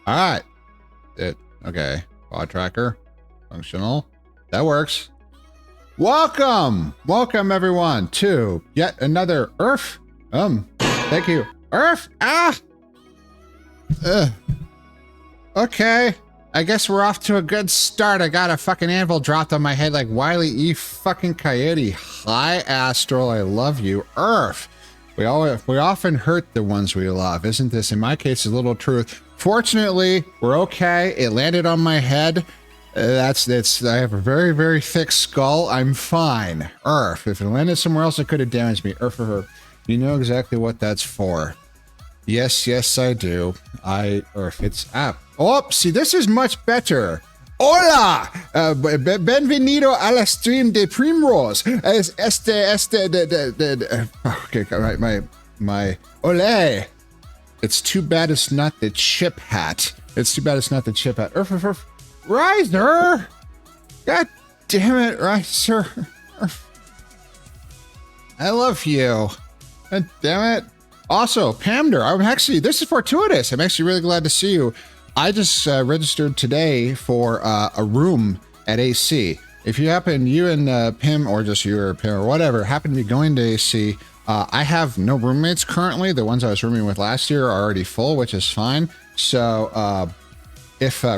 All right. Okay. Quad tracker. Functional. That works. Welcome everyone to yet another Earth. Thank you. Earth. Okay. I guess we're off to a good start. I got a fucking anvil dropped on my head like Wile E. fucking Coyote. Hi, Astral. I love you. Earth. We often hurt the ones we love. Isn't this, in my case, a little truth? Fortunately, we're okay. It landed on my head. I have a very, very thick skull. I'm fine. Earth. If it landed somewhere else, it could have damaged me. Earth. You know exactly what that's for. Yes, I do. Earth. It's up. Oh, see, this is much better. Hola! Benvenido a la stream de Primrose. Okay, my ole. It's too bad it's not the chip hat. Earth. Riser! God damn it, Riser. I love you. God damn it. Also, Pamder, this is fortuitous. I'm actually really glad to see you. I just registered today for a room at AC. If you and Pim, or just you or Pim or whatever, happen to be going to AC, I have no roommates currently. The ones I was rooming with last year are already full, which is fine. So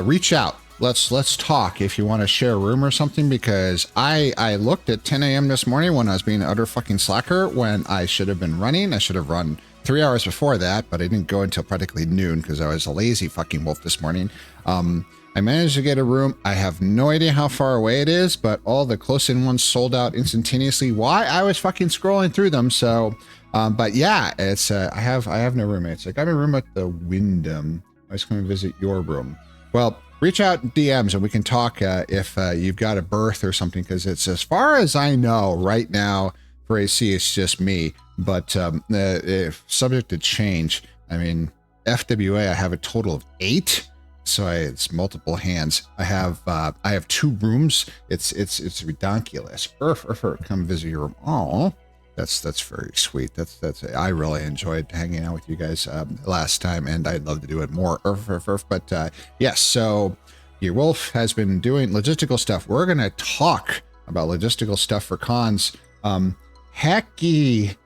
reach out. Let's talk if you want to share a room or something, because I looked at 10 a.m. this morning when I was being an utter fucking slacker when I should have been running. I should have run 3 hours before that, but I didn't go until practically noon because I was a lazy fucking wolf this morning. I managed to get a room. I have no idea how far away it is, but all the close-in ones sold out instantaneously. Why? I was fucking scrolling through them. So, but yeah, it's I have no roommates. I got a room at the Wyndham. I was going to visit your room. Well, reach out DMs and we can talk if you've got a berth or something, because it's, as far as I know right now for AC, it's just me. But if subject to change, I mean, FWA, I have a total of 8, so it's multiple hands. I have 2 rooms. It's redonkulous. Earth, come visit your room. Oh, that's very sweet. That's I really enjoyed hanging out with you guys last time, and I'd love to do it more. Earth. But yes, so your wolf has been doing logistical stuff. We're gonna talk about logistical stuff for cons. Hecky,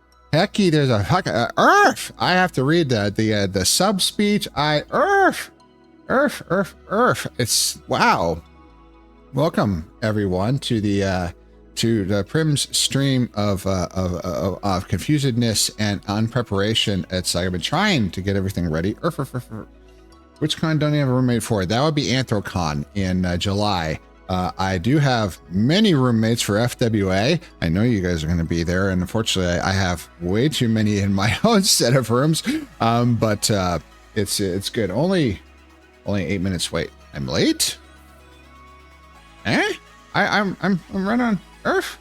there's a Earth. I have to read the sub speech. Earth. It's wow. Welcome everyone to the Prim's stream of confusedness and unpreparation. I've been trying to get everything ready. Which con don't you have a roommate for? That would be Anthrocon in July. I do have many roommates for FWA. I know you guys are going to be there, and unfortunately, I have way too many in my own set of rooms. But it's good. Only 8 minutes. Wait, I'm late. I'm right on Earth.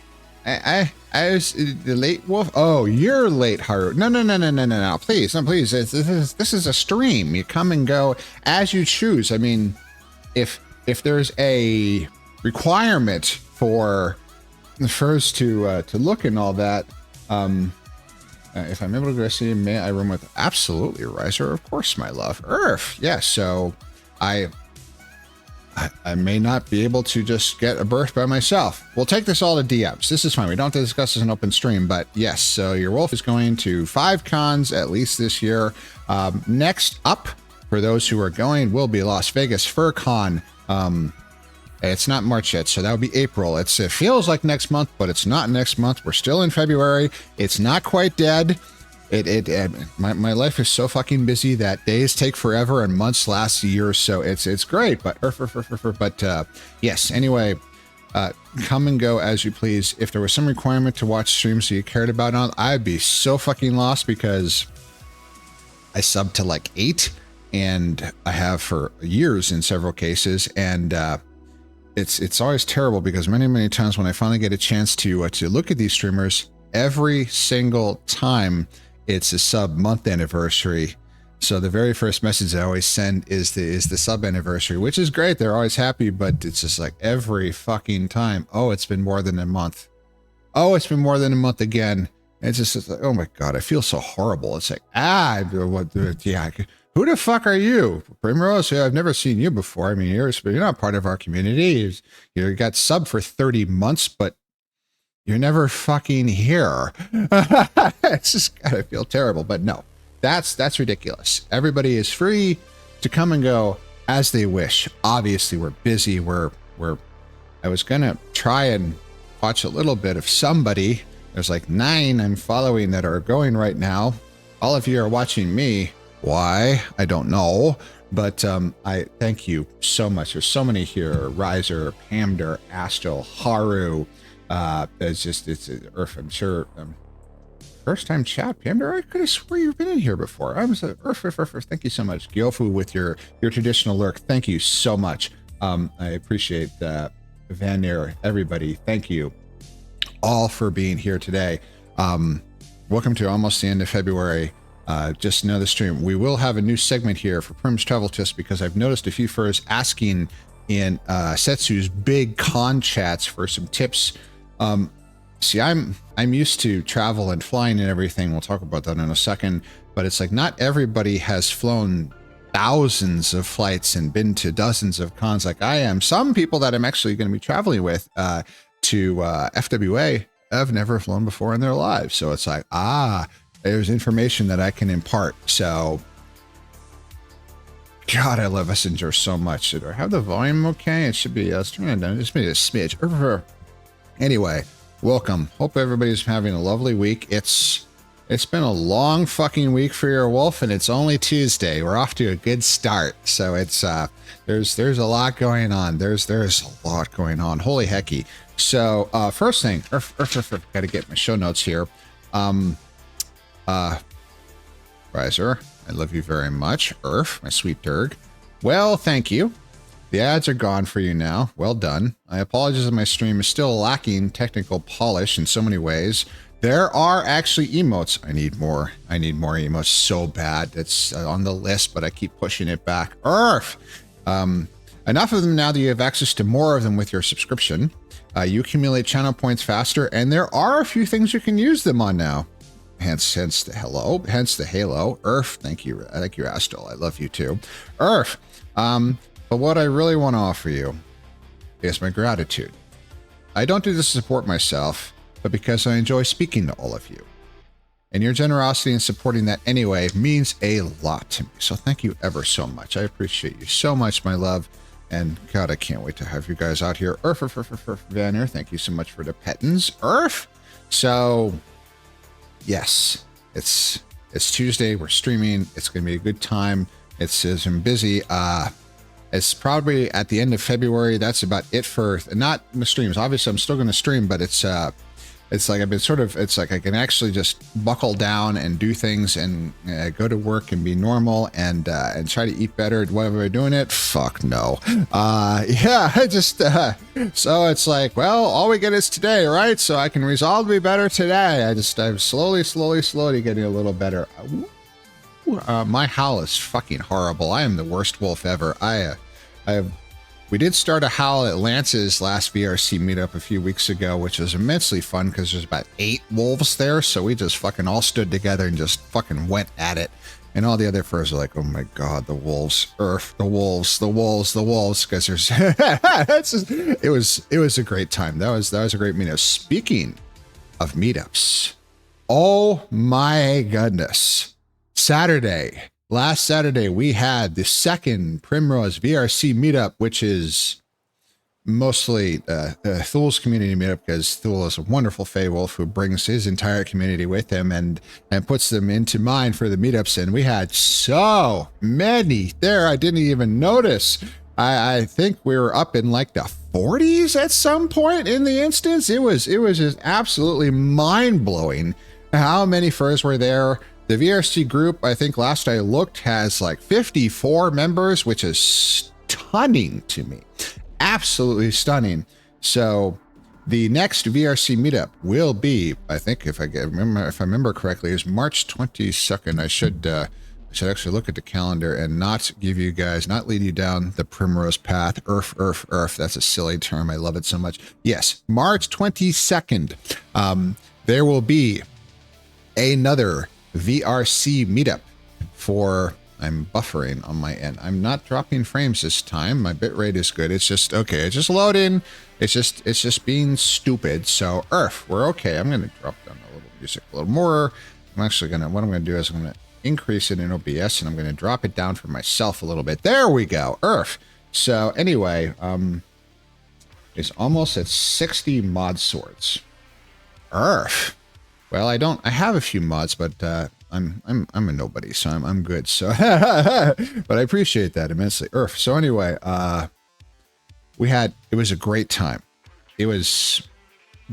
I was the late wolf. Oh, you're late, Haru. No. Please. This is a stream. You come and go as you choose. I mean, if there's a requirement for the first to look and all that, if I'm able to go see, may I room with? Absolutely, Riser. Of course, my love. Earth. Yeah. So I may not be able to just get a berth by myself. We'll take this all to DMs. This is fine. We don't have to discuss this in open stream, but yes, so your wolf is going to 5 cons at least this year. Next up, for those who are going, will be Las Vegas Fur Con. It's not March yet, so that would be April. It feels like next month, but it's not next month. We're still in February. It's not quite dead. My life is so fucking busy that days take forever and months last a year or so. It's great, but yes. Anyway, come and go as you please. If there was some requirement to watch streams that you cared about on, I'd be so fucking lost, because I subbed to like 8, and I have for years in several cases, and it's always terrible, because many times when I finally get a chance to look at these streamers, every single time it's a sub month anniversary. So the very first message I always send is the sub anniversary, which is great. They're always happy, but it's just like every fucking time. Oh, it's been more than a month. Oh, it's been more than a month again. It's just like, oh my God, I feel so horrible. It's like, yeah, Who the fuck are you? Primrose? Yeah, I've never seen you before. I mean, you're not part of our community. You got sub for 30 months, but you're never fucking here. It's just gotta feel terrible. But no, that's ridiculous. Everybody is free to come and go as they wish. Obviously, we're busy. I was gonna try and watch a little bit of somebody. There's like 9 I'm following that are going right now. All of you are watching me. Why? I don't know. But I thank you so much. There's so many here. Riser, Pamder, Astel, Haru. It's Earth, I'm sure. First time chat, Pamder. I could have swore you've been in here before. I was Earth. Thank you so much. Gyofu with your traditional lurk. Thank you so much. I appreciate Vanir, everybody. Thank you all for being here today. Welcome to almost the end of February. Just another stream. We will have a new segment here for Prim's Travel Tips because I've noticed a few furs asking in Setsu's big con chats for some tips. See, I'm used to travel and flying and everything. We'll talk about that in a second. But it's like not everybody has flown thousands of flights and been to dozens of cons like I am. Some people that I'm actually going to be traveling with to FWA have never flown before in their lives. So it's like, there's information that I can impart. So, God, I love Messenger so much. Do I have the volume okay? It should be, let's turn it down. Just maybe a smidge. Anyway, welcome. Hope everybody's having a lovely week. It's been a long fucking week for your wolf, and it's only Tuesday. We're off to a good start. So it's there's a lot going on. There's a lot going on. Holy hecky. So first thing, got to get my show notes here. Riser, I love you very much. Earth, my sweet Durg. Well, thank you. The ads are gone for you now. Well done. I apologize that my stream is still lacking technical polish in so many ways. There are actually emotes. I need more emotes so bad. It's on the list, but I keep pushing it back. Earth! Enough of them now that you have access to more of them with your subscription. You accumulate channel points faster, and there are a few things you can use them on now. Hence the halo. Earth, thank you, Astel. I love you too. Earth. But what I really want to offer you is my gratitude. I don't do this to support myself, but because I enjoy speaking to all of you. And your generosity in supporting that anyway means a lot to me. So thank you ever so much. I appreciate you so much, my love. And God, I can't wait to have you guys out here. Earth, Vanner, thank you so much for the pettins. Earth. So yes, it's Tuesday. We're streaming. It's going to be a good time. It's been busy. It's probably at the end of February. That's about it for not the streams. Obviously, I'm still going to stream, but it's like I've been it's like I can actually just buckle down and do things and go to work and be normal and try to eat better. Why am I doing it? Fuck no. Yeah, I just so it's like, well, all we get is today, right? So I can resolve to be better today. I'm slowly getting a little better. My howl is fucking horrible. I am the worst wolf ever. We did start a howl at Lance's last VRC meetup a few weeks ago, which was immensely fun because there's about 8 wolves there. So we just fucking all stood together and just fucking went at it. And all the other furs are like, oh my God, the wolves, Earth, the wolves. Because there's, it was a great time. That was a great meetup. Speaking of meetups, oh my goodness. Last Saturday, we had the second Primrose VRC meetup, which is mostly Thul's community meetup because Thul is a wonderful Fey Wolf who brings his entire community with him and puts them into mine for the meetups. And we had so many there. I didn't even notice. I think we were up in like the 40s at some point in the instance. It was just absolutely mind-blowing how many furs were there. The VRC group, I think last I looked, has like 54 members, which is stunning to me. Absolutely stunning. So the next VRC meetup will be, I think if I remember correctly, is March 22nd. I should actually look at the calendar and not lead you down the primrose path. Earth. That's a silly term. I love it so much. Yes, March 22nd. There will be another VRC meetup for I'm buffering on my end. I'm not dropping frames this time. My bitrate is good. It's just okay. It's just loading. It's just being stupid. So Earth, we're okay. I'm gonna drop down a little music a little more. I'm actually gonna what I'm gonna do is I'm gonna increase it in OBS and I'm gonna drop it down for myself a little bit. There we go. Earth. So anyway, it's almost at 60 mod swords. Earth. Well, I have a few mods, but I'm a nobody, so I'm good. So, but I appreciate that immensely. Earth. So anyway, it was a great time. The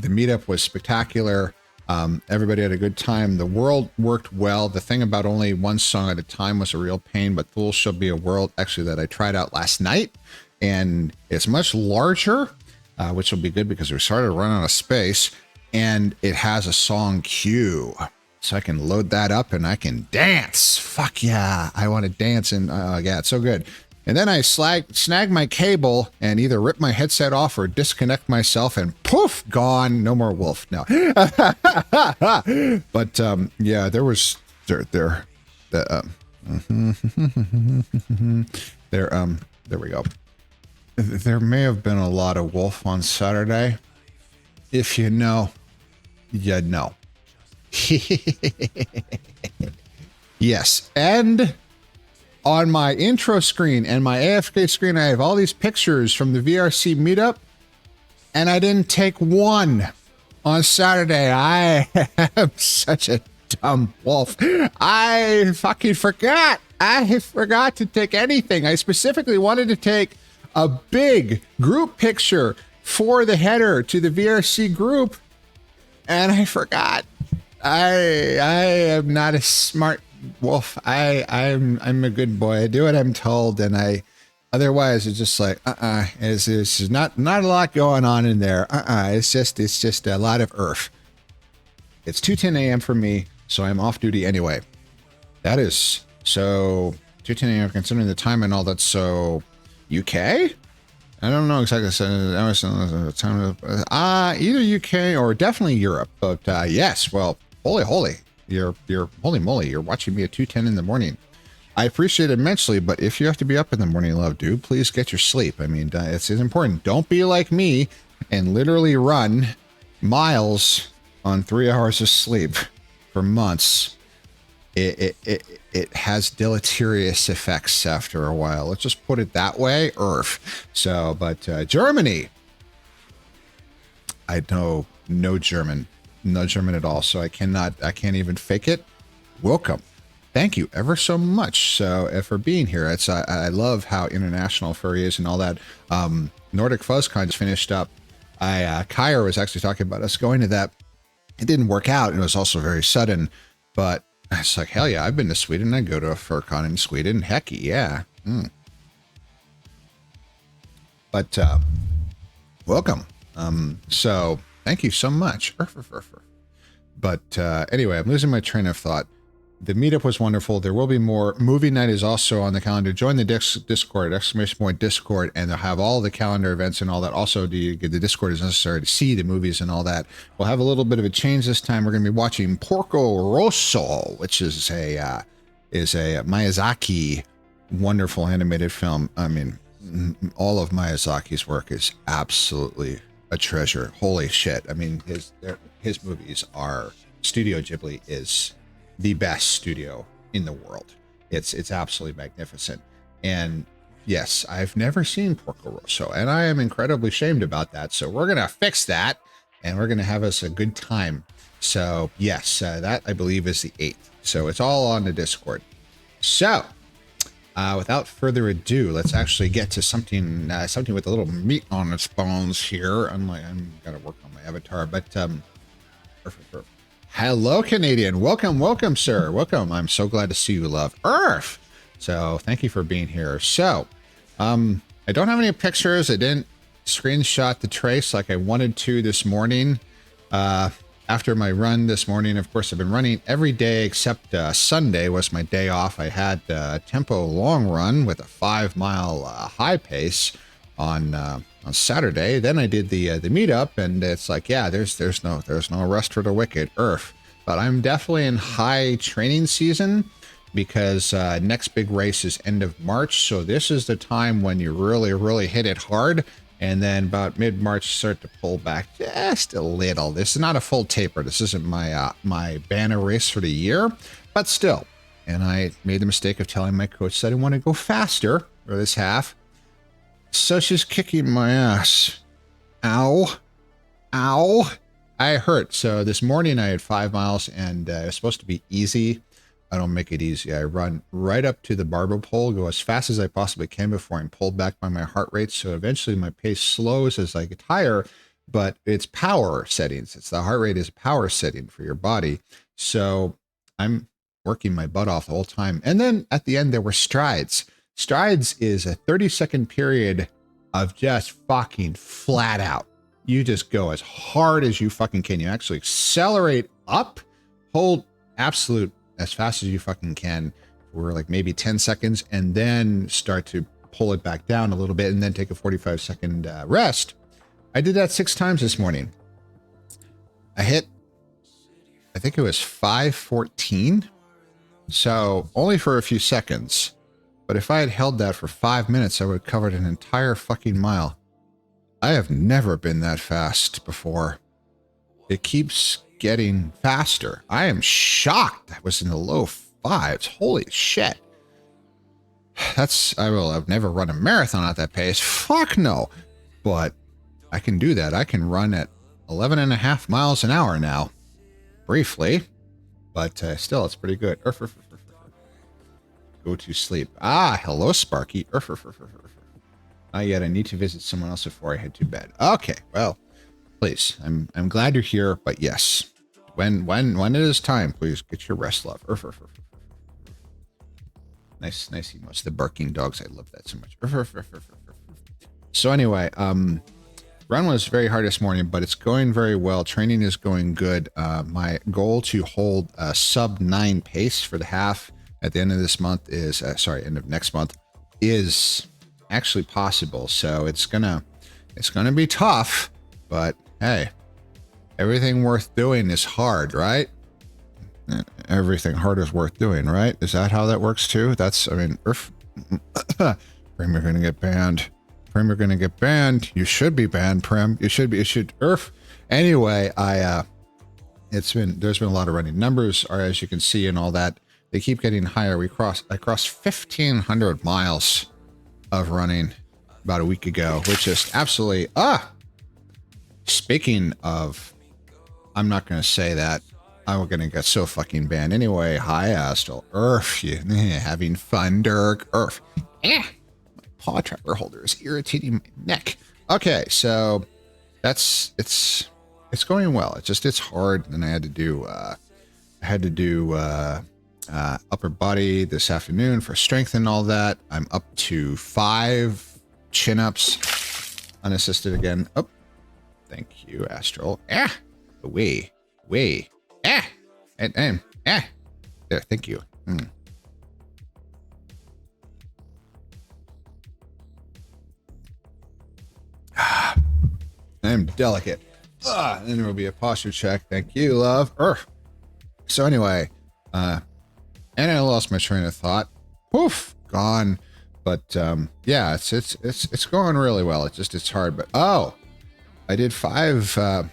meetup was spectacular. Everybody had a good time. The world worked well. The thing about only one song at a time was a real pain, but Fools Shall Be a World, actually, that I tried out last night, and it's much larger, which will be good because we started to run out of space. And it has a song queue, so I can load that up and I can dance. Fuck yeah, I want to dance, and yeah, it's so good. And then I snag my cable and either rip my headset off or disconnect myself, and poof, gone. No more wolf. No, but yeah, there was there we go. There may have been a lot of wolf on Saturday. If you know, you know. Yes. And on my intro screen and my AFK screen, I have all these pictures from the VRC meetup, and I didn't take one on Saturday. I am such a dumb wolf. I fucking forgot. I forgot to take anything. I specifically wanted to take a big group picture for the header to the VRC group, and I forgot. I am not a smart wolf. I'm a good boy. I do what I'm told, and otherwise it's just like it's not a lot going on in there. It's just a lot of earth. It's 2:10 a.m. for me, so I'm off duty anyway. That is so 2:10 a.m. considering the time and all that. So UK. I don't know exactly. Either UK or definitely Europe. But yes, well, holy, you're holy moly, you're watching me at 2:10 in the morning. I appreciate it immensely, but if you have to be up in the morning, love, dude, please get your sleep. I mean, it's important. Don't be like me and literally run miles on 3 hours of sleep for months. It has deleterious effects after a while. Let's just put it that way. Earth. So, but Germany. I know no German at all. So I can't even fake it. Welcome. Thank you ever so much. So for being here. I love how international furry is and all that. Nordic FuzzCon just finished up. Kyer was actually talking about us going to that. It didn't work out. It was also very sudden, but it's like, hell yeah, I've been to Sweden. I go to a FurCon in Sweden. Heck yeah. But welcome. So thank you so much. But anyway, I'm losing my train of thought. The meetup was wonderful. There will be more. Movie night is also on the calendar. Join the Discord, !Discord, and they'll have all the calendar events and all that. Also, the Discord is necessary to see the movies and all that. We'll have a little bit of a change this time. We're going to be watching Porco Rosso, which is a Miyazaki wonderful animated film. I mean, all of Miyazaki's work is absolutely a treasure. Holy shit. I mean, his movies are, Studio Ghibli is the best studio in the world. It's absolutely magnificent. And yes, I've never seen Porco Rosso, and I am incredibly ashamed about that. So we're going to fix that, and we're going to have us a good time. So yes, that I believe is the 8th. So it's all on the Discord. So without further ado, let's actually get to something with a little meat on its bones here. I'm got to work on my avatar, but perfect. Hello, Canadian. Welcome, sir. Welcome. I'm so glad to see you, love. Earth. So thank you for being here. So I don't have any pictures. I didn't screenshot the trace like I wanted to this morning. After my run this morning, of course, I've been running every day except Sunday was my day off. I had a tempo long run with a 5-mile high pace on Saturday. Then I did the meetup, and it's like, yeah, there's no rest for the wicked, Earth. But I'm definitely in high training season, because next big race is end of March. So this is the time when you really, really hit it hard. And then about mid-March, start to pull back just a little. This is not a full taper. This isn't my my banner race for the year, but still. And I made the mistake of telling my coach that I want to go faster for this half. So she's kicking my ass. Ow. Ow. I hurt. So this morning I had 5 miles and it was supposed to be easy. I don't make it easy. I run right up to the barbell pole, go as fast as I possibly can before I'm pulled back by my heart rate. So eventually my pace slows as I get higher, but it's power settings. It's the heart rate is a power setting for your body. So I'm working my butt off the whole time. And then at the end, there were strides. Strides is a 30-second period of just fucking flat out. You just go as hard as you fucking can. You actually accelerate up, hold absolute as fast as you fucking can for like maybe 10 seconds, and then start to pull it back down a little bit and then take a 45-second rest. I did that 6 times this morning. I hit, I think it was 5:14. So only for a few seconds. But if I had held that for 5 minutes, I would have covered an entire fucking mile. I have never been that fast before. It keeps getting faster. I am shocked. I was in the low 5s. Holy shit. I've never run a marathon at that pace. Fuck no. But I can do that. I can run at 11.5 miles an hour now. Briefly. But still, it's pretty good. Go to sleep. Ah, hello, Sparky. Not yet. I need to visit someone else before I head to bed. Okay, well, please. I'm glad you're here, but yes. When it is time, please get your rest, love. Nice emotes. The barking dogs. I love that so much. So anyway, run was very hard this morning, but it's going very well. Training is going good. My goal to hold a sub 9 pace for the half at the end of this month is, end of next month, is actually possible. So it's gonna be tough, but hey, everything worth doing is hard, right? Everything hard is worth doing, right? Is that how that works too? Prim, you're gonna get banned. Prim, you're gonna get banned. You should be banned, Prim. You should be. Anyway, there's been a lot of running. Numbers are, as you can see, and all that. They keep getting higher. I crossed 1,500 miles of running about a week ago, which is absolutely, speaking of, I'm not going to say that. I'm going to get so fucking banned. Anyway, hi, Astral. Having fun, Dirk. My paw tracker holder is irritating my neck. Okay, so it's going well. It's hard, and I had to do upper body this afternoon for strength and all that. I'm up to 5 chin-ups, unassisted again. Oh, thank you, Astral. Away. There, thank you. I'm delicate. And then there will be a posture check. Thank you, love. So anyway, and I lost my train of thought. Poof, gone. But yeah, it's going really well. It's hard. But I did 5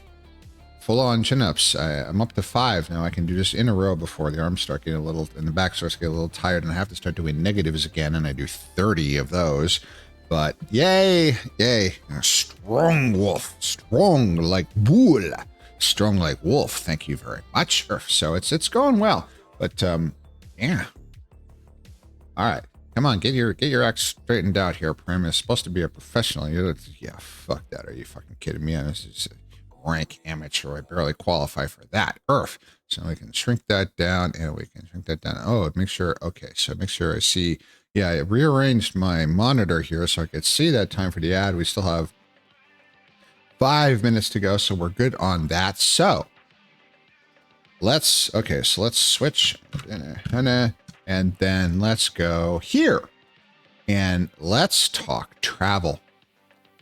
full-on chin-ups. I'm up to 5 now. I can do this in a row before the arms start getting a little, and the back starts to get a little tired, and I have to start doing negatives again. And I do 30 of those. But yay! Strong wolf, strong like bull, strong like wolf. Thank you very much. So it's going well. But yeah. All right, come on, get your act straightened out here, Prim. It's supposed to be a professional. Yeah, fuck that. Are you fucking kidding me? This is a rank amateur. I barely qualify for that. So we can shrink that down, and we can shrink that down. Oh, make sure. Okay, so make sure I see. Yeah, I rearranged my monitor here so I could see that time for the ad. We still have 5 minutes to go, so we're good on that. So let's switch, and then let's go here, and let's talk travel.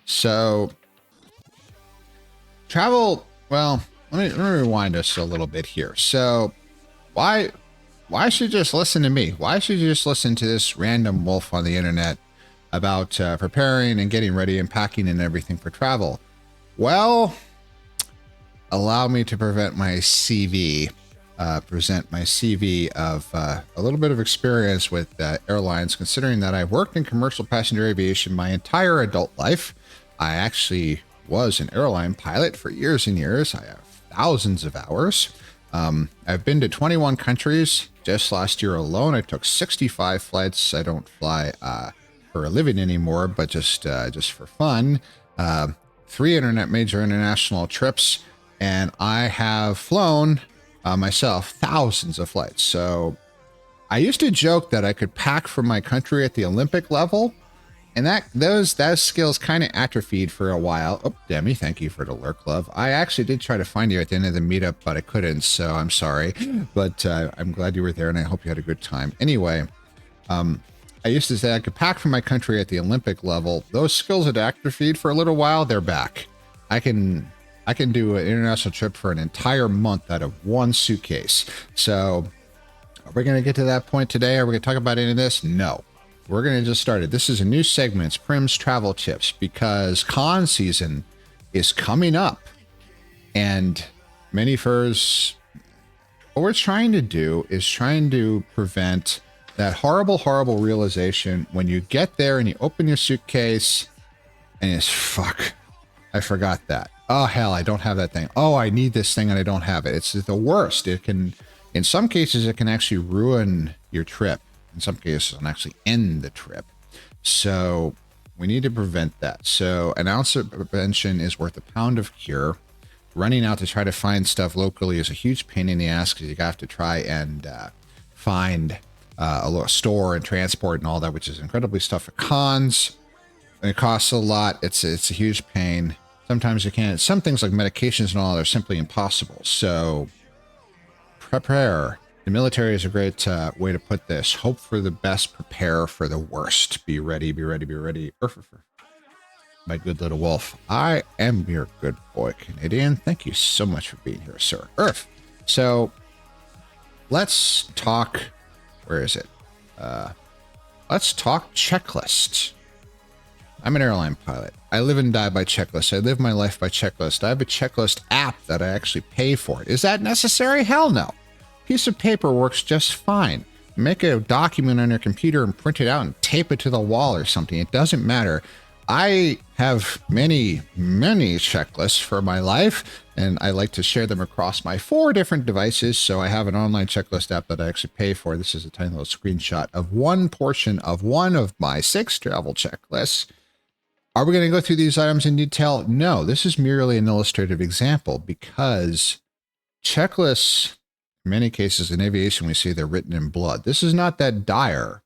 So travel, well, let me rewind us a little bit here. So why why should you just listen to me? Why should you just listen to this random wolf on the internet about preparing and getting ready and packing and everything for travel? Well, allow me to present my CV of a little bit of experience with airlines, considering that I've worked in commercial passenger aviation my entire adult life. I actually was an airline pilot for years and years. I have thousands of hours. I've been to 21 countries. Just last year alone, I took 65 flights. I don't fly for a living anymore, but just for fun. 3 major international trips, and I have flown myself thousands of flights. So I used to joke that I could pack for my country at the Olympic level, and those skills kind of atrophied for a while. Oh, Demi, thank you for the lurk, love. I actually did try to find you at the end of the meetup, but I couldn't, so I'm sorry. But I'm glad you were there, and I hope you had a good time. Anyway, I used to say I could pack for my country at the Olympic level. Those skills had atrophied for a little while. They're back. I can do an international trip for an entire month out of one suitcase. So are we going to get to that point today? Are we going to talk about any of this? No. We're going to just start it. This is a new segment. It's Prim's Travel Tips, because con season is coming up. And many furs, what we're trying to do is trying to prevent that horrible, horrible realization when you get there and you open your suitcase and it's, fuck, I forgot that. Oh, hell, I don't have that thing. Oh, I need this thing and I don't have it. It's the worst. It can, in some cases, it can actually ruin your trip. In some cases, it'll actually end the trip. So we need to prevent that. So an ounce of prevention is worth a pound of cure. Running out to try to find stuff locally is a huge pain in the ass, because you have to try and find a little store and transport and all that, which is incredibly tough for cons. And it costs a lot. It's a huge pain. Sometimes you can't. Some things like medications and all are simply impossible. So prepare. The military is a great way to put this. Hope for the best, prepare for the worst. Be ready, be ready, be ready. My good little wolf. I am your good boy, Canadian. Thank you so much for being here, sir. Earth. So let's talk. Where is it? Let's talk checklist. I'm an airline pilot. I live and die by checklist. I live my life by checklist. I have a checklist app that I actually pay for. Is that necessary? Hell no. Piece of paper works just fine. Make a document on your computer and print it out and tape it to the wall or something. It doesn't matter. I have many, many checklists for my life, and I like to share them across my 4 different devices. So I have an online checklist app that I actually pay for. This is a tiny little screenshot of one portion of one of my 6 travel checklists. Are we going to go through these items in detail? No, this is merely an illustrative example, because checklists, in many cases in aviation, we see they're written in blood. This is not that dire,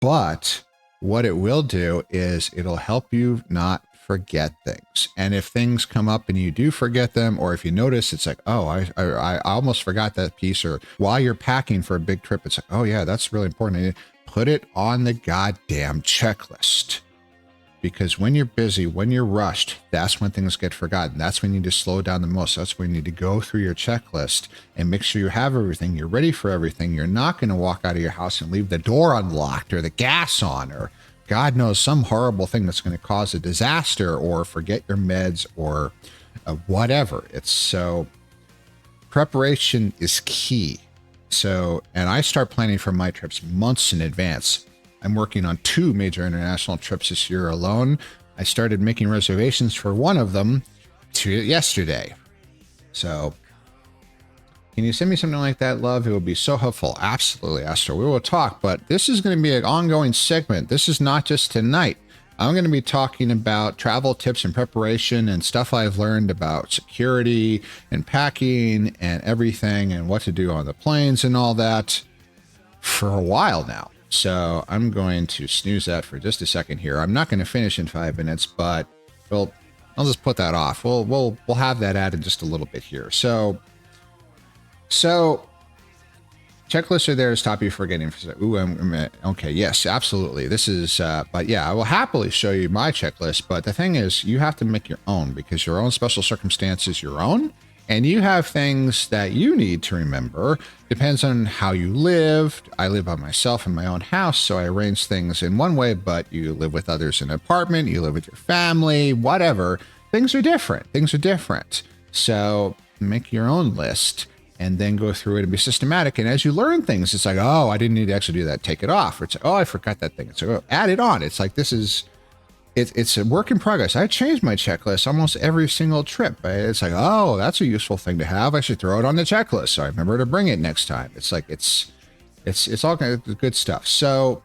but what it will do is it'll help you not forget things. And if things come up and you do forget them, or if you notice, it's like, oh, I almost forgot that piece, or while you're packing for a big trip, it's like, oh yeah, that's really important. Put it on the goddamn checklist. Because when you're busy, when you're rushed, that's when things get forgotten. That's when you need to slow down the most. That's when you need to go through your checklist and make sure you have everything. You're ready for everything. You're not going to walk out of your house and leave the door unlocked or the gas on, or God knows some horrible thing that's going to cause a disaster, or forget your meds, or whatever. It's so preparation is key. So, and I start planning for my trips months in advance. I'm working on 2 major international trips this year alone. I started making reservations for one of them yesterday. So can you send me something like that, love? It would be so helpful. Absolutely, Astro. We will talk, but this is going to be an ongoing segment. This is not just tonight. I'm going to be talking about travel tips and preparation and stuff I've learned about security and packing and everything, and what to do on the planes and all that for a while now. So I'm going to snooze that for just a second here. I'm not going to finish in 5 minutes, but I'll just put that off. We'll have that added just a little bit here. So checklists are there to stop you from getting. Ooh, okay, yes, absolutely. This is, but yeah, I will happily show you my checklist. But the thing is, you have to make your own, because your own special circumstance is your own. and you have things that you need to remember. Depends on how you live. I live by myself in my own house, so I arrange things in one way, but you live with others in an apartment, you live with your family, whatever. Things are different. Things are different. So make your own list and then go through it and be systematic. And as you learn things, it's like, oh, I didn't need to actually do that. Take it off. Or it's like, oh, I forgot that thing. So add it on. It's like, it's a work in progress. I change my checklist almost every single trip. It's like, oh, that's a useful thing to have. I should throw it on the checklist so I remember to bring it next time. It's like, it's all kind of good stuff. So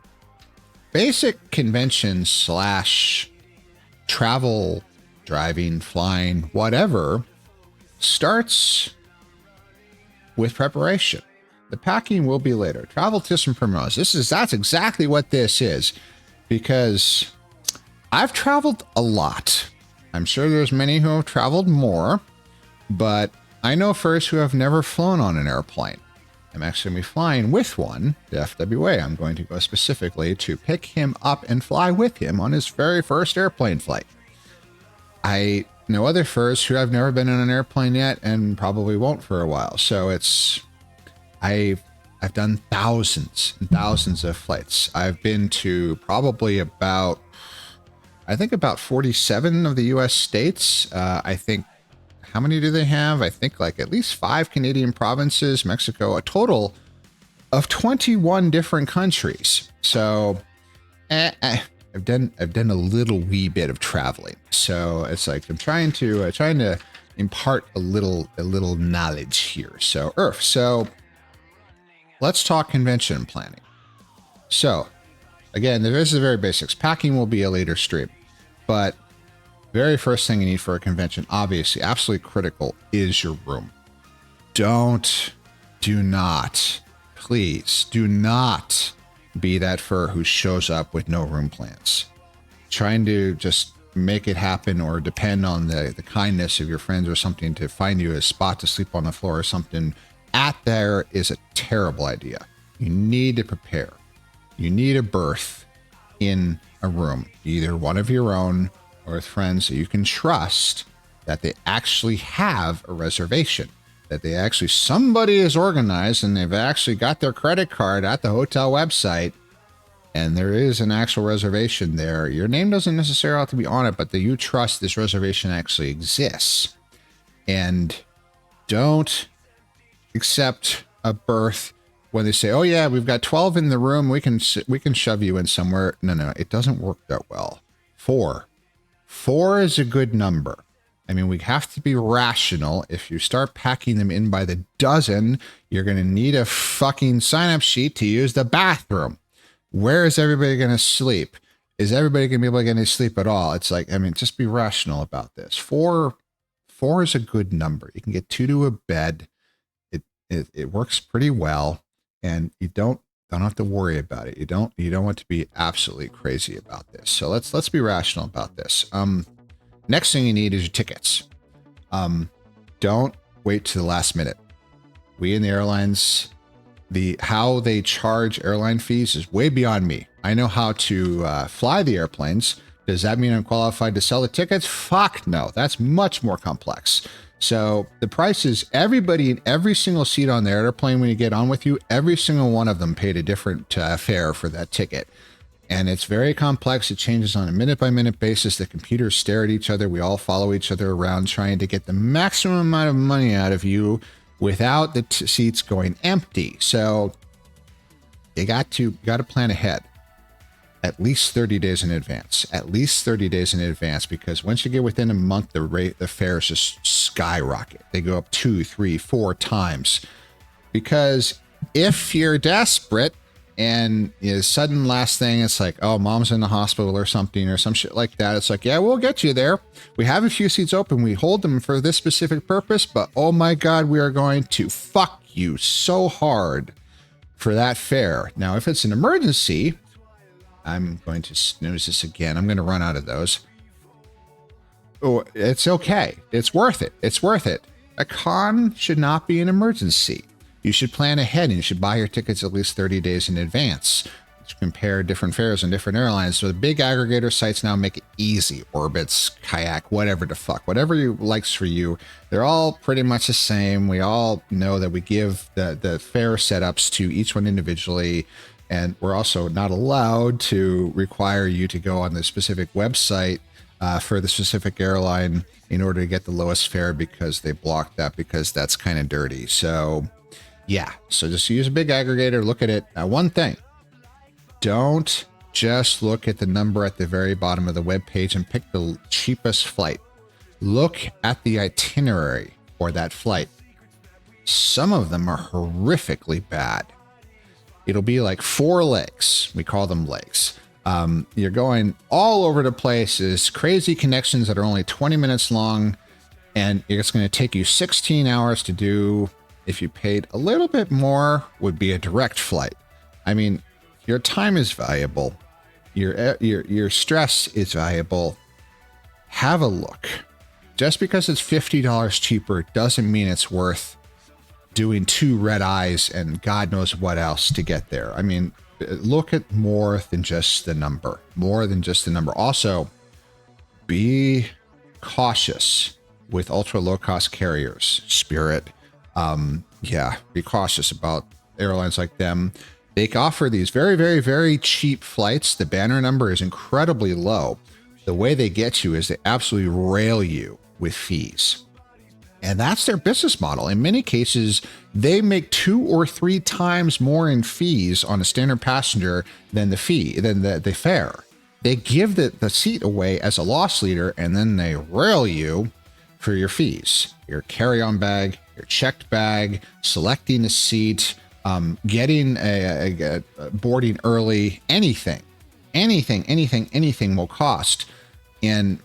basic convention / travel, driving, flying, whatever, starts with preparation. The packing will be later. Travel tips and promos. That's exactly what this is, because I've traveled a lot. I'm sure there's many who have traveled more, but I know first who have never flown on an airplane. I'm actually going to be flying with one, the FWA. I'm going to go specifically to pick him up and fly with him on his very first airplane flight. I know other furs who have never been in an airplane yet and probably won't for a while. So I've done thousands and thousands of flights. I've been to probably about 47 of the US states. I think, how many do they have? I think like at least 5 Canadian provinces, Mexico, a total of 21 different countries. So I've done a little wee bit of traveling. So it's like I'm trying to impart a little knowledge here. So so let's talk convention planning. So again, this is the very basics. Packing will be a later stream, but very first thing you need for a convention, obviously absolutely critical, is your room. Please do not be that fur who shows up with no room plans, trying to just make it happen or depend on the kindness of your friends or something to find you a spot to sleep on the floor or something. There is a terrible idea. You need to prepare. You need a berth in a room, either one of your own or with friends that you can trust, that they actually have a reservation, that somebody is organized and they've actually got their credit card at the hotel website and there is an actual reservation there. Your name doesn't necessarily have to be on it, but that you trust this reservation actually exists. And don't accept a berth when they say, oh yeah, we've got 12 in the room, we can shove you in somewhere. No, it doesn't work that well. 4 is a good number. I mean, we have to be rational. If you start packing them in by the dozen, you're going to need a fucking sign-up sheet to use the bathroom. Where is everybody going to sleep? Is everybody going to be able to get any sleep at all? It's like, I mean, just be rational about this. 4 is a good number. You can get 2 to a bed. It works pretty well, and you don't have to worry about it. You don't want to be absolutely crazy about this. So let's be rational about this. Next thing you need is your tickets. Don't wait to the last minute. We in the airlines, how they charge airline fees is way beyond me. I know how to fly the airplanes. Does that mean I'm qualified to sell the tickets? Fuck no. That's much more complex. So the price is everybody in every single seat on the airplane when you get on with you, every single one of them paid a different fare for that ticket. And it's very complex. It changes on a minute-by-minute basis. The computers stare at each other. We all follow each other around trying to get the maximum amount of money out of you without the seats going empty. So you got to plan ahead. At least 30 days in advance. At least 30 days in advance, because once you get within a month, the fares just skyrocket. They go up 2, 3, 4 times. Because if you're desperate and sudden last thing, it's like, oh, mom's in the hospital or something or some shit like that. It's like, yeah, we'll get you there. We have a few seats open. We hold them for this specific purpose, but oh my God, we are going to fuck you so hard for that fare. Now, if it's an emergency, I'm going to snooze this again. I'm going to run out of those. Oh, it's okay. It's worth it. It's worth it. A con should not be an emergency. You should plan ahead and you should buy your tickets at least 30 days in advance. to compare different fares and different airlines. So the big aggregator sites now make it easy. Orbitz, Kayak, whatever the fuck, whatever you likes for you. They're all pretty much the same. We all know that we give the fare setups to each one individually. And we're also not allowed to require you to go on the specific website for the specific airline in order to get the lowest fare, because they blocked that, because that's kind of dirty. So yeah, so just use a big aggregator, look at it. Now, one thing, don't just look at the number at the very bottom of the web page and pick the cheapest flight. Look at the itinerary for that flight. Some of them are horrifically bad. It'll be like 4 legs. We call them legs. You're going all over the place. There's crazy connections that are only 20 minutes long, and it's going to take you 16 hours to do. If you paid a little bit more, would be a direct flight. I mean, your time is valuable. Your stress is valuable. Have a look. Just because it's $50 cheaper doesn't mean it's worth doing 2 red eyes and God knows what else to get there. I mean, look at more than just the number. More than just the number. Also, be cautious with ultra low cost carriers. Spirit. Yeah, be cautious about airlines like them. They offer these very, very, very cheap flights. The banner number is incredibly low. The way they get you is they absolutely rail you with fees. And that's their business model. In many cases, they make 2 or 3 times more in fees on a standard passenger than the fare. They give the seat away as a loss leader, and then they rail you for your fees, your carry-on bag, your checked bag, selecting a seat, getting a boarding early, anything will cost. And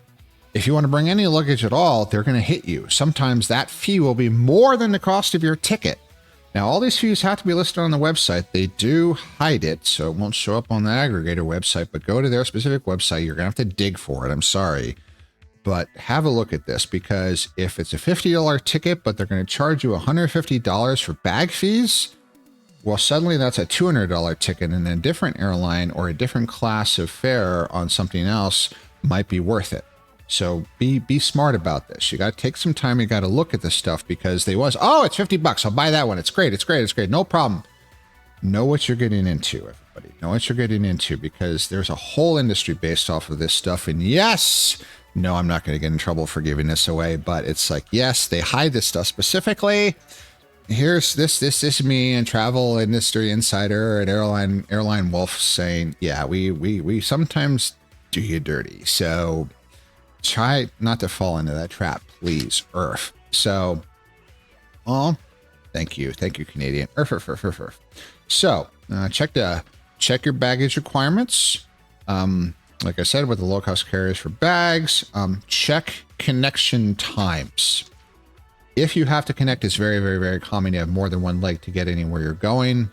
if you want to bring any luggage at all, they're going to hit you. Sometimes that fee will be more than the cost of your ticket. Now, all these fees have to be listed on the website. They do hide it, so it won't show up on the aggregator website, but go to their specific website. You're going to have to dig for it. I'm sorry. But have a look at this, because if it's a $50 ticket, but they're going to charge you $150 for bag fees, well, suddenly that's a $200 ticket, and a different airline or a different class of fare on something else might be worth it. So be smart about this. You got to take some time. You got to look at this stuff, because oh, it's $50. I'll buy that one. It's great. It's great. It's great. No problem. Know what you're getting into, everybody. Know what you're getting into, because there's a whole industry based off of this stuff. And yes, no, I'm not going to get in trouble for giving this away, but it's like, yes, they hide this stuff specifically. Here's this is me and travel industry insider and airline wolf saying, yeah, we sometimes do you dirty. So try not to fall into that trap, please. So, thank you, Canadian. So check your baggage requirements. Like I said, with the low cost carriers for bags, check connection times. If you have to connect, it's very, very, very common to have more than one leg to get anywhere you're going.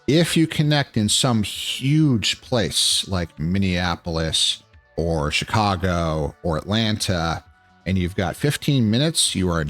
If you connect in some huge place like Minneapolis or Chicago or Atlanta, and you've got 15 minutes, you are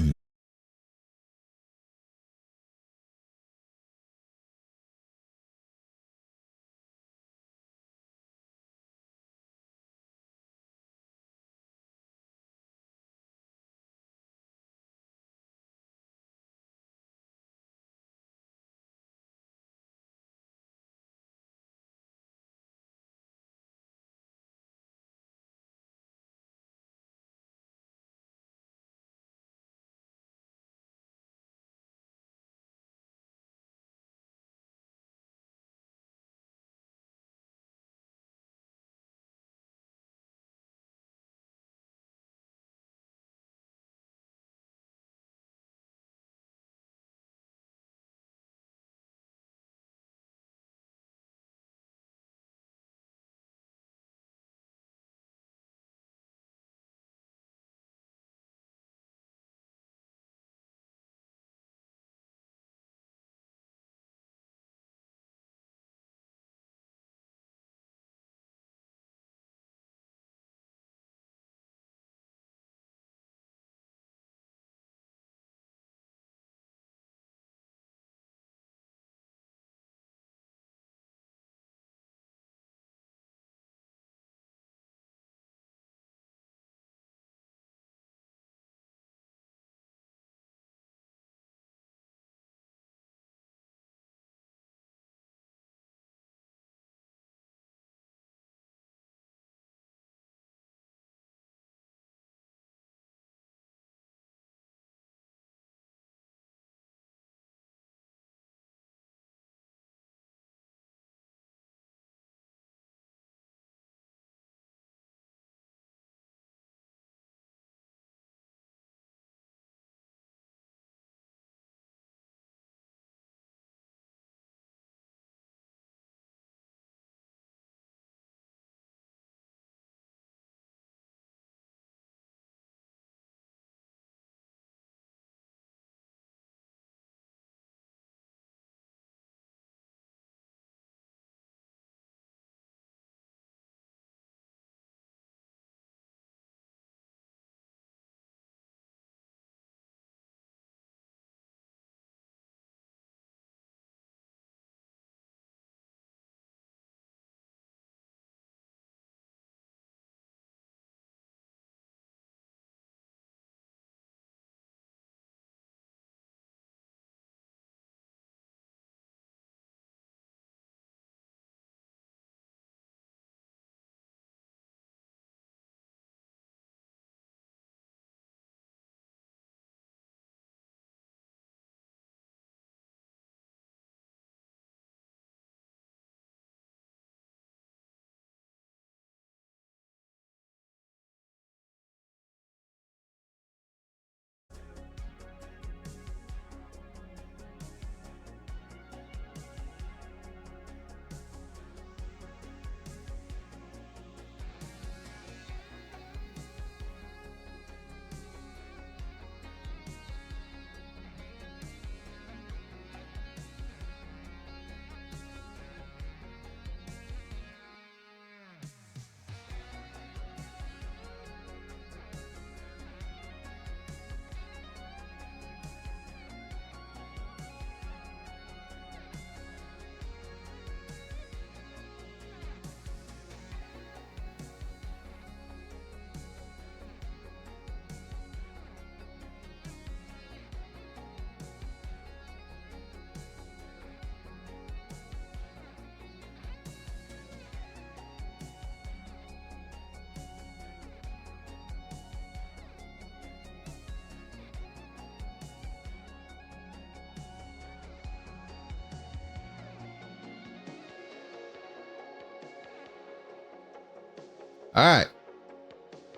All right.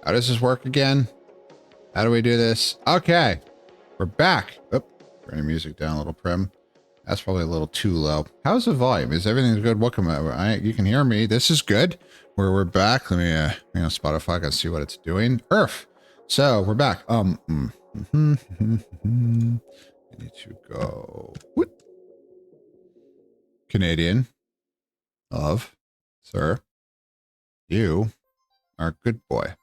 How does this work again? How do we do this? Okay. We're back. Oop. Turn the music down a little, Prim. That's probably a little too low. How's the volume? Is everything good? Welcome. You can hear me. This is good. We're back. Let me, Spotify. I can see what it's doing. Earth. So we're back. I need to go. What? Canadian. Love. Sir. You are a good boy.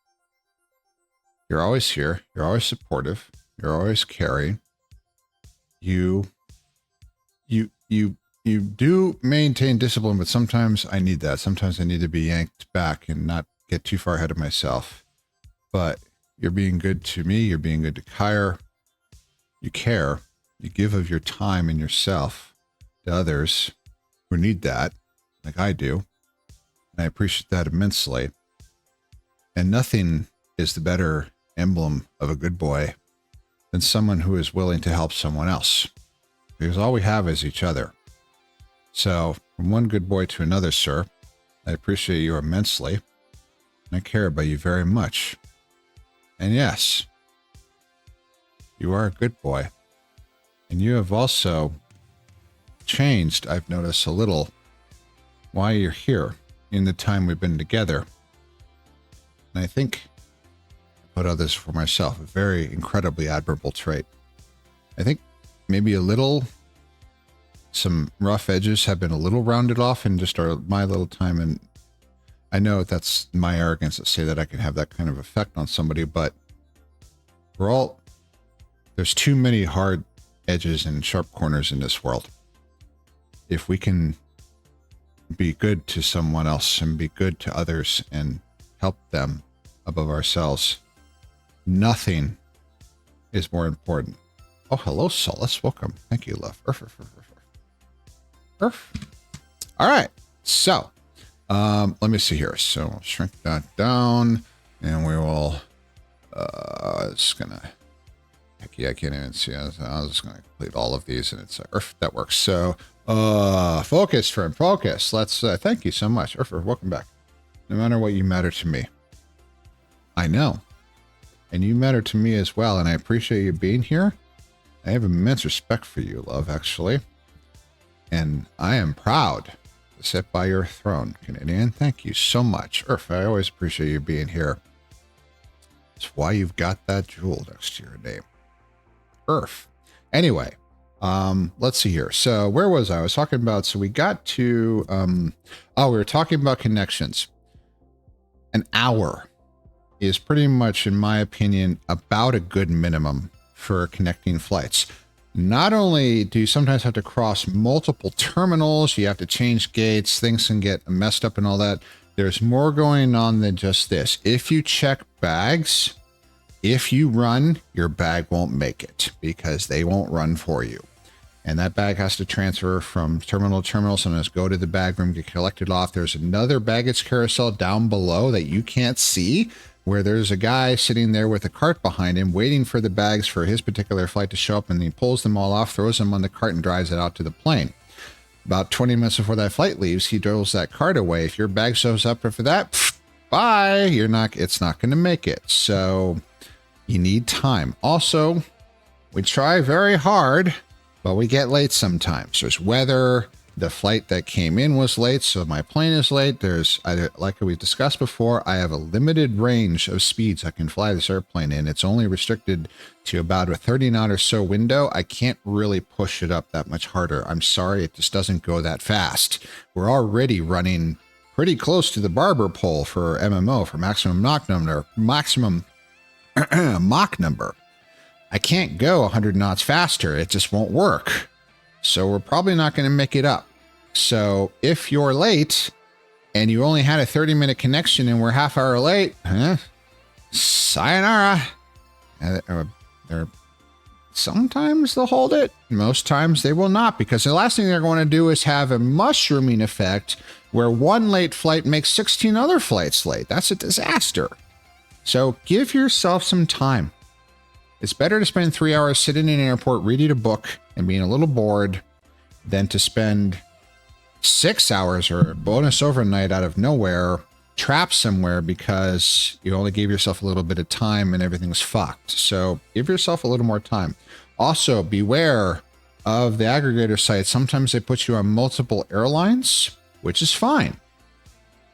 You're always here. You're always supportive. You're always caring. You do maintain discipline, but sometimes I need that. Sometimes I need to be yanked back and not get too far ahead of myself. But you're being good to me. You're being good to Kyre. You care. You give of your time and yourself to others who need that, like I do. And I appreciate that immensely. And nothing is the better emblem of a good boy than someone who is willing to help someone else. Because all we have is each other. So, from one good boy to another, sir, I appreciate you immensely. And I care about you very much. And yes, you are a good boy. And you have also changed, I've noticed a little, why you're here in the time we've been together. And I think I put others for myself, a very incredibly admirable trait. I think maybe some rough edges have been a little rounded off in just my little time. And I know that's my arrogance to say that I can have that kind of effect on somebody, but there's too many hard edges and sharp corners in this world. If we can be good to someone else and be good to others and help them above ourselves, nothing is more important. Oh, hello, Solace. Welcome. Thank you, love. All right. So, let me see here. So I'll shrink that down and we will, it's gonna, heck yeah, I can't even see. I was just gonna complete all of these and it's Earth. That works. So, focus, friend, focus. Let's, thank you so much. Earth, welcome back. No matter what, you matter to me. I know. And you matter to me as well. And I appreciate you being here. I have immense respect for you, love, actually. And I am proud to sit by your throne, Canadian. Thank you so much. Earth, I always appreciate you being here. It's why you've got that jewel next to your name. Earth. Anyway, let's see here. So where was I? I was talking about, so we got to, we were talking about connections. An hour is pretty much, in my opinion, about a good minimum for connecting flights. Not only do you sometimes have to cross multiple terminals, you have to change gates, things can get messed up and all that. There's more going on than just this. If you check bags, if you run, your bag won't make it because they won't run for you. And that bag has to transfer from terminal to terminal. Sometimes go to the bag room, get collected off. There's another baggage carousel down below that you can't see, where there's a guy sitting there with a cart behind him waiting for the bags for his particular flight to show up, and he pulls them all off, throws them on the cart, and drives it out to the plane. About 20 minutes before that flight leaves, he throws that cart away. If your bag shows up for that, bye. It's not going to make it. So you need time. Also, we try very hard, but we get late sometimes. There's weather. The flight that came in was late, so my plane is late. Like we discussed before, I have a limited range of speeds I can fly this airplane in. It's only restricted to about a 30 knot or so window. I can't really push it up that much harder. I'm sorry, it just doesn't go that fast. We're already running pretty close to the barber pole for MMO, for maximum Mach number. Mach number. I can't go 100 knots faster. It just won't work. So we're probably not going to make it up. So if you're late and you only had a 30-minute connection and we're half hour late, sayonara. Sometimes they'll hold it. Most times they will not, because the last thing they're going to do is have a mushrooming effect where one late flight makes 16 other flights late. That's a disaster. So give yourself some time. It's better to spend 3 hours sitting in an airport reading a book and being a little bored than to spend 6 hours or a bonus overnight out of nowhere trapped somewhere because you only gave yourself a little bit of time and everything's fucked. So give yourself a little more time. Also, beware of the aggregator sites. Sometimes they put you on multiple airlines, which is fine.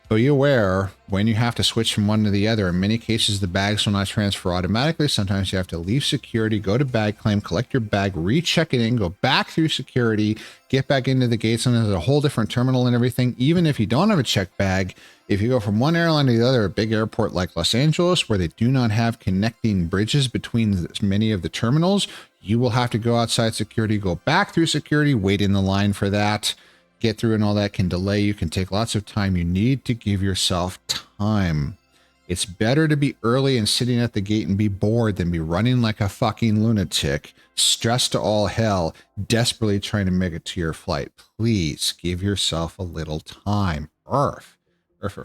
But be aware when you have to switch from one to the other. In many cases, the bags will not transfer automatically. Sometimes you have to leave security, go to bag claim, collect your bag, recheck it in, go back through security, get back into the gates, and there's a whole different terminal and everything. Even if you don't have a checked bag, if you go from one airline to the other, a big airport like Los Angeles, where they do not have connecting bridges between many of the terminals, you will have to go outside security, go back through security, wait in the line for that. Get through and all that can delay you, can take lots of time. You need to give yourself time. It's better to be early and sitting at the gate and be bored than be running like a fucking lunatic, stressed to all hell, desperately trying to make it to your flight. Please give yourself a little time. Earth. I've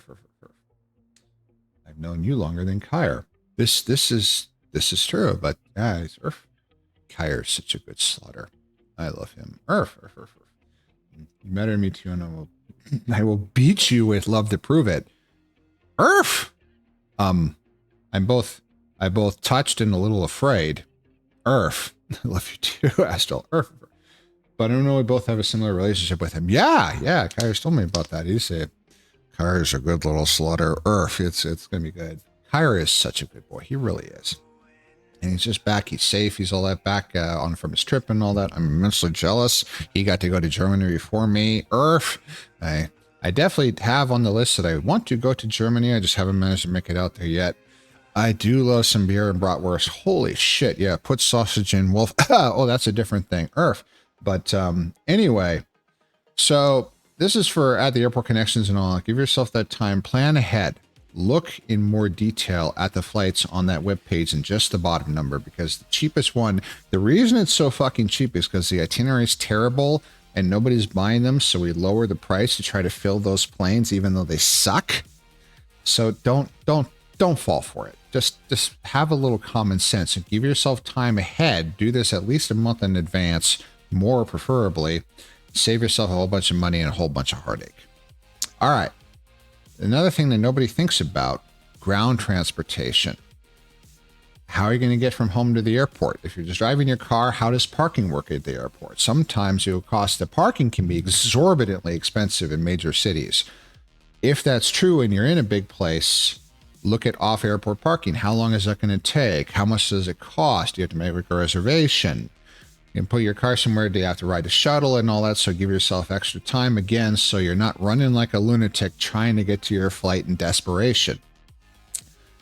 known you longer than Kyre. This is true, but guys, Kyre's such a good slaughter. I love him. You better me too, and I will beat you with love to prove it. I'm both touched and a little afraid. I love you too, Astral. But I don't know, we both have a similar relationship with him. Yeah, Kyre's told me about that. He said, Kyre's a good little slaughter. It's gonna be good. Kyre is such a good boy. He really is. And he's just back. He's safe. He's all that back on from his trip and all that. I'm immensely jealous. He got to go to Germany before me. I definitely have on the list that I want to go to Germany. I just haven't managed to make it out there yet. I do love some beer and bratwurst. Holy shit. Yeah. Put sausage in wolf. Oh, that's a different thing. But anyway, so this is for at the airport connections and all. Give yourself that time. Plan ahead. Look in more detail at the flights on that webpage and just the bottom number, because the cheapest one, the reason it's so fucking cheap is because the itinerary is terrible and nobody's buying them. So we lower the price to try to fill those planes, even though they suck. So don't fall for it. Just have a little common sense and give yourself time ahead. Do this at least a month in advance, more preferably. Save yourself a whole bunch of money and a whole bunch of heartache. All right. Another thing that nobody thinks about, ground transportation. How are you going to get from home to the airport? If you're just driving your car, how does parking work at the airport? Sometimes the parking can be exorbitantly expensive in major cities. If that's true and you're in a big place, look at off-airport parking. How long is that going to take? How much does it cost? You have to make a reservation. You can put your car somewhere. Do you have to ride a shuttle and all that? So give yourself extra time again, so you're not running like a lunatic trying to get to your flight in desperation.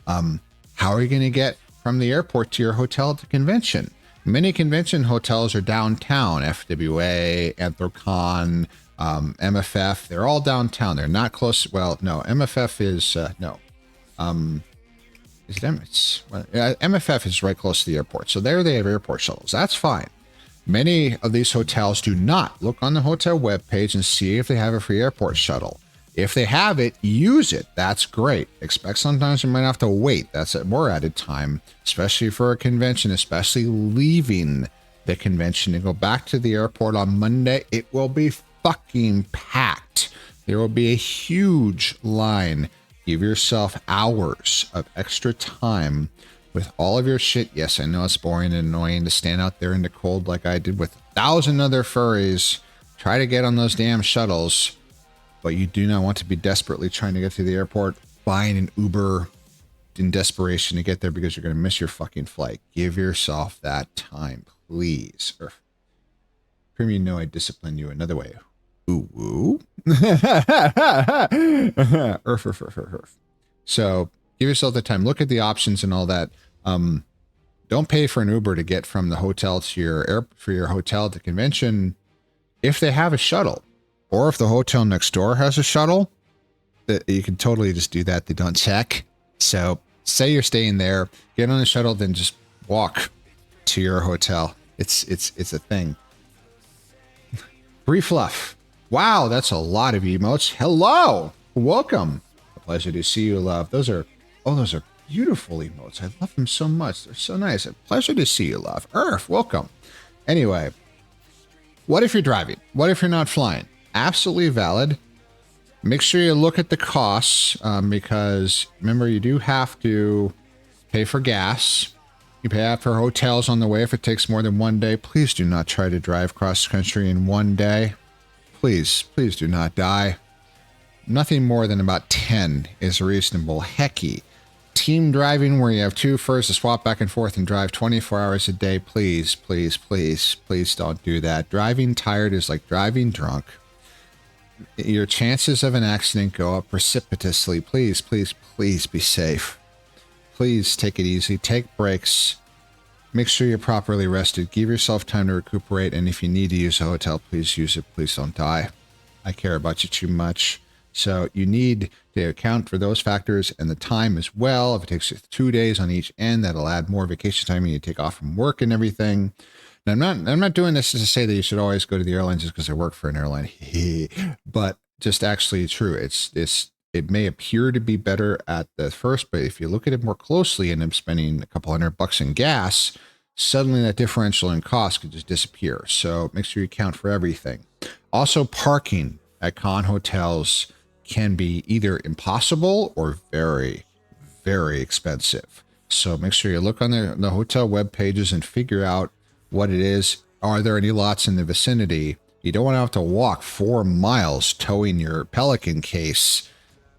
How are you going to get from the airport to your hotel to convention? Many convention hotels are downtown. FWA, Anthrocon, MFF. They're all downtown. They're not close. Well, no, MFF is no. Is it MFF is right close to the airport. So there they have airport shuttles. That's fine. Many of these hotels do not. Look on the hotel webpage and see if they have a free airport shuttle. If they have it, use it. That's great. Expect sometimes you might have to wait. That's at more added time, especially for a convention, especially leaving the convention and go back to the airport on Monday. It will be fucking packed. There will be a huge line. Give yourself hours of extra time with all of your shit. Yes, I know it's boring and annoying to stand out there in the cold like I did with 1,000 other furries. Try to get on those damn shuttles, but you do not want to be desperately trying to get to the airport, buying an Uber in desperation to get there because you're going to miss your fucking flight. Give yourself that time, please. Prim, you know I discipline you another way. Ooh, woo. So give yourself the time. Look at the options and all that. Don't pay for an Uber to get from the hotel to your hotel to convention. If they have a shuttle, or if the hotel next door has a shuttle, that you can totally just do that. They don't check. So say you're staying there, get on the shuttle, then just walk to your hotel. It's a thing. Free fluff. Wow, that's a lot of emotes. Hello, welcome. A pleasure to see you, love. Those are beautiful emotes. I love them so much. They're so nice. A pleasure to see you, love. Welcome. Anyway, what if you're driving? What if you're not flying? Absolutely valid. Make sure you look at the costs because remember, you do have to pay for gas. You pay out for hotels on the way if it takes more than 1 day. Please do not try to drive cross country in 1 day. Please, please do not die. Nothing more than about 10 is reasonable. Hecky. Team driving where you have two furs to swap back and forth and drive 24 hours a day. Please, please, please, please don't do that. Driving tired is like driving drunk. Your chances of an accident go up precipitously. Please, please, please be safe. Please take it easy. Take breaks. Make sure you're properly rested. Give yourself time to recuperate. And if you need to use a hotel, please use it. Please don't die. I care about you too much. So you need to account for those factors and the time as well. If it takes 2 days on each end, that'll add more vacation time and you take off from work and everything. Now, I'm not doing this to say that you should always go to the airline just because I work for an airline, but just actually true. It may appear to be better at the first, but if you look at it more closely and I'm spending a couple $100 in gas, suddenly that differential in cost could just disappear. So make sure you account for everything. Also, parking at con hotels can be either impossible or very, very expensive. So make sure you look on the hotel web pages and figure out what it is. Are there any lots in the vicinity? You don't want to have to walk 4 miles towing your Pelican case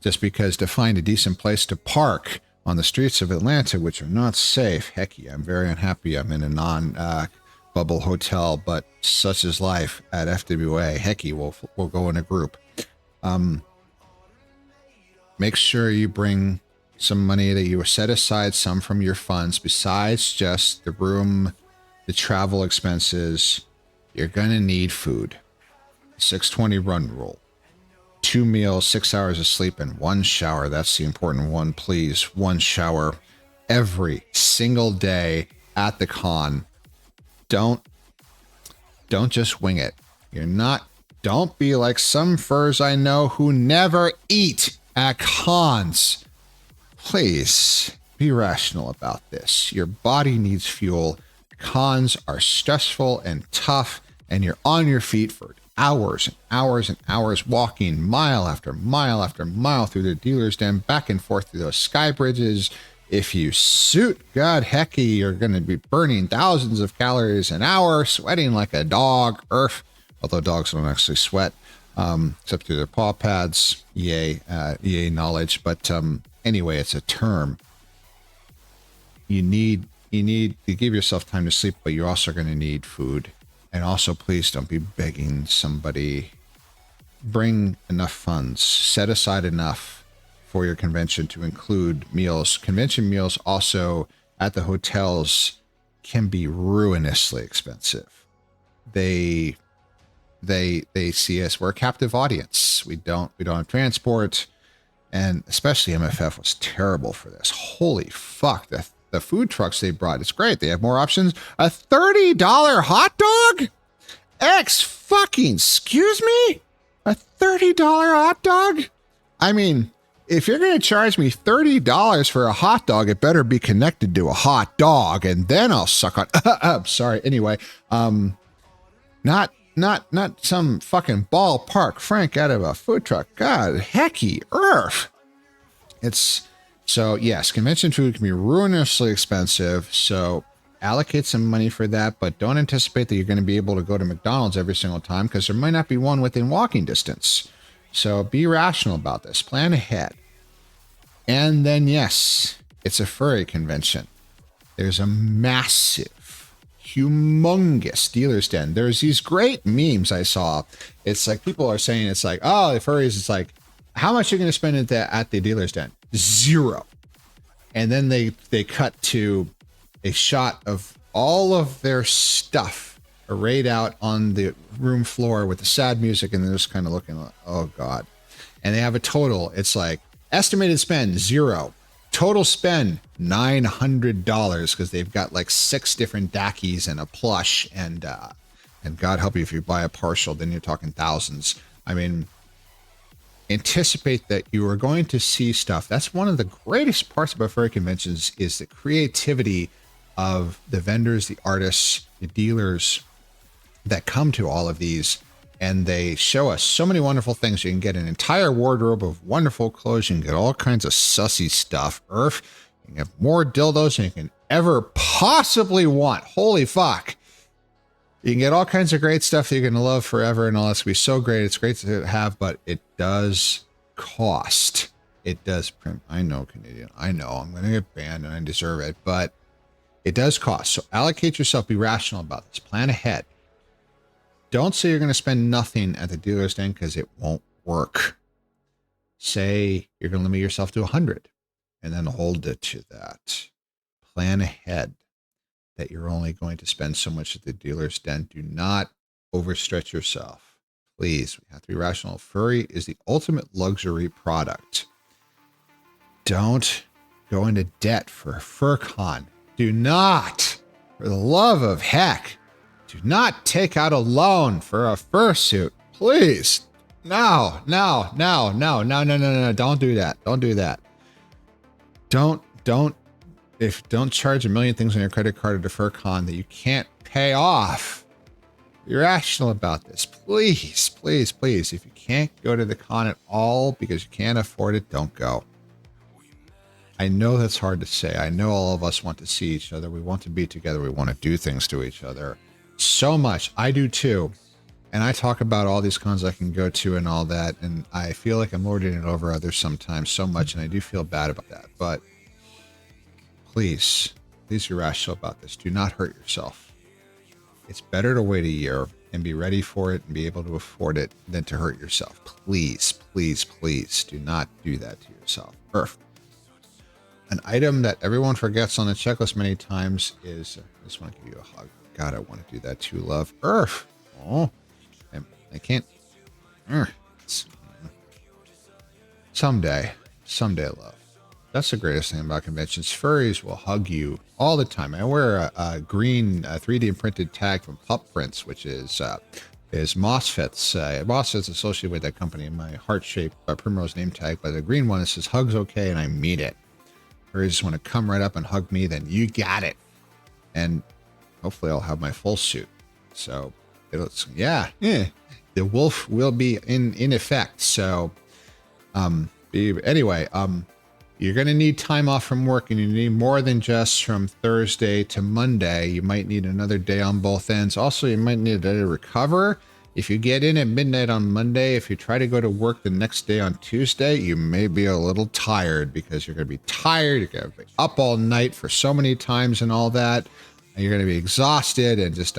just because to find a decent place to park on the streets of Atlanta, which are not safe. Hecky, I'm very unhappy I'm in a non-bubble hotel, but such is life at FWA. Hecky, we'll go in a group. Make sure you bring some money that you set aside, some from your funds, besides just the room, the travel expenses. You're going to need food. 620 run rule. 2 meals, 6 hours of sleep, and 1 shower. That's the important one, please. 1 shower every single day at the con. Don't just wing it. Don't be like some furs I know who never eat at cons. Please be rational about this. Your body needs fuel. Cons are stressful and tough, and you're on your feet for hours and hours and hours, walking mile after mile after mile through the dealer's den, back and forth through those sky bridges. If you suit, God hecky, you're going to be burning thousands of calories an hour, sweating like a dog. Although dogs don't actually sweat, except through their paw pads. EA knowledge. But anyway, it's a term. You need to give yourself time to sleep, but you're also going to need food. And also, please don't be begging somebody. Bring enough funds. Set aside enough for your convention to include meals. Convention meals also at the hotels can be ruinously expensive. They see us. We're a captive audience. We don't have transport, and especially MFF was terrible for this. Holy fuck! The food trucks they brought, it's great. They have more options. A $30 hot dog? Excuse me? A $30 hot dog? I mean, if you're going to charge me $30 for a hot dog, it better be connected to a hot dog, and then I'll suck on. I'm sorry. Anyway, not some fucking ballpark Frank out of a food truck. God, hecky earth. So yes, convention food can be ruinously expensive. So allocate some money for that, but don't anticipate that you're going to be able to go to McDonald's every single time because there might not be one within walking distance. So be rational about this. Plan ahead. And then yes, it's a furry convention. There's a massive, humongous dealer's den. There's these great memes I saw. It's like people are saying it's like, oh, the furries, it's like, how much are you going to spend at the dealer's den? 0. And then they cut to a shot of all of their stuff arrayed out on the room floor with the sad music, and they're just kind of looking like, oh God. And they have a total. It's like estimated spend 0. Total spend $900 because they've got like 6 different dackies and a plush, and God help you if you buy a partial, then you're talking thousands. I mean, anticipate that you are going to see stuff. That's one of the greatest parts about furry conventions is the creativity of the vendors, the artists, the dealers that come to all of these. and they show us so many wonderful things. You can get an entire wardrobe of wonderful clothes. You can get all kinds of sussy stuff. You can have more dildos than you can ever possibly want. Holy fuck. You can get all kinds of great stuff that you're going to love forever and all that's going to be so great. It's great to have, but it does cost. It does, Prim. I know, Canadian. I know. I'm going to get banned and I deserve it, but it does cost. So allocate yourself. Be rational about this. Plan ahead. Don't say you're going to spend nothing at the dealer's end because it won't work. Say you're going to limit yourself to 100 and then hold it to that. Plan ahead that you're only going to spend so much at the dealer's den. Do not overstretch yourself. Please, we have to be rational. Furry is the ultimate luxury product. Don't go into debt for a FurCon. Do not, for the love of heck, do not take out a loan for a fursuit. Please. No. Don't do that. Don't do that. Don't charge a million things on your credit card at a FurCon that you can't pay off. Be rational about this. Please. If you can't go to the con at all because you can't afford it, don't go. I know that's hard to say. I know all of us want to see each other. We want to be together. We want to do things to each other so much. I do too. And I talk about all these cons I can go to and all that. And I feel like I'm lording it over others sometimes so much. And I do feel bad about that. But please be rational about this. Do not hurt yourself. It's better to wait a year and be ready for it and be able to afford it than to hurt yourself. Please do not do that to yourself. An item that everyone forgets on the checklist many times is, I just want to give you a hug. God, I want to do that too, love. Oh, I can't. Someday, love. That's the greatest thing about conventions. Furries will hug you all the time. I wear a green 3D printed tag from Pup Prints, which is MOSFET's. MOSFET's associated with that company in my heart-shaped Primrose name tag. But the green one, it says, "Hugs okay," and I mean it. Furries just want to come right up and hug me, then you got it. And hopefully I'll have my full suit. So the wolf will be in effect. So anyway, you're going to need time off from work, and you need more than just from Thursday to Monday. You might need another day on both ends. Also, you might need a day to recover. If you get in at midnight on Monday, if you try to go to work the next day on Tuesday, you may be a little tired because you're going to be tired. You're going to be up all night for so many times and all that. And you're going to be exhausted and just,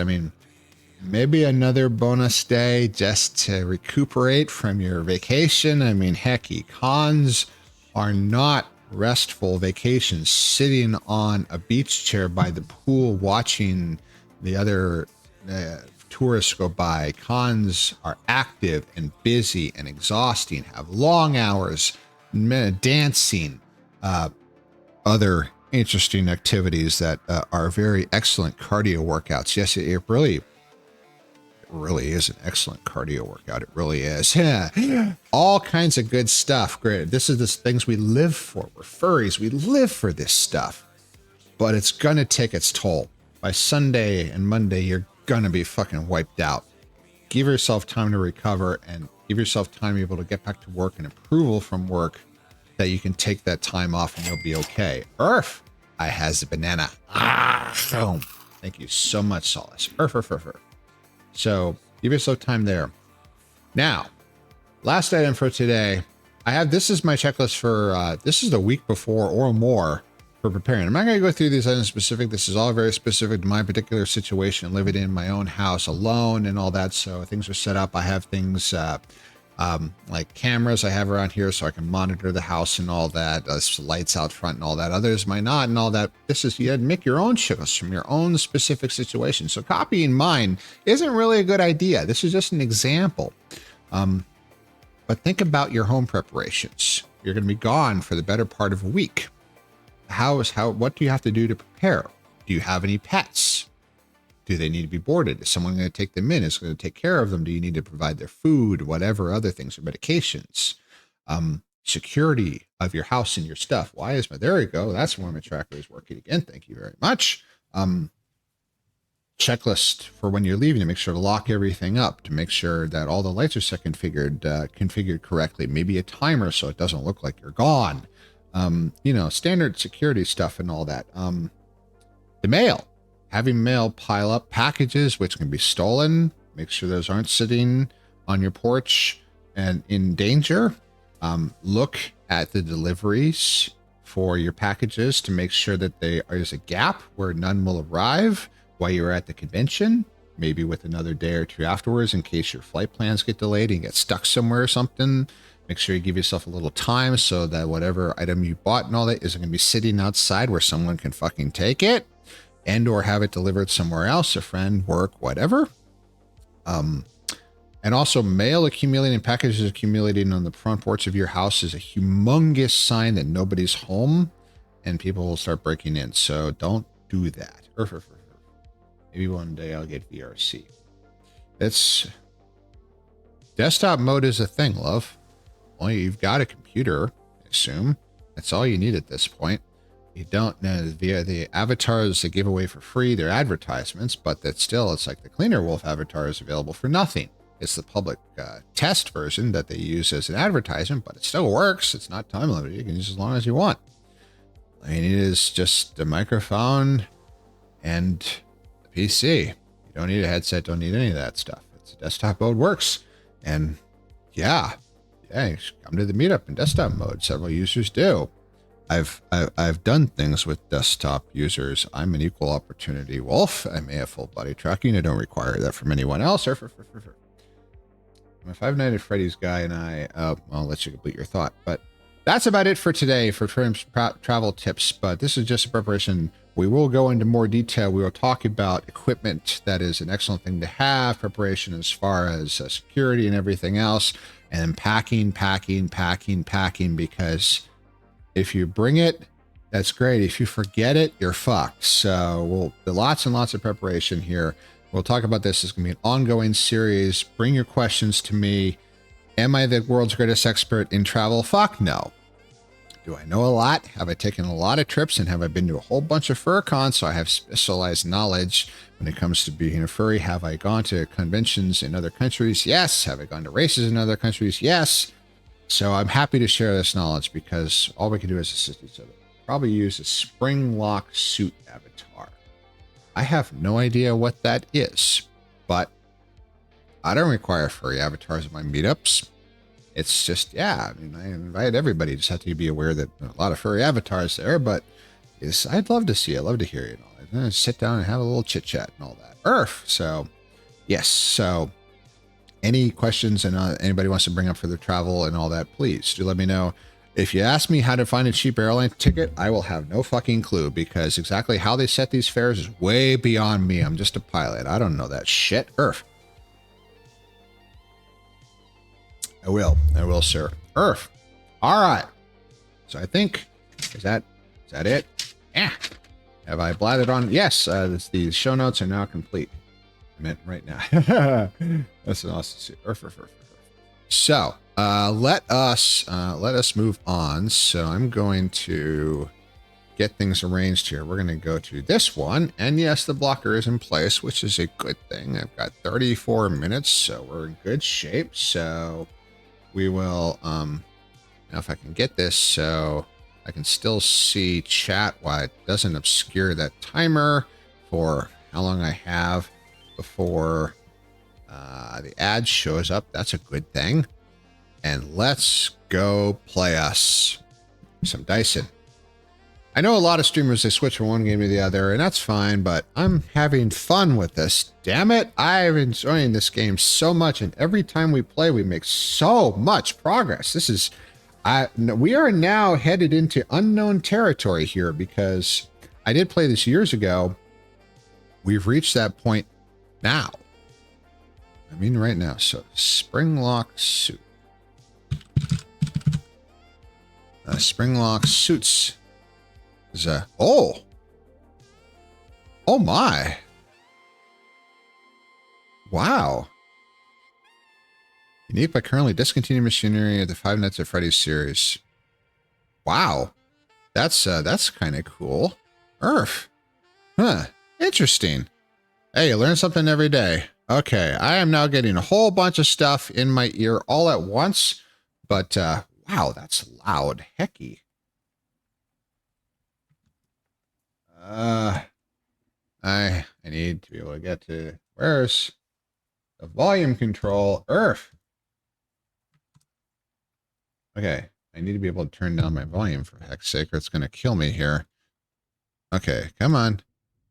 maybe another bonus day just to recuperate from your vacation. Heck, cons are not restful vacations sitting on a beach chair by the pool watching the other tourists go by. Cons are active and busy and exhausting, have long hours, dancing, other interesting activities that are very excellent cardio workouts. Yes, it really is an excellent cardio workout. It really is. All kinds of good stuff. Great. This is the things we live for. We're furries. We live for this stuff. But it's going to take its toll. By Sunday and Monday, you're going to be fucking wiped out. Give yourself time to recover and give yourself time to be able to get back to work and approval from work that you can take that time off and you'll be okay. I has a banana. Boom. Thank you so much, Solace. So give yourself time there. Now, last item for today. This is my checklist for, this is the week before or more for preparing. I'm not going to go through these items specific. This is all very specific to my particular situation, living in my own house alone and all that. So things are set up. I have things like cameras I have around here so I can monitor the house and all that. Lights out front and all that. Others might not and all that. This is, you make your own checklists from your own specific situation. So copying mine isn't really a good idea. This is just an example. But think about your home preparations. You're going to be gone for the better part of a week. What do you have to do to prepare? Do you have any pets? Do they need to be boarded? Is someone going to take them in? Is going to take care of them? Do you need to provide their food, whatever other things, or medications? Security of your house and your stuff. There we go. That's where my tracker is working again. Thank you very much. checklist for when you're leaving to make sure to lock everything up, to make sure that all the lights are set configured correctly. Maybe a timer so it doesn't look like you're gone. Standard security stuff and all that. The mail. Having mail pile up packages which can be stolen. Make sure those aren't sitting on your porch and in danger. Look at the deliveries for your packages to make sure that there's a gap where none will arrive while you're at the convention, maybe with another day or two afterwards in case your flight plans get delayed and get stuck somewhere or something. Make sure you give yourself a little time so that whatever item you bought and all that isn't going to be sitting outside where someone can fucking take it and or have it delivered somewhere else, a friend, work, whatever. And also mail accumulating, packages accumulating on the front porch of your house is a humongous sign that nobody's home and people will start breaking in. So don't do that. Maybe one day I'll get VRC. It's desktop mode is a thing, love. Well, you've got a computer, I assume. That's all you need at this point. You don't know the avatars they give away for free. They're advertisements, but that's still, it's like the Cleaner Wolf avatar is available for nothing. It's the public test version that they use as an advertisement, but it still works. It's not time limited. You can use as long as you want. I mean, it is just a microphone and a PC. You don't need a headset, don't need any of that stuff. It's a desktop mode works. And yeah, you should come to the meetup in desktop mode. Several users do. I've done things with desktop users. I'm an equal opportunity wolf. I may have full body tracking. I don't require that from anyone else. I'm a Five Nights at Freddy's guy, and I'll let you complete your thought. But that's about it for today for Prim's travel tips. But this is just a preparation. We will go into more detail. We will talk about equipment. That is an excellent thing to have. Preparation as far as security and everything else. And packing, because if you bring it, that's great. If you forget it, you're fucked. So lots and lots of preparation here. We'll talk about this. It's going to be an ongoing series. Bring your questions to me. Am I the world's greatest expert in travel? Fuck no. Do I know a lot? Have I taken a lot of trips and have I been to a whole bunch of fur cons? So I have specialized knowledge when it comes to being a furry. Have I gone to conventions in other countries? Yes. Have I gone to races in other countries? Yes. So I'm happy to share this knowledge because all we can do is assist each other. Probably use a spring lock suit avatar. I have no idea what that is, but I don't require furry avatars at my meetups. It's just, I invite everybody. You just have to be aware that there are a lot of furry avatars there, but I'd love to see it. I'd love to hear it. And all sit down and have a little chit chat and all that. So, yes. So, any questions and anybody wants to bring up for the travel and all that, please do let me know. If you ask me how to find a cheap airline ticket, I will have no fucking clue because exactly how they set these fares is way beyond me. I'm just a pilot. I don't know that shit. I will, sir. All right. So I think, is that it? Yeah. Have I blathered on? Yes. The show notes are now complete. I meant right now. That's an awesome. So let us move on. So I'm going to get things arranged here. We're going to go to this one. And yes, the blocker is in place, which is a good thing. I've got 34 minutes, so we're in good shape. So we will, now if I can get this so I can still see chat while it doesn't obscure that timer for how long I have before the ad shows up. That's a good thing. And let's go play us some Dyson. I know a lot of streamers, they switch from one game to the other, and that's fine, but I'm having fun with this. Damn it, I'm enjoying this game so much, and every time we play, we make so much progress. This is, we are now headed into unknown territory here, because I did play this years ago. We've reached that point now. I mean, right now. So, spring lock suit. Spring lock suits. Is oh my, wow. Unique but currently discontinued machinery of the Five Nights at Freddy's series. Wow, that's kind of cool. Huh, interesting. Hey, you learn something every day. Okay, I am now getting a whole bunch of stuff in my ear all at once. But, wow, that's loud. Hecky. I need to be able to get to... Where's the volume control? Earth. Okay, I need to be able to turn down my volume for heck's sake, or it's going to kill me here. Okay, come on.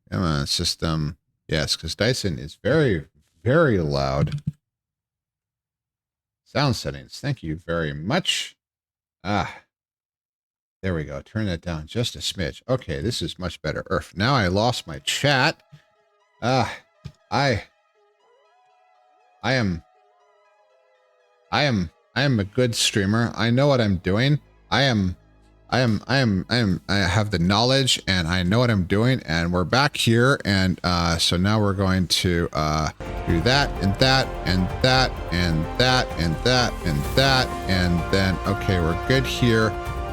Come on, system. Yes, because Dyson is very, very loud. Sound settings. Thank you very much. There we go. Turn that down just a smidge. Okay, this is much better. Earth. Now I lost my chat. I am a good streamer. I know what I'm doing. I have the knowledge and I know what I'm doing, and we're back here, and so now we're going to do that and that and that and that and that and that, and then okay, we're good here,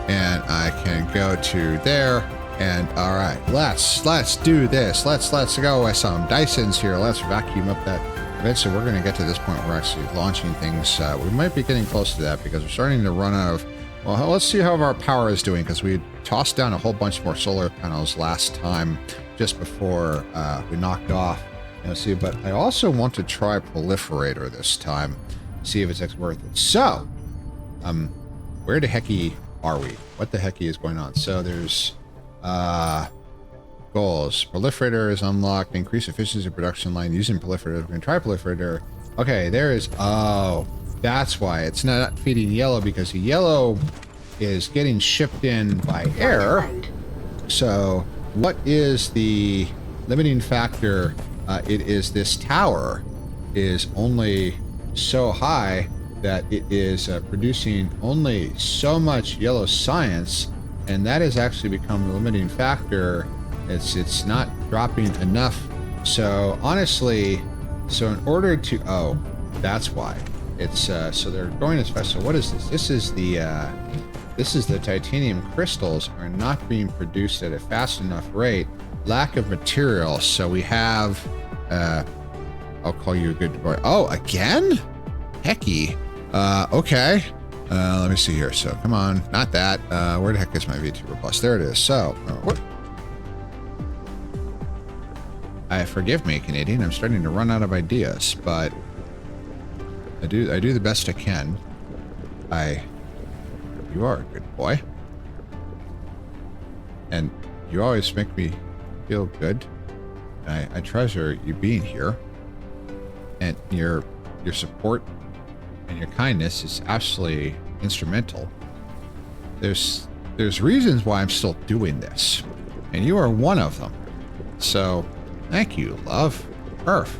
and I can go to there, and all right, let's do this. Let's go with some Dysons here. Let's vacuum up that. Eventually, we're going to get to this point where we're actually launching things. We might be getting close to that because we're starting to run out of... Well, let's see how our power is doing, because we tossed down a whole bunch more solar panels last time just before we knocked off. See, but I also want to try Proliferator this time, see if it's worth it. So, where the hecky are we? What the hecky is going on? So there's... goals. Proliferator is unlocked. Increase efficiency of production line using Proliferator. We're going to try Proliferator. Okay, there is... Oh, that's why. It's not feeding yellow, because the yellow is getting shipped in by air. So what is the limiting factor? It is this tower is only so high that it is producing only so much yellow science, and that has actually become the limiting factor. It's not dropping enough. So honestly, so in order to... Oh, that's why. It's so they're going as fast. So what is this? This is the titanium crystals are not being produced at a fast enough rate. Lack of material. So we have I'll call you a good boy. Oh, again? Hecky. Okay. Let me see here. So come on, not that. Where the heck is my VTuber Plus? There it is. So what? Forgive me, Canadian. I'm starting to run out of ideas, but I do the best I can. You are a good boy, and you always make me feel good. I treasure you being here, and your support and your kindness is absolutely instrumental. There's reasons why I'm still doing this, and you are one of them. So thank you, love. Earth.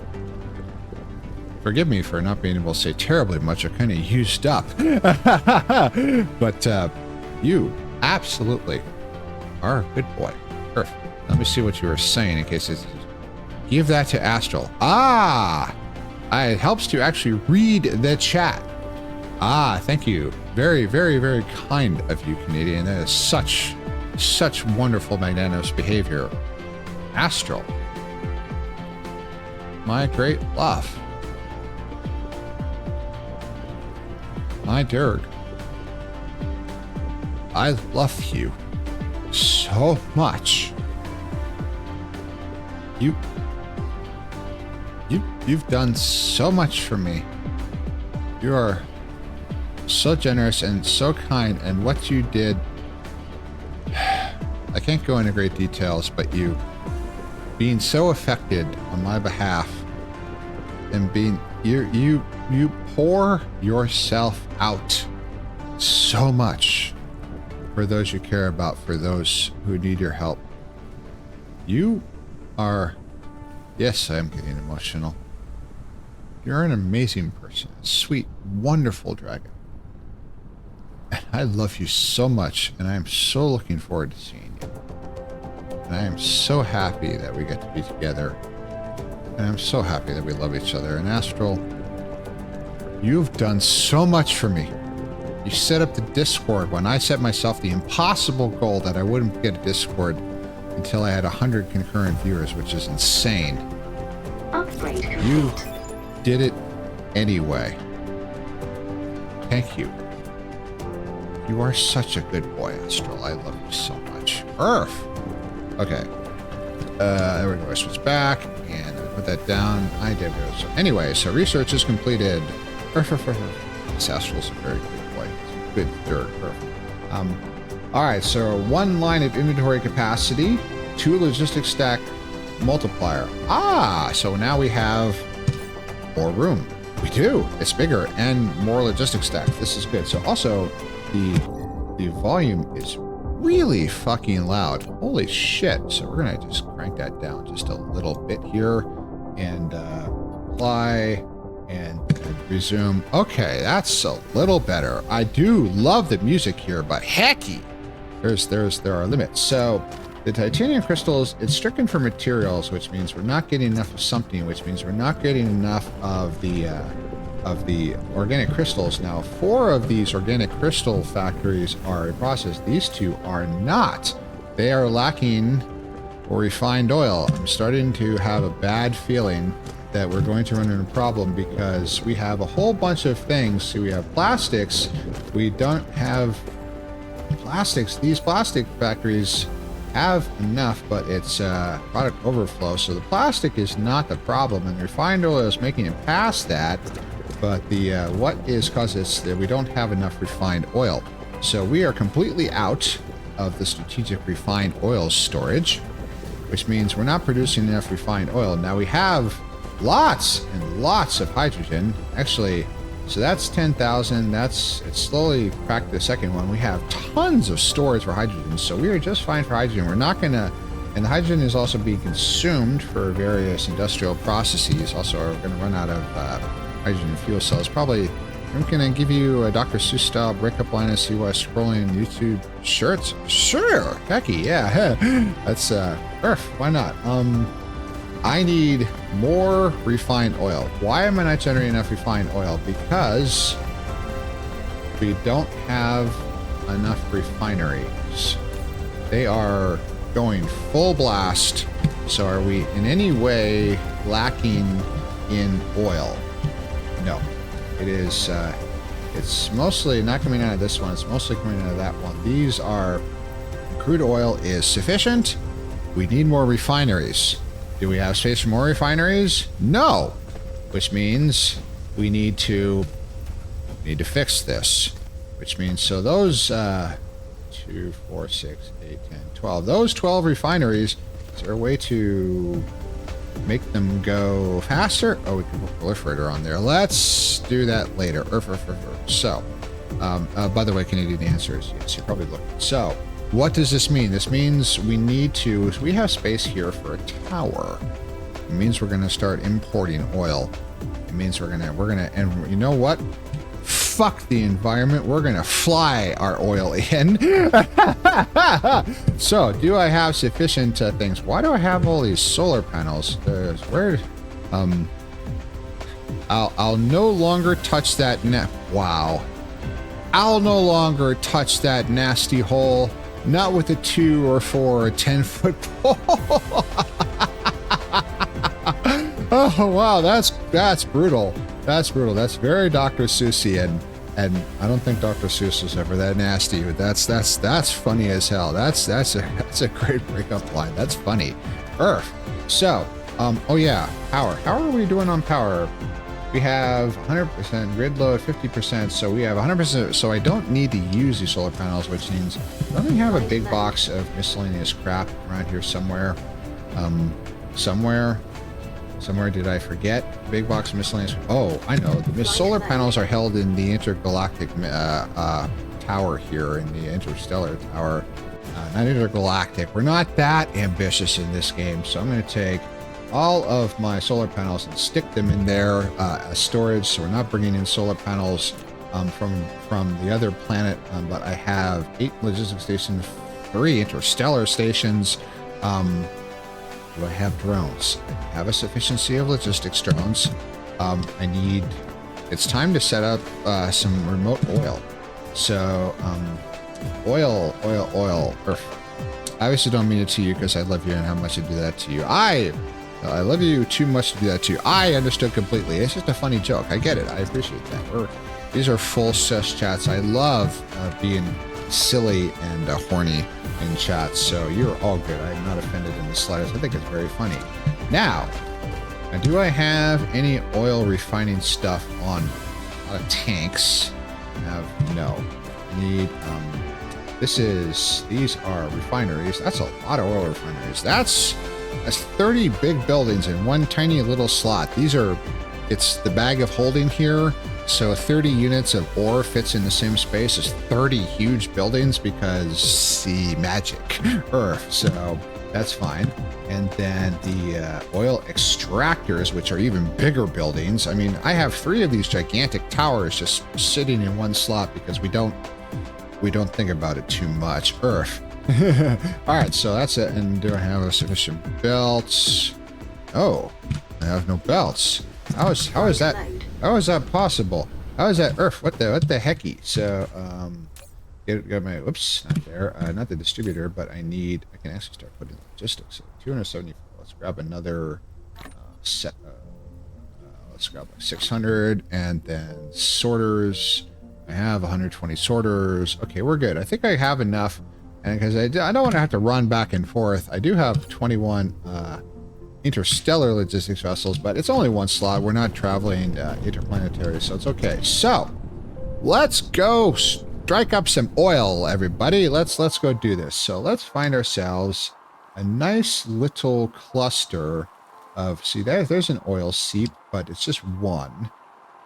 Forgive me for not being able to say terribly much. I'm kind of used up. But you absolutely are a good boy. Earth. Let me see what you were saying in case it's... Give that to Astral. It helps to actually read the chat. Thank you. Very, very, very kind of you, Canadian. That is such wonderful, magnanimous behavior. Astral. My great love. My Dirk. I love you so much. You've done so much for me. You are so generous and so kind, and what you did, I can't go into great details, but you being so affected on my behalf, and being you pour yourself out so much for those you care about, for those who need your help. You are... Yes, I am getting emotional. You're an amazing person, a sweet, wonderful dragon. And I love you so much, and I am so looking forward to seeing you. And I am so happy that we get to be together. And I'm so happy that we love each other. And Astral, you've done so much for me. You set up the Discord when I set myself the impossible goal that I wouldn't get a Discord until I had 100 concurrent viewers, which is insane. You did it anyway. Thank you. You are such a good boy, Astral. I love you so much. Earth. Okay. There we go. I switch back and put that down. I did go. So anyway, so research is completed. Earth. Astral's a very good boy. Good third. Earth. All right. So 1 line of inventory capacity, 2 logistics stack multiplier. So now we have more room. We do. It's bigger and more logistics stack. This is good. So also the volume is really fucking loud. Holy shit. So we're gonna just crank that down just a little bit here and apply and resume. Okay, that's a little better. I do love the music here, but hecky, there are limits. So the titanium crystals, it's stricken for materials, which means we're not getting enough of something, which means we're not getting enough of the organic crystals. Now, 4 of these organic crystal factories are in process. These 2 are not. They are lacking refined oil. I'm starting to have a bad feeling that we're going to run into a problem because we have a whole bunch of things. So we have plastics. We don't have plastics. These plastic factories have enough, but it's product overflow. So the plastic is not the problem, and refined oil is making it past that. But the what is causing us that we don't have enough refined oil. So we are completely out of the strategic refined oil storage, which means we're not producing enough refined oil. Now we have lots and lots of hydrogen. Actually, so that's 10,000. It's slowly cracked the second one. We have tons of storage for hydrogen. So we are just fine for hydrogen. We're not gonna, and the hydrogen is also being consumed for various industrial processes. Also, we're gonna run out of hydrogen fuel cells. Probably, I'm gonna give you a Dr. Seuss style breakup line and see why scrolling YouTube shirts. Sure, hecky, yeah. That's Earth. Why not? I need more refined oil. Why am I not generating enough refined oil? Because we don't have enough refineries. They are going full blast. So are we in any way lacking in oil? No, it is, it's mostly not coming out of this one. It's mostly coming out of that one. These are, crude oil is sufficient. We need more refineries. Do we have space for more refineries? No, which means we need to fix this, which means, so those, 2, 4, 6, 8, 10, 12, those 12 refineries, is there a way to make them go faster? Oh, we can put a proliferator on there. Let's do that later. So, by the way, Canadian, the answer is yes. You're probably looking. So, what does this mean? This means we need to, we have space here for a tower. It means we're going to start importing oil. It means we're going to, and you know what? Fuck the environment. We're going to fly our oil in. So, do I have sufficient things? Why do I have all these solar panels? I'll no longer touch that wow. I'll no longer touch that nasty hole. Not with a 2 or 4 or 10-foot pole. Oh wow, that's brutal. That's brutal. That's very Dr. Seussian, and I don't think Dr. Seuss was ever that nasty. But that's funny as hell. That's a great breakup line. That's funny. Earth. So, oh yeah, power. How are we doing on power? We have 100% grid load, 50%, so we have 100%, so I don't need to use these solar panels, which means let me have a big box of miscellaneous crap around here somewhere. Somewhere did I forget? Big box of miscellaneous, oh, I know, the solar panels are held in the intergalactic tower here, in the interstellar tower, not intergalactic. We're not that ambitious in this game, so I'm going to take all of my solar panels and stick them in there as storage. So we're not bringing in solar panels from the other planet, but I have 8 logistics stations, 3 interstellar stations. Do I have drones? I have a sufficiency of logistics drones. It's time to set up some remote oil. So oil. Earth. I obviously don't mean it to you because I love you and how much I do that to you. I love you too much to do that to you. I understood completely. It's just a funny joke. I get it. I appreciate that. These are full sus chats. I love being silly and horny in chats, so you're all good. I'm not offended in the slightest. I think it's very funny. Now, do I have any oil refining stuff on a lot of tanks? I have no. I need these are refineries. That's a lot of oil refineries. That's 30 big buildings in one tiny little slot. It's the bag of holding here. So 30 units of ore fits in the same space as 30 huge buildings because see magic Earth. So that's fine. And then the oil extractors, which are even bigger buildings. I mean, I have 3 of these gigantic towers just sitting in one slot because we don't think about it too much. Earth. All right, so that's it. And do I have a sufficient belts? Oh, I have no belts. How is that? How is that possible? How is that Earth? What the hecky? So get my oops, not there, not the distributor, but I can actually start putting logistics. So 274. Let's grab another set. Let's grab like 600, and then sorters. I have 120 sorters. Okay, we're good. I think I have enough, and because I don't want to have to run back and forth. I do have 21 interstellar logistics vessels, but it's only one slot. We're not traveling interplanetary, so it's okay. So let's go strike up some oil, everybody. Let's go do this. So let's find ourselves a nice little cluster of, see, there's an oil seep, but it's just one.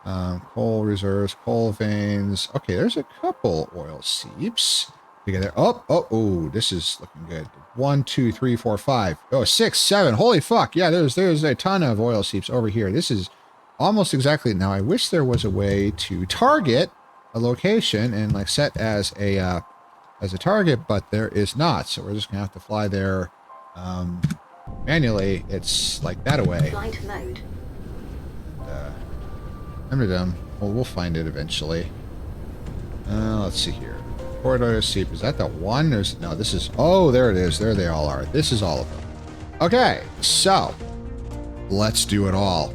Coal reserves, coal veins. Okay, there's a couple oil seeps together. Oh, this is looking good. 1, 2, 3, 4, 5. Oh, 6, 7. Holy fuck. Yeah, there's a ton of oil seeps over here. This is almost exactly. Now, I wish there was a way to target a location and like set as a target, but there is not. So we're just gonna have to fly there manually. It's like that away. Flight mode. We'll find it eventually. Let's see here. Port oil seep. Is that the one? No, this is... Oh, there it is. There they all are. This is all of them. Okay, so let's do it all.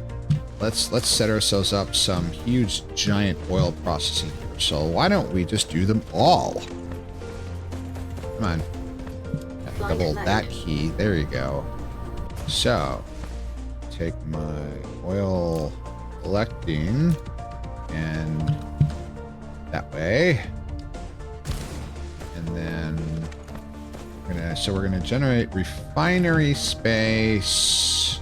Let's set ourselves up some huge, giant oil processing here. So why don't we just do them all? Come on. Double that key. There you go. So, take my oil collecting and that way. And then we're gonna generate refinery space.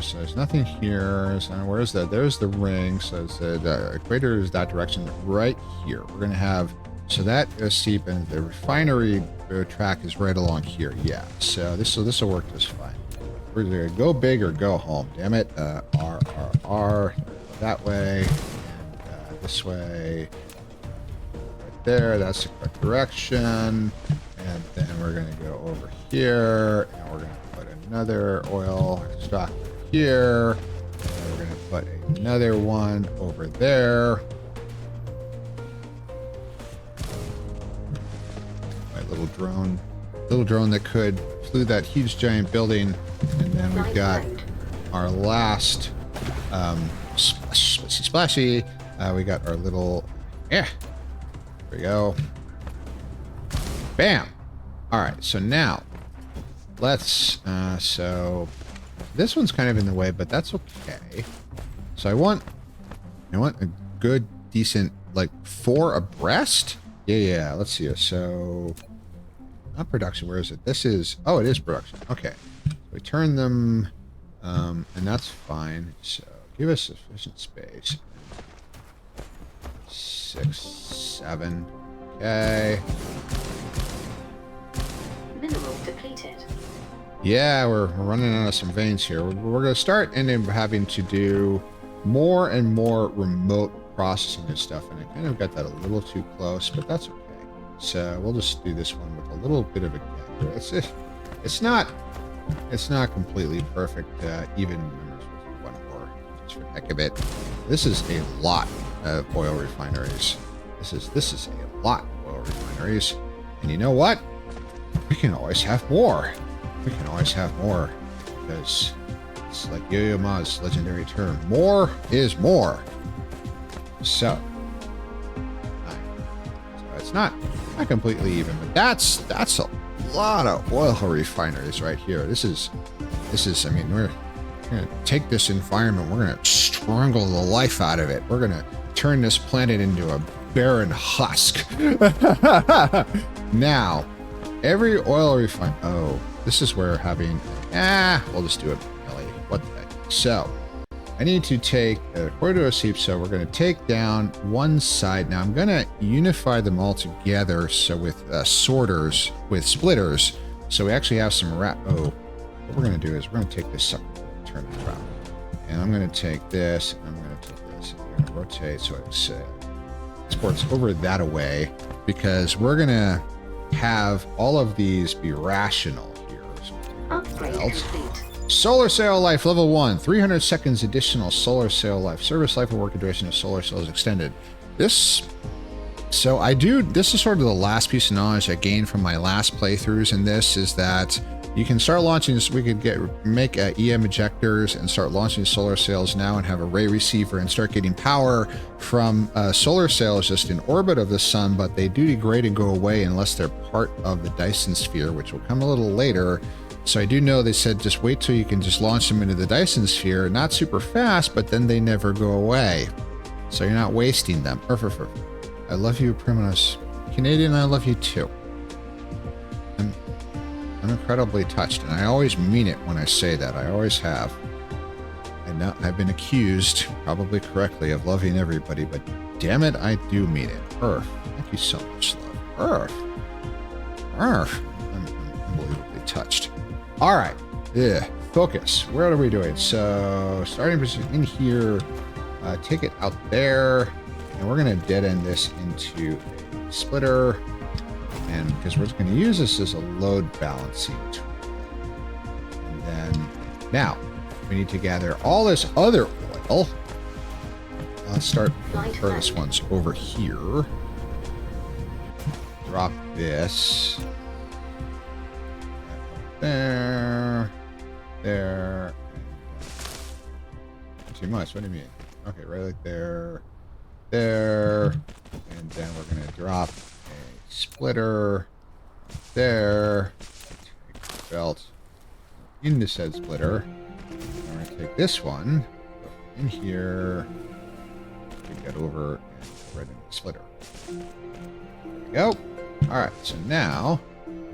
So there's nothing here. So where's that? There's the ring. So the equator is that direction right here. We're gonna have, so that is seep, and the refinery track is right along here. Yeah. So this will work just fine. We're gonna go big or go home. Damn it. R that way, and this way. Right there. That's the correct direction. And then we're gonna go over here, and we're gonna put another oil extractor here. And we're gonna put another one over there. My little drone that flew that huge giant building. And then we've got our last splashy. We got our little, there we go. Bam. All right, so now let's so this one's kind of in the way, but that's okay. So I want a good, decent, like 4 abreast. Yeah, let's see. So not production, where is it? This is, oh, it is production. Okay, we turn them and that's fine. So give us sufficient space. 6, 7. Okay. Mineral depleted. Yeah, we're running out of some veins here. We're going to start ending up having to do more and more remote processing and stuff, and I kind of got that a little too close, but that's okay. So we'll just do this one with a little bit of a gap here. It's not completely perfect. Even one more, just for the heck of it. This is a lot of oil refineries. This is a lot of oil refineries, and you know what? We can always have more. We can always have more. because it's like Yo-Yo Ma's legendary term. More is more. So it's not completely even, but that's a lot of oil refineries right here. This is. I mean, we're gonna take this environment. We're gonna strangle the life out of it. We're gonna turn this planet into a barren husk. Now, every oil refine. Oh, this is where having. We'll just do it manually. What the heck? So, I need to take according to a heap. So we're gonna take down one side. Now I'm gonna unify them all together. So with sorters, with splitters. So we actually have some What we're gonna do is we're gonna take this sucker, turn it around, and I'm gonna take this. And I'm gonna take this. And I'm gonna rotate so it exports over that away because we're gonna have all of these be rational here. Upgrade complete. Solar cell life level 1, 300 seconds additional solar cell life. Service life and working duration of solar cells extended. This is sort of the last piece of knowledge I gained from my last playthroughs in this is that you can start launching this. We could make EM ejectors and start launching solar cells now and have a ray receiver and start getting power from solar cells just in orbit of the sun, but they do degrade and go away unless they're part of the Dyson Sphere, which will come a little later. So I do know they said just wait till you can just launch them into the Dyson Sphere, not super fast, but then they never go away. So you're not wasting them. I love you, Prim. Canadian, I love you too. I'm incredibly touched, and I always mean it when I say that. I always have. And now I've been accused, probably correctly, of loving everybody, but damn it, I do mean it. Earth, thank you so much, love. Earth. I'm unbelievably touched. All right, focus. What are we doing? So, starting position in here, take it out there, and we're going to dead end this into a splitter. And because we're going to use this as a load balancing tool. And then now we need to gather all this other oil. Let's start the furthest ones over here. Drop this. There. Too much. What do you mean? Okay, right like there. And then we're going to drop splitter there, take the belt into said splitter. I'm going to take this one in here, take that over and right into the splitter. There we go. Alright, so now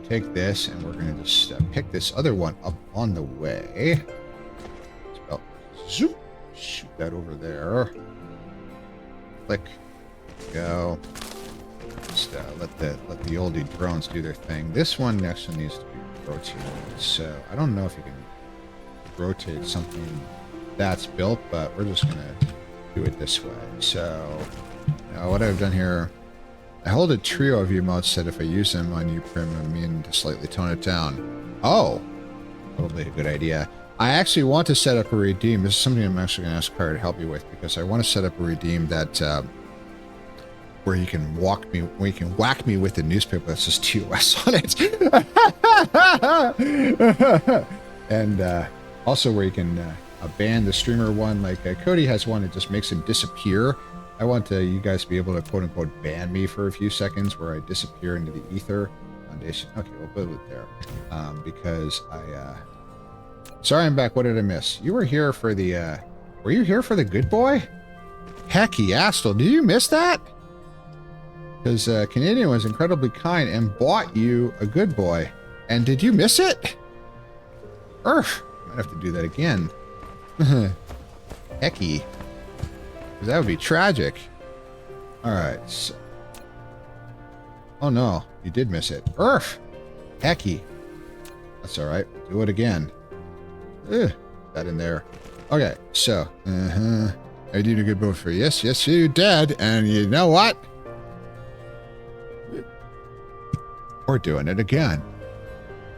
take this and we're going to just pick this other one up on the way. Belt. Zoop, shoot that over there. Click. Go. Just let the oldie drones do their thing. This one actually needs to be rotated. So I don't know if you can rotate something that's built, but we're just gonna do it this way. So what I've done here, I hold a trio of emotes that if I use them on you, Prim, I mean to slightly tone it down. Oh, probably a good idea. I actually want to set up a redeem. This is something I'm actually going to ask Carter to help you with because I want to set up a redeem that where you can whack me with the newspaper that says TOS on it. And also where you can ban the streamer one. Like Cody has one that just makes him disappear. I want you guys to be able to quote unquote ban me for a few seconds where I disappear into the ether. Foundation. Okay, we'll put it there. Because sorry I'm back. What did I miss? You were here for the were you here for the good boy? Hecky Astle, did you miss that? Because Canadian was incredibly kind and bought you a good boy. And did you miss it? Might have to do that again. Hecky. Because that would be tragic. Alright. So. Oh no, you did miss it. Hecky. That's alright. We'll do it again. That in there. Okay, so. I did a good boy for you. Yes, you did. And you know what? We're doing it again.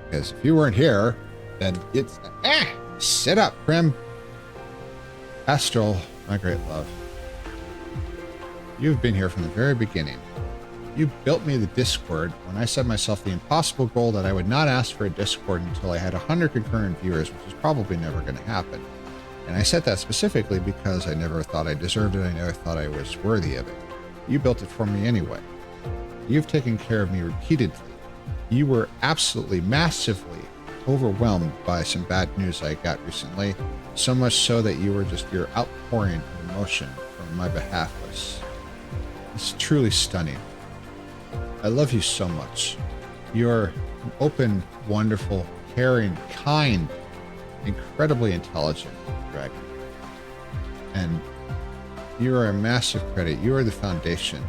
Because if you weren't here, then it's... sit up, Prim. Astral, my great love. You've been here from the very beginning. You built me the Discord when I set myself the impossible goal that I would not ask for a Discord until I had 100 concurrent viewers, which is probably never going to happen. And I set that specifically because I never thought I deserved it. I never thought I was worthy of it. You built it for me anyway. You've taken care of me repeatedly. You were absolutely, massively overwhelmed by some bad news I got recently, so much so that your outpouring of emotion from my behalf was it's truly stunning. I love you so much. You're an open, wonderful, caring, kind, incredibly intelligent dragon. And you are a massive credit. You are the foundation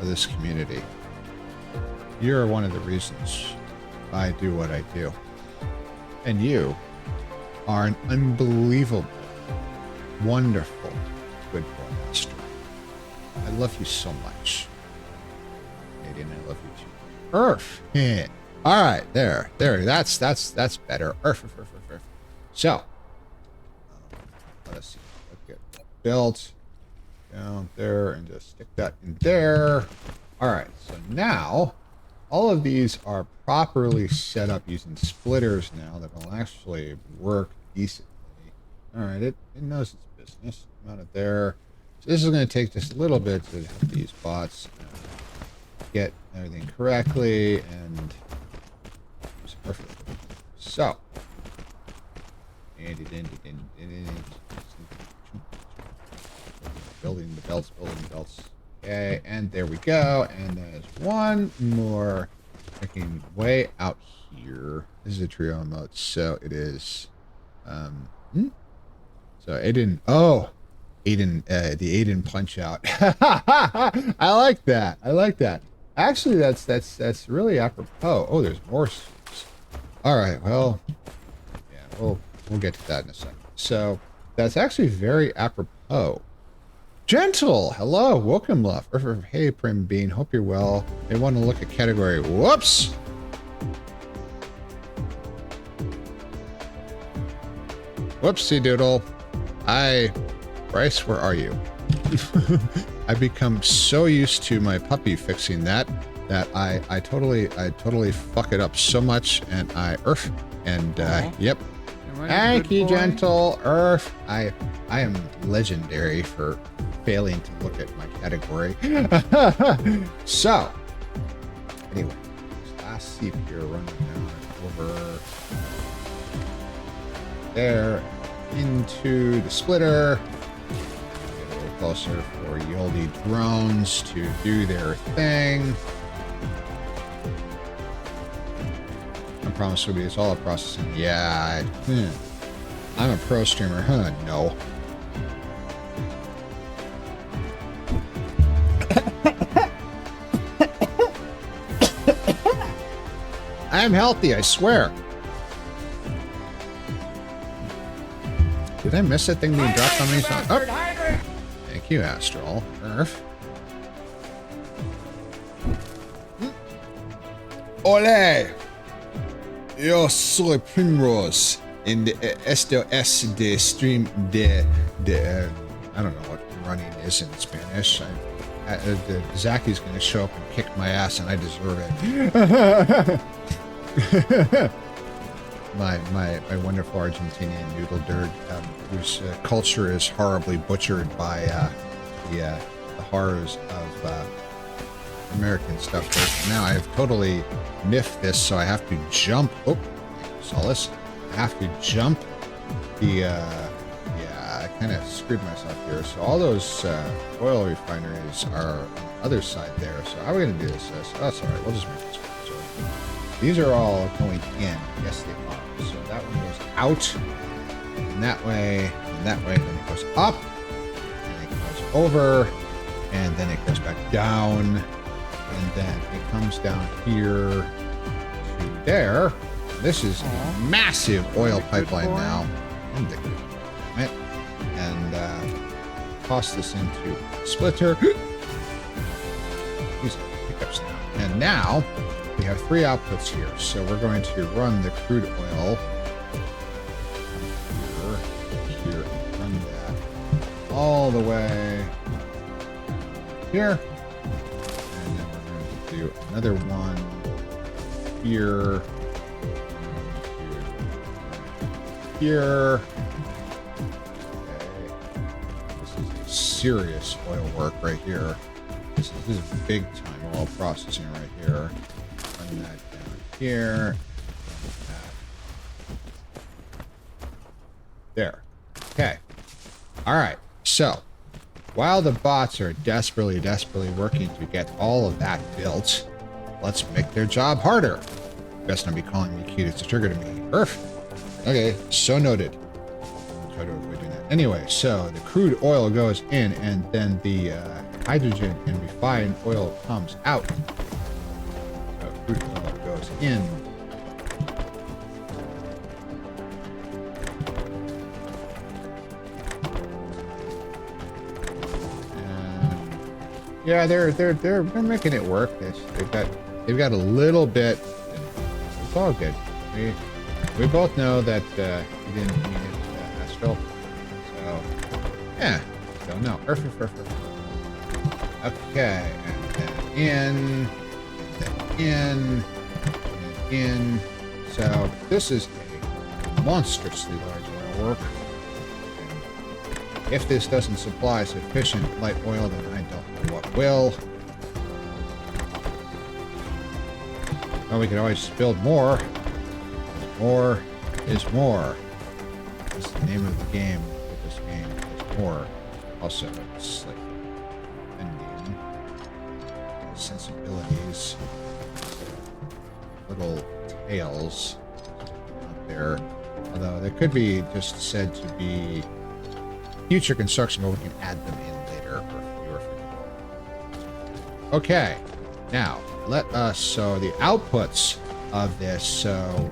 of this community. You're one of the reasons I do what I do. And you are an unbelievable, wonderful, good boy master. I love you so much. Canadian, I love you too. Earth. Yeah. All right, there. That's better. Earth. So, let's see. Let's get built down there and just stick that in there. All right. So now, all of these are properly set up using splitters now that will actually work decently. All right, it knows its business. Mount it there. So this is going to take just a little bit to have these bots get everything correctly, and it's perfect. So, building the belts. Okay, and there we go. And there's one more freaking way out here. This is a trio mode, so it is. So Aiden. Oh, Aiden. The Aiden punch out. I like that. Actually, that's really apropos. Oh, there's more. All right. Well, yeah. We'll get to that in a second. So that's actually very apropos. Gentle, hello, welcome, love. Hey, Prim Bean, hope you're well. They want to look at category. Whoops. Whoopsie doodle. Bryce, where are you? I become so used to my puppy fixing that I totally fuck it up so much, and yep. Thank you, Gentle Earth. I am legendary for failing to look at my category. So, anyway, this last seep here running down over there into the splitter. Get a little closer for Yoldi drones to do their thing. I promise it'll be it's all a processing. Yeah, I'm a pro streamer, huh? No. I'm healthy, I swear. Did I miss that thing being dropped on me? Oh. Thank you, Astral. Earth. Ole! Yo soy Primrose in the SDOS de stream de I don't know what running is in Spanish. Zacky's going to show up and kick my ass, and I deserve it. my wonderful Argentinian noodle dirt, whose culture is horribly butchered by the horrors of American stuff. But now I've totally miffed this, so I have to jump. Oh, Solace. I have to jump the. Yeah, I kind of screwed myself here. So all those oil refineries are on the other side there. So how are we going to do this? So that's all right. We'll just make this one. So these are all going in. Yes, they are. So that one goes out, and that way, then it goes up, and it goes over, and then it goes back down, and then it comes down here to there. This is a massive oil pipeline now. And toss this into splitter. These are pickups now. And now we have 3 outputs here. So we're going to run the crude oil here, and run that all the way here. And then we're going to do another one here. Here. Okay. This is serious oil work right here. This is big time oil processing right here. Run that down here. There. Okay. All right. So, while the bots are desperately working to get all of that built, let's make their job harder. Best not be calling me cute. It's a trigger to me. Okay. So noted. I'll try to avoid doing that. Anyway, so the crude oil goes in, and then the hydrogen and refined oil comes out. So crude oil goes in. Yeah, they're making it work. They've got a little bit. It's all good. We both know that he didn't mean it, Astral. So yeah, so no. Okay, and then in. So this is a monstrously large oil work. If this doesn't supply sufficient light oil, then I don't know what will. Well, we can always build more. More is more. That's the name of the game. This game is more. Also, it's like ending sensibilities. Little tails out there. Although they could be just said to be future construction, but we can add them in later. Okay, now let us, so the outputs of this, so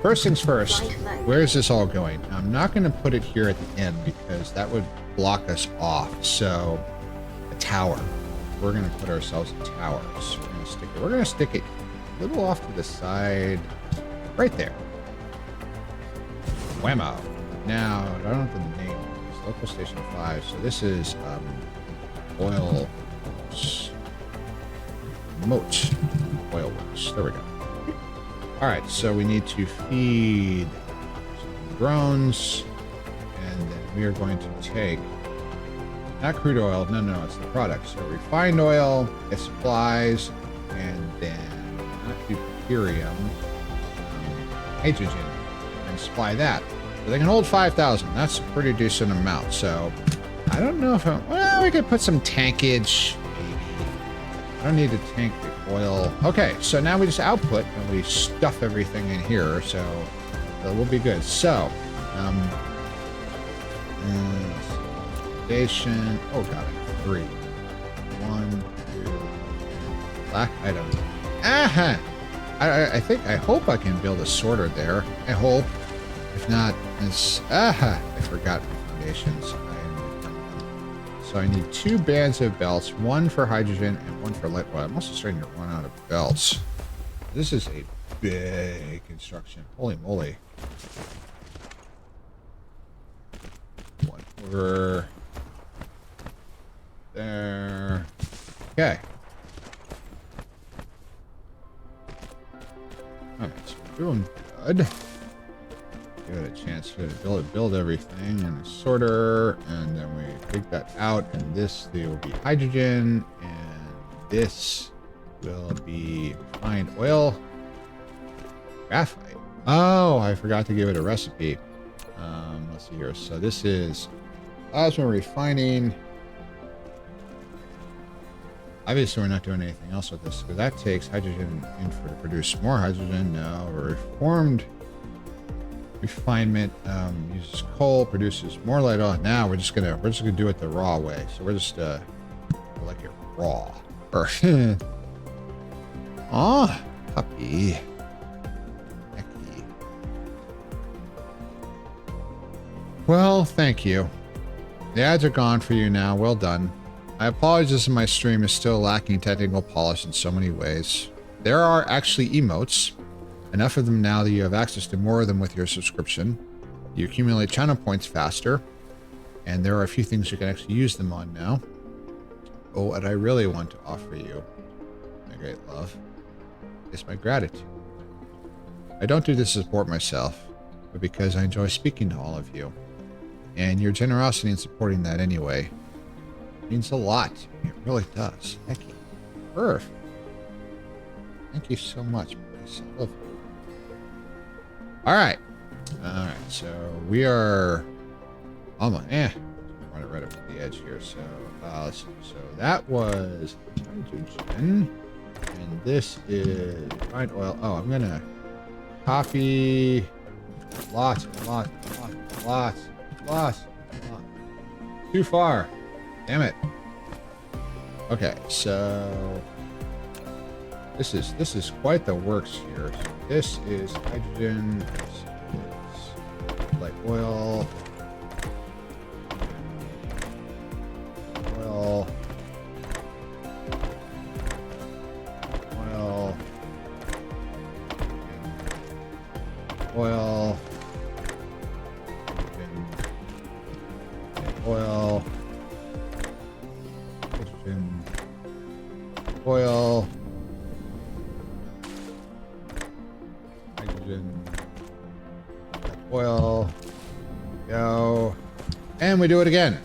first things first, where is this all going? Now, I'm not going to put it here at the end because that would block us off. So a tower, we're going to put ourselves a tower. So we're going to stick it a little off to the side, right there. Whammo. Now, I don't know the name. Local station 5. So this is oil moat oil works. There we go. All right, so we need to feed some drones, and then we are going to take not crude oil. No, it's the product. So refined oil, it supplies, and then not deuterium, hydrogen, and supply that. They can hold 5,000. That's a pretty decent amount. So I don't know if well, we could put some tankage. Maybe. I don't need to tank the oil. Okay, so now we just output and we stuff everything in here. So we'll be good. So station. Oh, got it. 3. 1, 2. Black item. Aha! I hope I can build a sorter there. I hope. If not, it's I forgot my foundations. So I need 2 bands of belts, 1 for hydrogen and 1 for light oil. I'm also starting to run out of belts. This is a big construction. Holy moly. 1 over there. Okay. Alright, so we're doing good. Give it a chance here to build everything in a sorter, and then we take that out, and this there will be hydrogen, and this will be refined oil, graphite. Oh, I forgot to give it a recipe. Let's see here. So this is plasma refining. Obviously, we're not doing anything else with this because that takes hydrogen in to produce more hydrogen. No, reformed refinement uses coal, produces more light oil. Now we're just gonna do it the raw way. So we're just like it raw. Oh, puppy. Hecky. Well, thank you. The ads are gone for you now. Well done. I apologize if my stream is still lacking technical polish in so many ways. There are actually emotes. Enough of them now that you have access to more of them with your subscription. You accumulate channel points faster. And there are a few things you can actually use them on now. Oh, and I really want to offer you. great love. It's my gratitude. I don't do this to support myself, but because I enjoy speaking to all of you. And your generosity in supporting that anyway means a lot to me. It really does. Thank you. Perfect. Thank you so much, Bruce. I love you. All right. All right. So we are almost, run it right up to the edge here. So let's see. So that was hydrogen. And this is refined oil. Oh, I'm going to copy lots. Too far. Damn it. Okay, so this is quite the works here. So this is hydrogen. This is light oil. Oil. Oil. Oil. Oil. Hydrogen. Oil. Hydrogen. Oil. Go. And we do it again.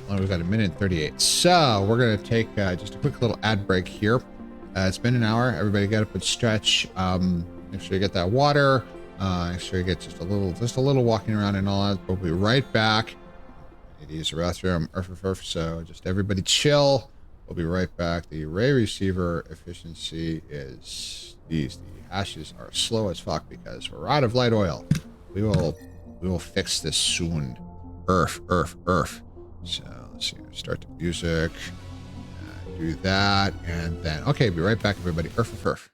Well, we've got 1:38. So we're going to take just a quick little ad break here. It's been an hour. Everybody get up and stretch. Make sure you get that water. Make sure you get just a little walking around and all that. We'll be right back. I need to use the restroom. So just everybody chill. We'll be right back. The array receiver efficiency is the hashes are slow as fuck because we're out of light oil. We will fix this soon. Earth. So let's see. Start the music. Do that, and then okay. Be right back, everybody. Earth.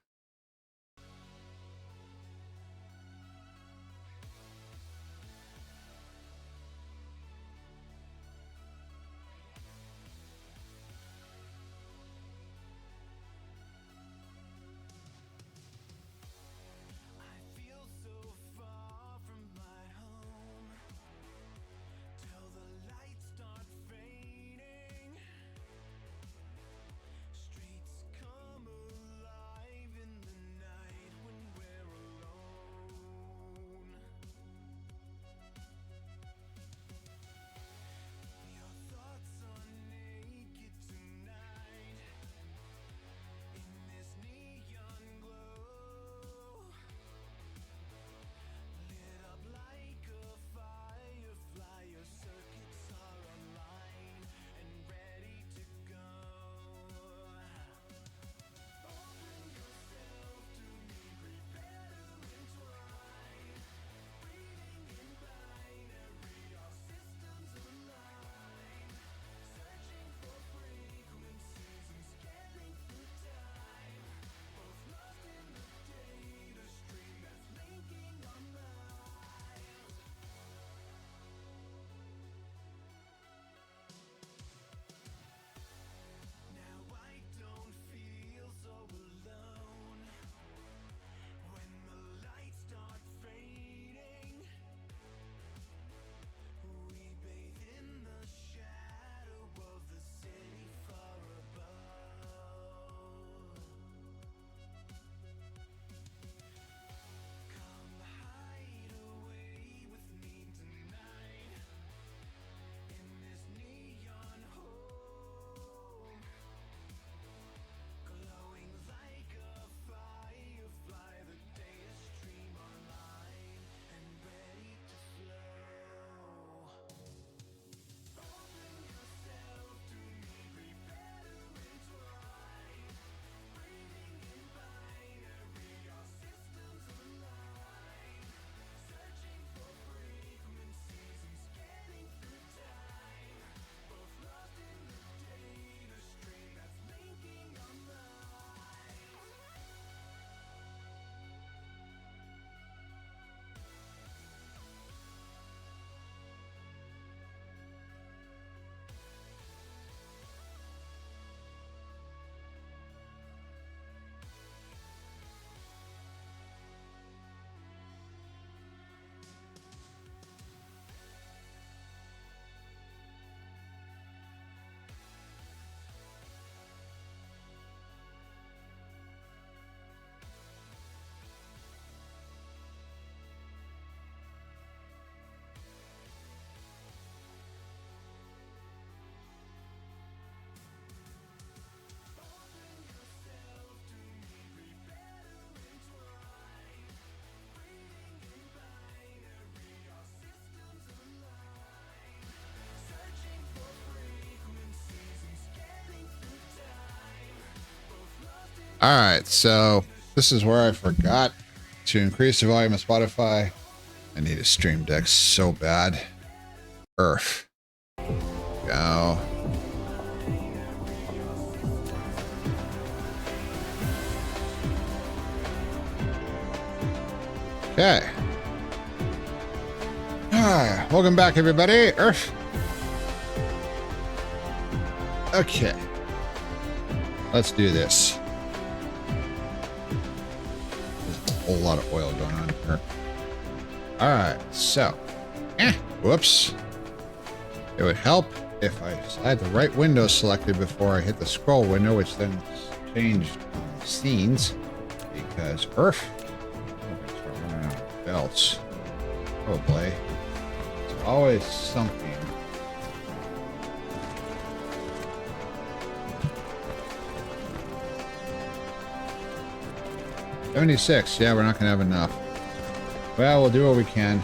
All right, so this is where I forgot to increase the volume of Spotify. I need a stream deck so bad. Earth. Go. Okay. Alright, welcome back everybody. Earth. Okay. Let's do this. There's a whole lot of oil going on here. Alright, so. Whoops. It would help if I had the right window selected before I hit the scroll window, which then changed scenes. Because Earth. Belts. Probably. It's always something. $76. Yeah, we're not gonna have enough. Well, we'll do what we can.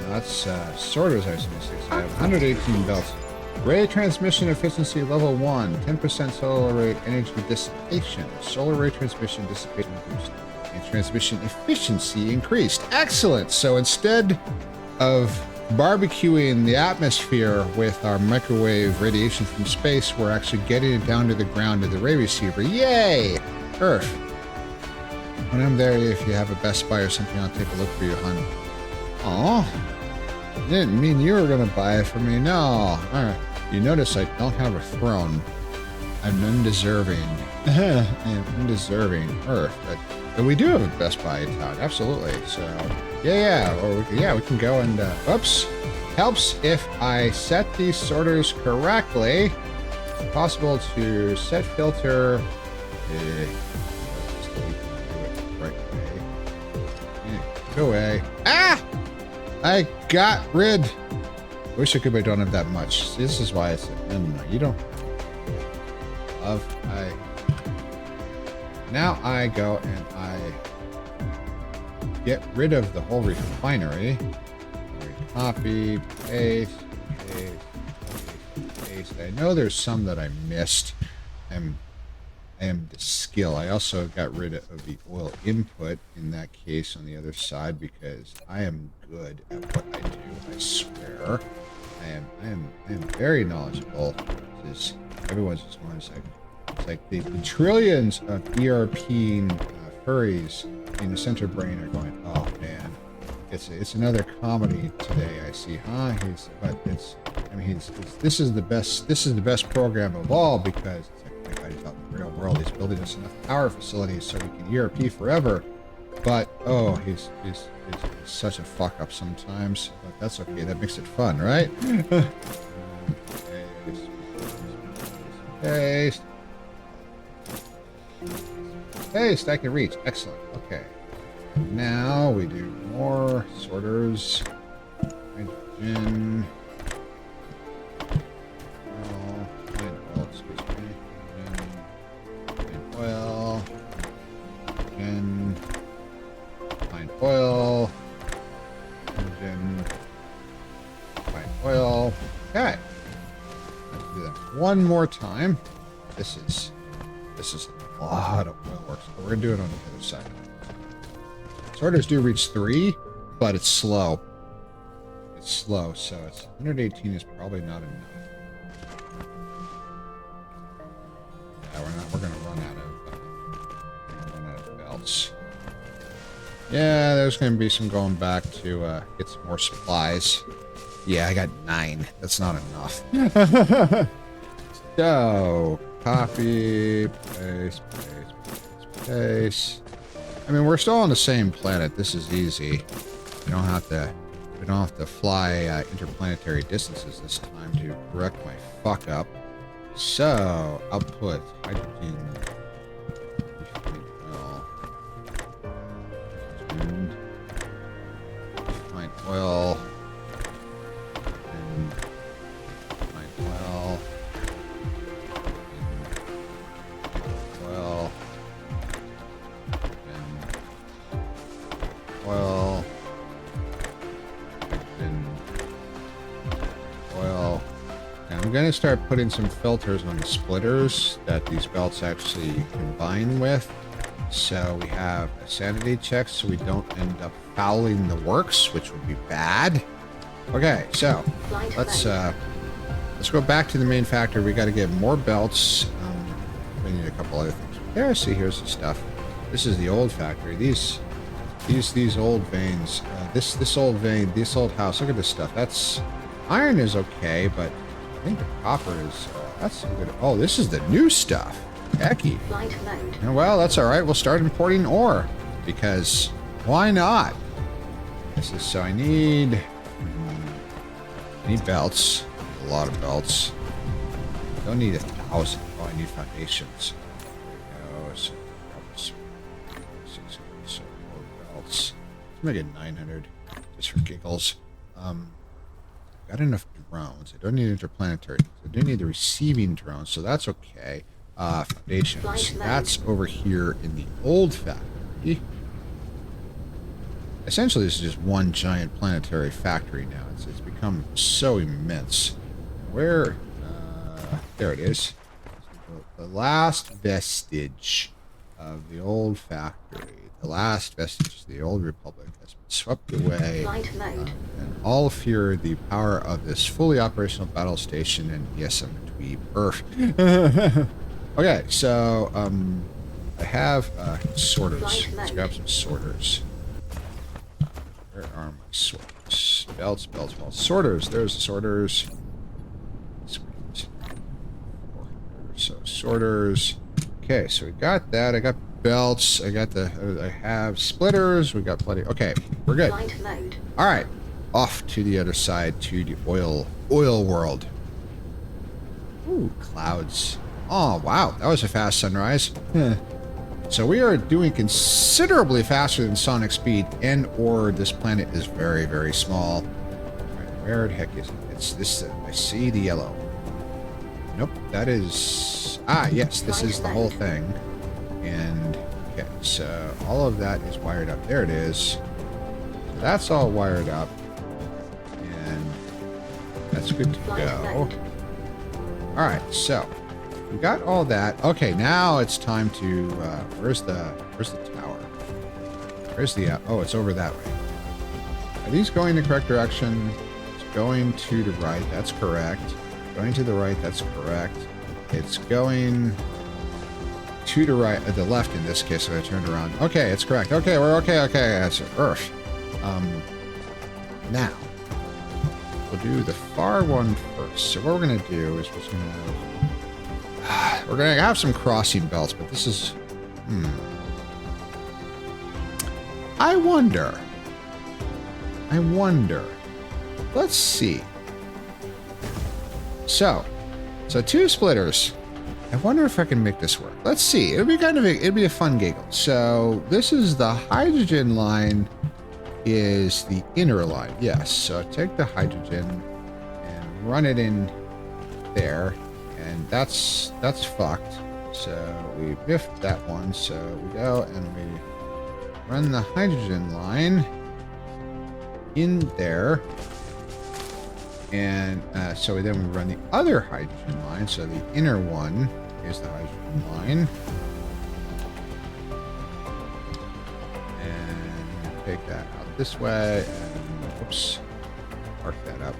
That's sorters are 76. I have 118 belts. Ray transmission efficiency level 1. 10% solar ray energy dissipation. Solar ray transmission dissipation boost. And transmission efficiency increased. Excellent. So instead of barbecuing the atmosphere with our microwave radiation from space, we're actually getting it down to the ground to the ray receiver. Yay! Earth. When I'm there, if you have a Best Buy or something, I'll take a look for you, hon. Aw. Didn't mean you were gonna buy it for me. No. Alright. You notice I don't have a throne. I'm undeserving. I am undeserving. Earth. But we do have a Best Buy in town. Absolutely. So, yeah. Or we can go and, oops. Helps if I set these sorters correctly. It's possible to set filter. Go away. Ah! I got rid. I wish I could, but I don't have that much. This is why I said, no, you don't. Now I go and I get rid of the whole refinery. Copy, paste. I know there's some that I missed. I am the skill. I also got rid of the oil input in that case on the other side because I am good at what I do. I swear. I am very knowledgeable. Everyone's just going to say, it's like the trillions of ERP furries in the center brain are going, oh man, it's another comedy today. I see, huh? This is the best program of all because it's like, my God, he's out in the real world. He's building us enough power facilities so we can ERP forever. But oh, he's such a fuck up sometimes. But that's okay. That makes it fun, right? Paste. Paste. I can reach. Excellent. Okay. Now we do more sorters. Hydrogen. Excuse me. Oil. Hydrogen. Fine oil. Hydrogen. Fine oil. Okay. Let's do that one more time. This is a lot of oil work. So we're gonna do it on the other side. Sorters do reach 3, but it's slow. It's slow, so it's 118 is probably not enough. Yeah, we're gonna run out of belts. Yeah, there's gonna be some going back to get some more supplies. Yeah, I got 9. That's not enough. So copy, paste. I mean, we're still on the same planet. This is easy. We don't have to fly interplanetary distances this time to correct my fuck up. So I'll put hydrogen. Refined oil. And refined oil. Oil. Oil. Oil. And I'm going to start putting some filters on the splitters that these belts actually combine with. So we have a sanity check so we don't end up fouling the works, which would be bad. Okay, so Flight let's mode. let's go back to the main factory. We got to get more belts. We need a couple other things. There, see, here's the stuff. This is the old factory. These old veins. This old vein. This old house. Look at this stuff. That's iron is okay, but I think the copper is. That's some good. Oh, this is the new stuff. Hecky. Flight mode. Well, that's all right. We'll start importing ore because why not? This is so I need belts. A lot of belts. Don't need 1,000. Oh, I need foundations. There we go. So more belts. Let's make it 900 just for giggles. Got enough drones. I don't need interplanetary. I do need the receiving drones, so that's okay. Foundations. That's over here in the old factory. Essentially, this is just one giant planetary factory now. It's become so immense. Where? There it is. The last vestige of the old factory. The last vestige of the old republic has been swept away. Flight mode. And all fear the power of this fully operational battle station. And yes, I'm a dweeb. Okay, so I have sorters. Let's grab some sorters. Where are my sorters? Belts. Sorters. There's the sorters. Sweet. 400. So sorters. Okay, so we got that. I got belts. I have splitters. We got plenty. Okay, we're good. Flight mode. All right, off to the other side to the oil world. Ooh, clouds. Oh, wow. That was a fast sunrise. So we are doing considerably faster than sonic speed, and or this planet is very, very small. All right, where the heck is it? It's this. I see the yellow. Nope, that is... Ah, yes, this is the whole thing. And, okay, so all of that is wired up. There it is. So that's all wired up. And that's good to go. All right, so... we got all that. Okay, now it's time to. Where's the tower? Where's the? Oh, it's over that way. Are these going the correct direction? It's going to the right. That's correct. Going to the right. That's correct. It's going to the right, the left in this case. So I turned around. Okay, it's correct. Okay, we're okay. Okay, that's Earth. Now we'll do the far one first. So what we're gonna do is we're gonna have some crossing belts, but this is... I wonder. Let's see. So 2 splitters. I wonder if I can make this work. Let's see. It'd be a fun giggle. So this is the hydrogen line is the inner line. Yes. So take the hydrogen and run it in there. And that's fucked. So we biffed that one. So we go and we run the hydrogen line in there. And so then we run the other hydrogen line. So the inner one is the hydrogen line. And take that out this way. And whoops, mark that up.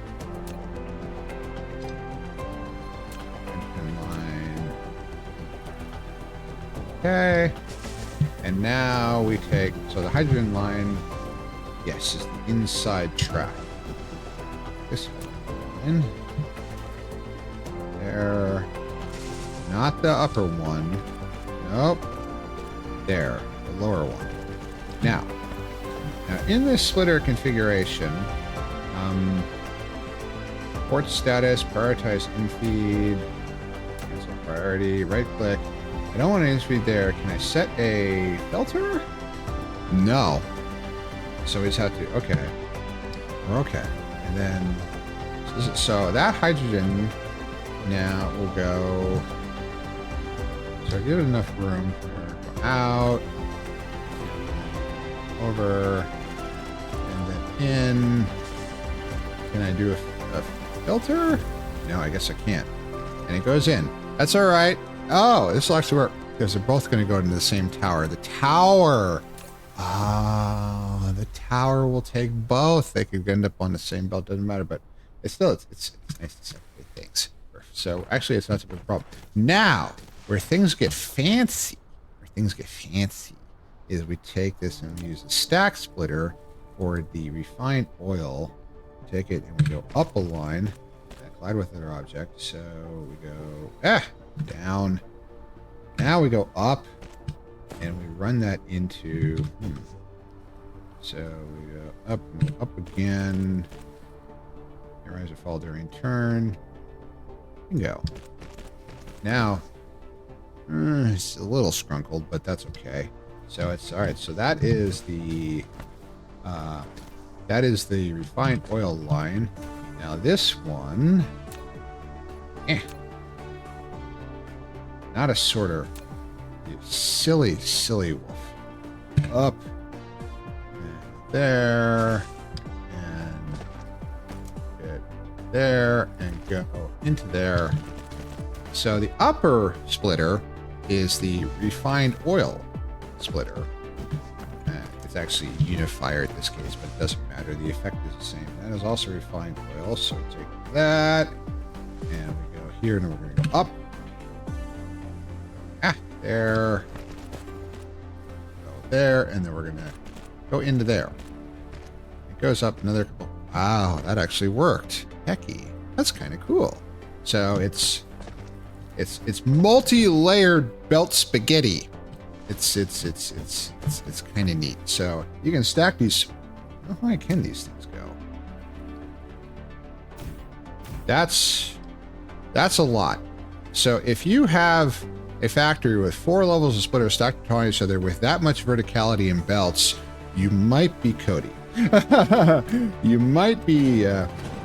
Okay, and now we take, so the hydrogen line, yes, is the inside track. This one, there, not the upper one, nope, there, the lower one. Now in this splitter configuration, port status, prioritize infeed, cancel priority, right click. I don't want any speed there. Can I set a filter? No. So we just have to, okay. We're okay. And then, so that hydrogen now will go, so give it enough room for go out, over, and then in. Can I do a filter? No, I guess I can't. And it goes in. That's all right. Oh, this will actually work. because they're both going to go into the same tower. The tower. Ah, the tower will take both. They could end up on the same belt. Doesn't matter, but it's still it's nice to separate things. So actually, it's not such a big problem. Now, where things get fancy, is we take this and use a stack splitter for the refined oil. Take it and we go up a line, collide with another object. So we go down. Now we go up, and we run that into. So we go up again. Rise or fall during turn. Bingo. Now, it's a little scrunkled, but that's okay. So it's all right. So that is the refined oil line. Now this one, not a sorter. You silly wolf. Up and there and get there and go into there. So the upper splitter is the refined oil splitter. It's actually unifier in this case, but it doesn't matter. The effect is the same. That is also refined oil. So take that, and we go here, and then we're going to go up. There. Go there, and then we're going to go into there. It goes up another couple. Wow, that actually worked. Hecky. That's kind of cool. So it's multi-layered belt spaghetti. It's kind of neat. So you can stack these. How high can these things go? That's a lot. So if you have a factory with 4 levels of splitter stacked on each other with that much verticality in belts, you might be Cody. You might be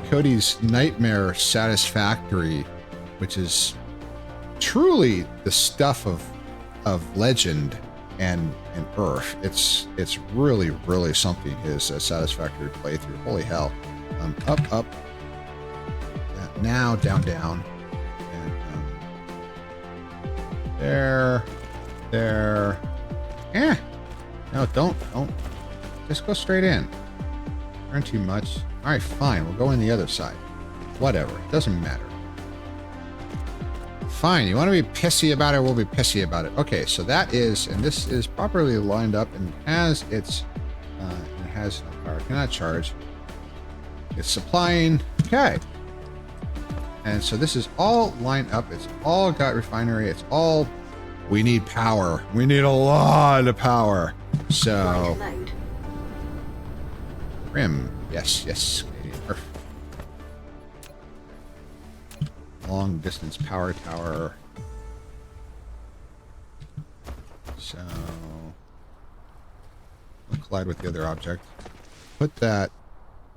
Cody's Nightmare Satisfactory, which is truly the stuff of legend and Earth. It's really something. His Satisfactory playthrough. Holy hell! Up. Now down, and there. No, don't. Just go straight in. Aren't too much. All right, fine. We'll go in the other side. Whatever. It doesn't matter. Fine. You want to be pissy about it? We'll be pissy about it. Okay, so that is, and this is properly lined up and has its, it has no power. Cannot charge. It's supplying. Okay. And so this is all lined up. It's all got refinery. It's all. We need power. We need a lot of power. So. Prim. Yes. Canadian Earth. Long distance power tower. So. We'll collide with the other object. Put that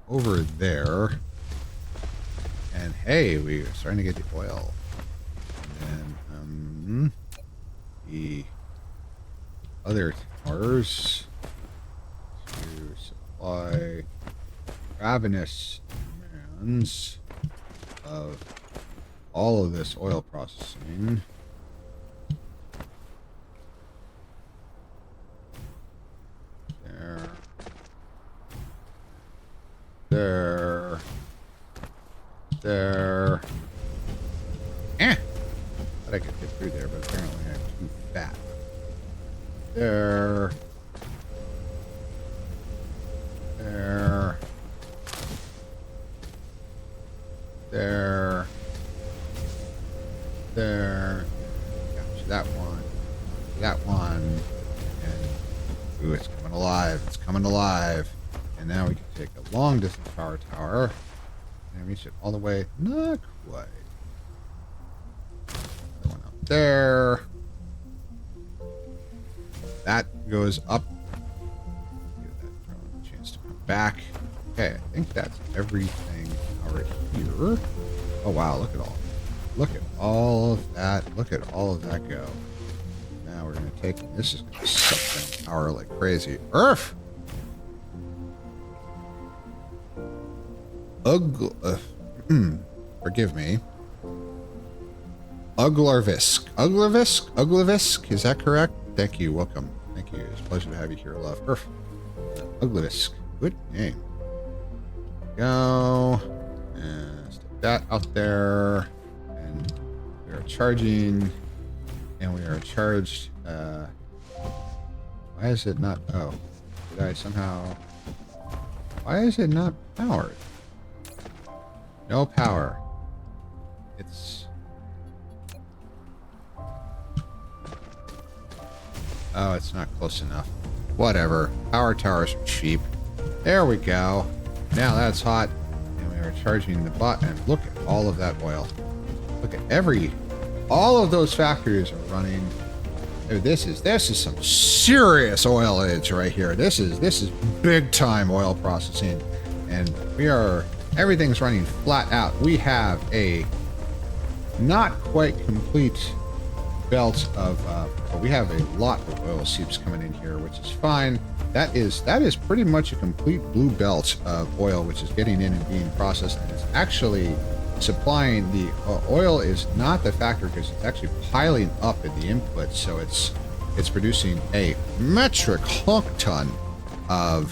over there. And hey, we're starting to get the oil. And then the other towers to supply ravenous demands of all of this oil processing. There. Thought I could get through there, but apparently I'm too fat. There. Gotcha, that one. And ooh, it's coming alive. And now we can take a long distance power tower and reach it all the way. Not quite. The one up there. That goes up. Give that drone a chance to come back. Okay, I think that's everything over here. Oh wow, look at all of that. Look at all of that go. Now we're gonna take, this is gonna suck down power like crazy. Earth! Ugh. Forgive me. Uglarvisk. Uglarvisk, is that correct? Thank you, welcome. Thank you, it's a pleasure to have you here, love. Earth. Uglarvisk, good name. Go, and stick that out there, and we are charging, and we are charged, why is it not, oh, did I somehow, why is it not powered? No power. It's, oh, it's not close enough. Whatever. Power towers are cheap. There we go. Now that's hot. And we are charging the button. Look at all of that oil. Look at all of those factories are running. Oh, this is some serious oilage right here. This is big time oil processing. And everything's running flat out. We have a not quite complete belt of, but we have a lot of oil seeps coming in here, which is fine. That is pretty much a complete blue belt of oil, which is getting in and being processed, and it's actually supplying the oil is not the factor because it's actually piling up in the input, so it's producing a metric hunk ton of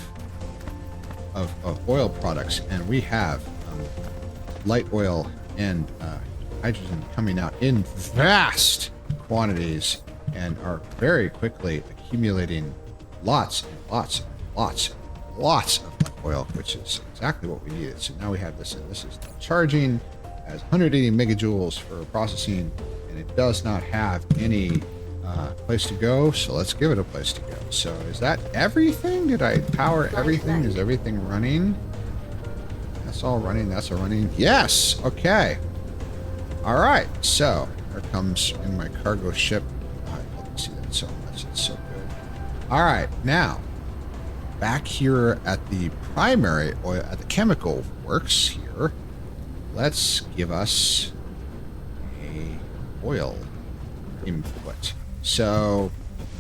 oil products, and we have light oil and hydrogen coming out in vast quantities and are very quickly accumulating lots and lots and lots and lots of oil, which is exactly what we needed. So now we have this, and this is charging as 180 megajoules for processing, and it does not have any place to go, so let's give it a place to go. So is that everything? Did I power everything? Is everything running? That's all running. That's all running. Yes. Okay. All right. So here comes in my cargo ship. I love to see that so much. It's so good. All right. Now, back here at the primary oil, at the chemical works here, let's give us a oil input. So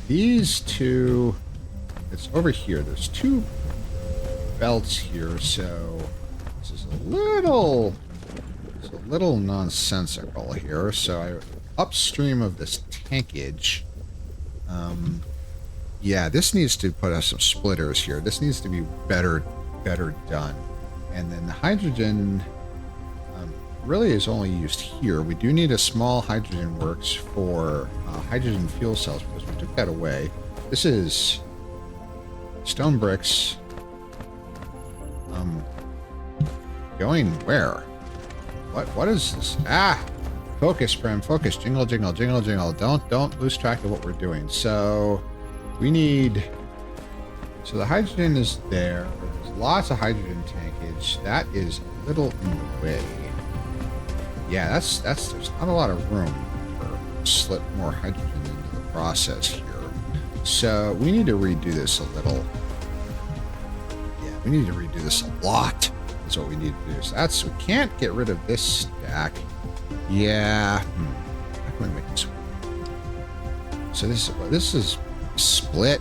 these two, it's over here. There's two belts here, so this is a little nonsensical here. So upstream of this tankage, yeah, this needs to put us some splitters here. This needs to be better done. And then the hydrogen really is only used here. We do need a small hydrogen works for hydrogen fuel cells because we took that away. This is stone bricks. Going where? What is this? Ah! Focus, Prim. Focus. Jingle, jingle, jingle, jingle. Don't lose track of what we're doing. So we need. So the hydrogen is there. There's lots of hydrogen tankage. That is a little in the way. Yeah, that's there's not a lot of room for slip more hydrogen into the process here. So we need to redo this a little. Yeah, we need to redo this a lot. That's what we need to do. So we can't get rid of this stack. Yeah. How can we make this work? So this is split.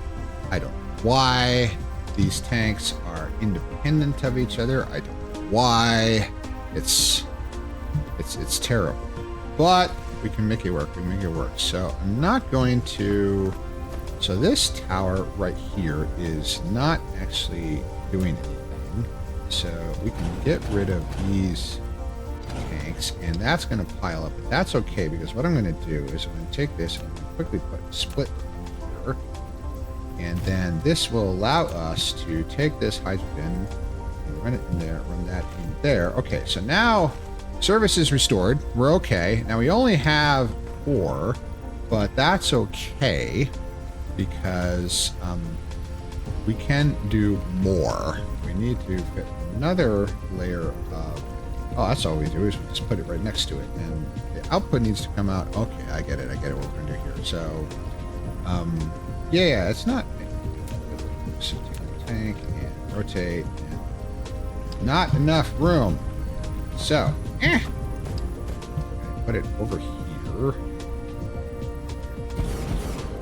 I don't know why these tanks are independent of each other. I don't know why. It's terrible, but we can make it work. We can make it work. So I'm not going to. So this tower right here is not actually doing anything. So we can get rid of these tanks, and that's going to pile up. But that's okay because what I'm going to do is I'm going to take this and quickly put a split here, and then this will allow us to take this hydrogen and run it in there, run that in there. Okay, so now. Service is restored. We're okay. Now we only have 4, but that's okay because we can do more. We need to fit another layer of. Oh, that's all we do is we just put it right next to it, and the output needs to come out. Okay, I get it. What we're going to do here. So, yeah, it's not. So take the tank and rotate. And not enough room. So. Put it over here,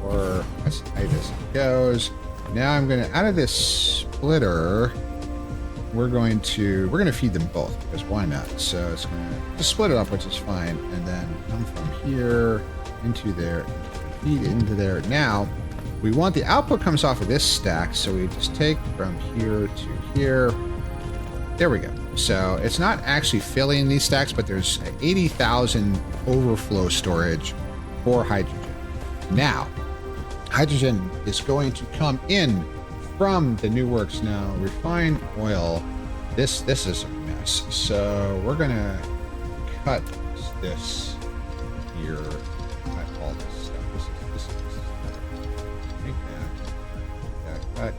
or as high as it goes. Now I'm going to, out of this splitter, we're going to feed them both because why not? So it's going to just split it up, which is fine, and then come from here into there, feed into there. Now we want the output comes off of this stack, so we just take from here to here. There we go. So it's not actually filling these stacks, but there's 80,000 overflow storage for hydrogen. Now, hydrogen is going to come in from the new works now. Refined oil. This is a mess. So we're gonna cut this here. Cut all this stuff. This is take that.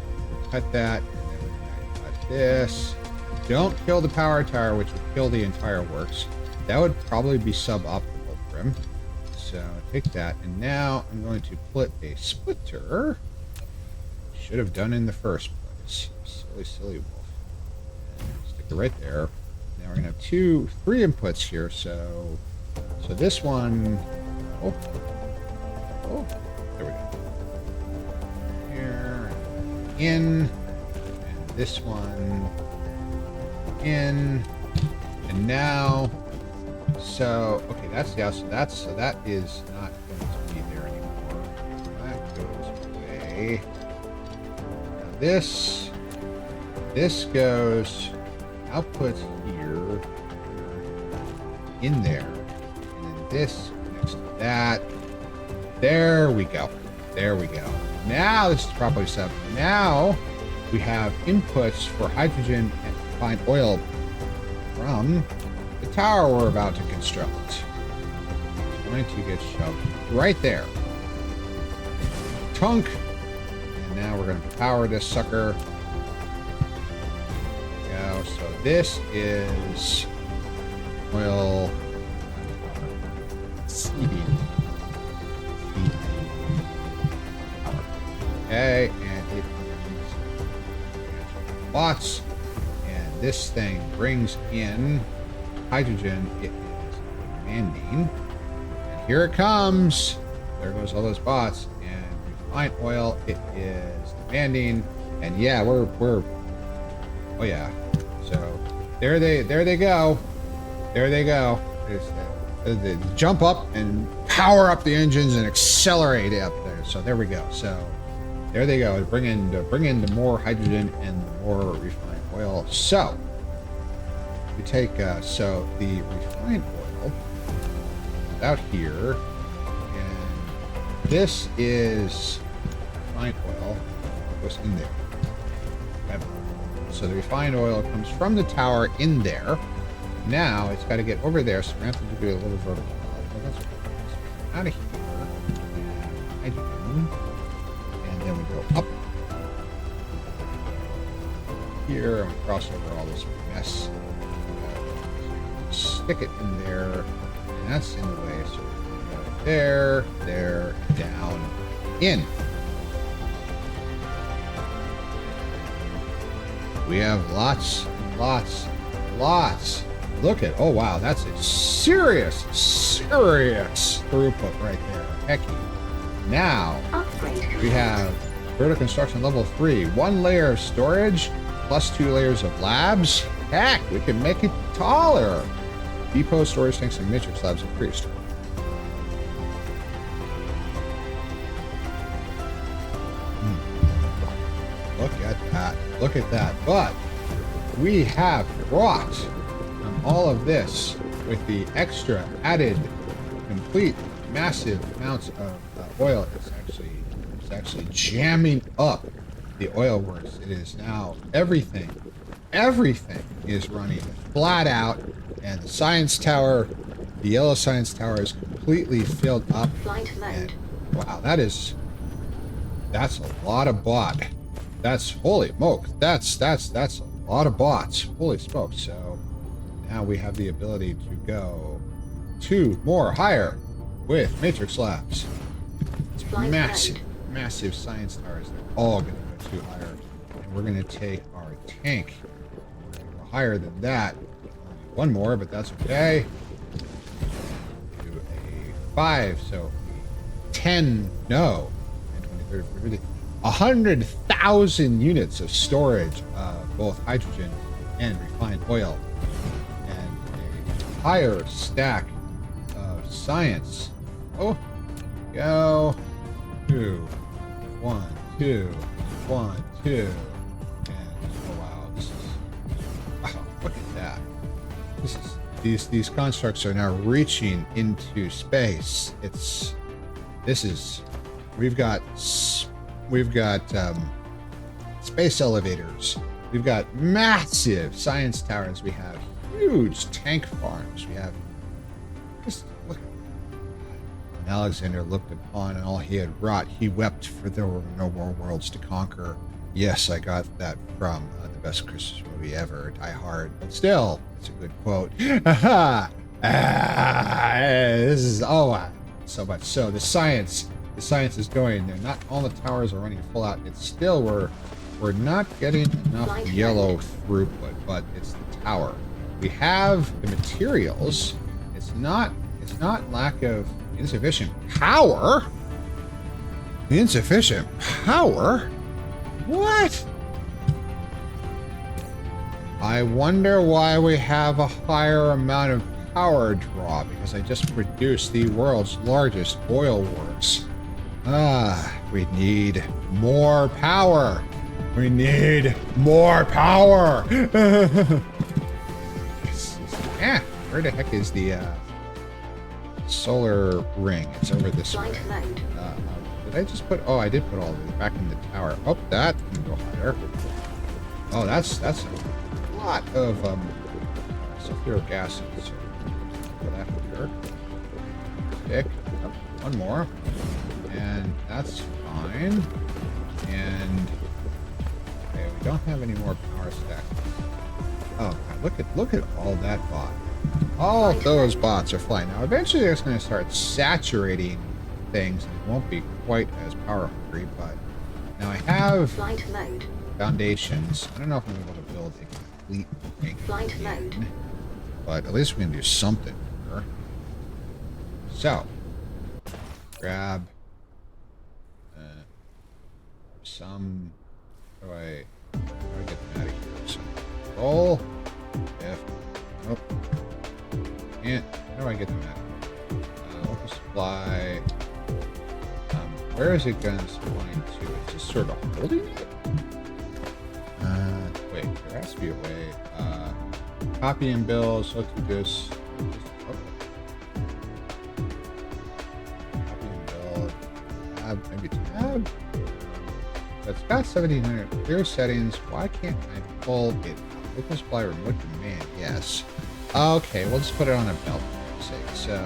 Cut that. And then we're gonna cut this. Don't kill the power tower, which would kill the entire works. That would probably be suboptimal, Prim. So take that, and now I'm going to put a splitter. Should have done in the first place. Silly wolf. And stick it right there. Now we're gonna have three inputs here. So this one. Oh, there we go. Here, in, and this one. In, and now, so okay, that's the outside. So that is not going to be there anymore. That goes away. Now this goes output here, in there, and then this next to that. There we go. There we go. Now this is properly set up. Now we have inputs for hydrogen and refined oil from the tower we're about to construct. It's going to get shoved right there. Tunk. And now we're going to power this sucker. There we go. So this is oil seeding. Okay, and it is watts. This thing brings in hydrogen. It is demanding. And here it comes. There goes all those bots. And refined oil, it is demanding. And yeah, we're oh yeah. So there they go. There they go. They jump up and power up the engines and accelerate up there. So there we go. So there they go. Bring in the more hydrogen and the more refined oil. So we take so the refined oil out here, and this is refined oil goes in there. So the refined oil comes from the tower in there. Now it's got to get over there, so we're going to have to do a little vertical. Out of here, hydrogen, and then we go up here and cross over all this mess. Stick it in there, and that's in the way. So we go there, down, in. We have lots. Look at, oh wow, that's a serious throughput right there. Hecky. Now we have vertical construction level 3, 1 layer of storage plus 2 layers of labs. Heck, we can make it taller. Depot storage tanks and matrix labs increased. Look at that. But we have brought all of this with the extra added complete massive amounts of oil. It's actually jamming up the oil works. It is now everything is running flat out, and the science tower, the yellow science tower, is completely filled up. And wow, that's a lot of bot. That's holy smoke. That's a lot of bots. Holy smoke. So now we have the ability to go 2 more higher with matrix labs. It's massive science towers. They're all going to go 2 higher. And we're going to take our tank. We're going to go higher than that. Only 1 more, but that's okay. Do a 5. So 10. No. 10, 20, 30, 40, 50. 100,000 units of storage of both hydrogen and refined oil, and a entire stack of science. Oh, go. 2, 1, 2, 1, 2. And oh wow, this is wow, look at that. This is these constructs are now reaching into space. We've got space elevators. We've got massive science towers. We have huge tank farms. We have just look. When Alexander looked upon all he had wrought, he wept, for there were no more worlds to conquer. Yes, I got that from the best Christmas movie ever, Die Hard. But still, it's a good quote. This is so much. So the science is going there. Not all the towers are running full out. It's still we're not getting enough yellow throughput, but it's the tower. We have the materials. It's not lack of insufficient power. Insufficient power? What? I wonder why we have a higher amount of power draw, because I just produced the world's largest oil works. We need more power. We need more power. Yeah, where the heck is the solar ring? It's over this way. Did I just put? Oh, I did put all of it back in the tower. Oh, that can go higher. Oh, that's a lot of sulfuric acid. So put that here. Stick. Oh, one more, and that's fine. And okay, we don't have any more power stack. Oh, God, look at all that bot. All of those bots are flying. Now, eventually, it's going to start saturating things, and it won't be quite as power hungry. But now I have foundations. I don't know if I'm able to build a complete thing, but at least we can do something here. So, grab some. How do I get them out of here? So, roll. If nope, can't. How do I get them out? Local supply. Where is it going to point to? It's just sort of holding it. Wait, there has to be a way. Copy and build. So let's do this. Copy and build. Tab, maybe tab. It's got 1700 clear settings. Why can't I pull it? Local supply remote command. Yes. Okay, we'll just put it on a belt for sake. So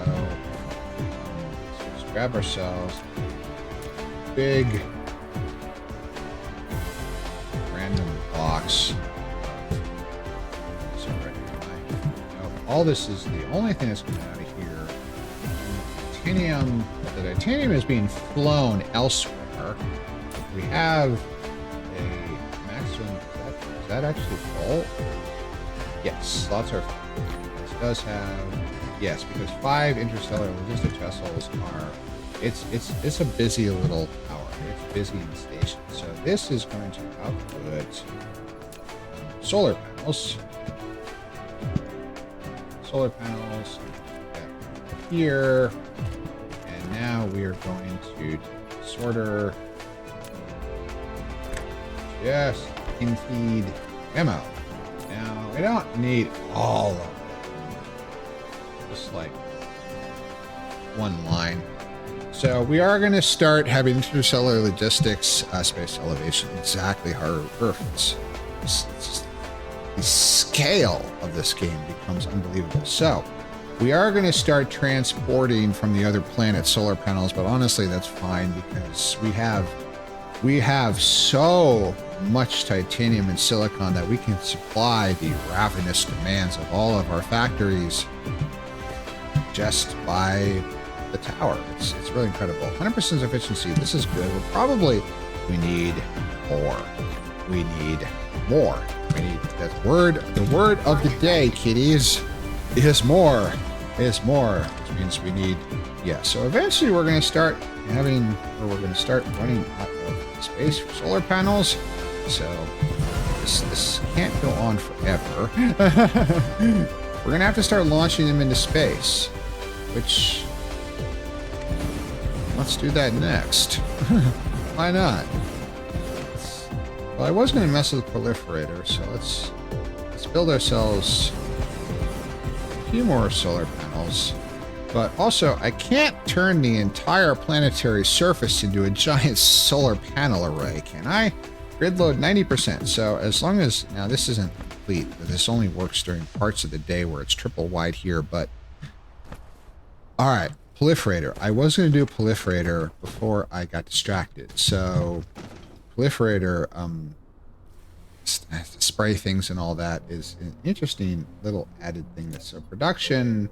let's grab ourselves big random box. So all this is the only thing that's coming out of here. Titanium. The titanium is being flown elsewhere. We have a maximum. Is that actually full? Yes, slots are full. This does have, yes, because 5 interstellar logistic vessels are. It's a busy little tower. It's busy in the station. So this is going to output solar panels. Solar panels here, and now we are going to sorter. Yes, feed ammo. Now we don't need all of it. Just like one line. So we are going to start having interstellar logistics, space elevation, exactly how Earth. The scale of this game becomes unbelievable. So we are going to start transporting from the other planets solar panels, but honestly, that's fine because we have so much titanium and silicon that we can supply the ravenous demands of all of our factories just by the tower. It's really incredible. 100% efficiency. This is good. We need more. We need more. We need that word. The word of the day, kiddies, is more. Is more. Which means we need. Yeah. So eventually we're going to start running out of space for solar panels. So This can't go on forever. We're gonna have to start launching them into space, which let's do that next. Why not? Well, I was gonna mess with the proliferator, so let's build ourselves a few more solar panels. But also, I can't turn the entire planetary surface into a giant solar panel array, can I? Grid load 90%. So as long as, now this isn't complete, but this only works during parts of the day where it's triple wide here, but all right, proliferator. I was going to do a proliferator before I got distracted. So proliferator, spray things and all that is an interesting little added thing. That's so production.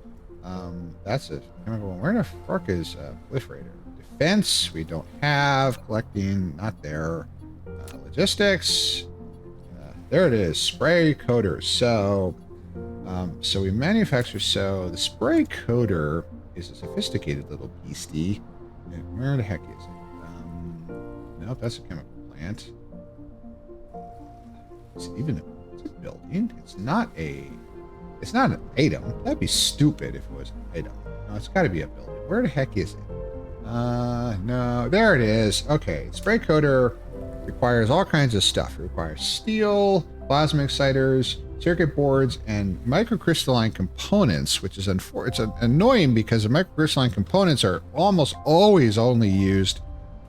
That's a chemical. Where the fuck is proliferator? Defense, we don't have. Collecting, not there. Logistics, there it is. Spray coaters. So, so we manufacture. So the spray coater is a sophisticated little beastie. Where the heck is it? Nope, that's a chemical plant. It's it's a building. It's not an item. That'd be stupid if it was an item. No, it's got to be a building. Where the heck is it? No, there it is. Okay, spray coater requires all kinds of stuff. It requires steel, plasma exciters, circuit boards, and microcrystalline components, which is it's annoying because the microcrystalline components are almost always only used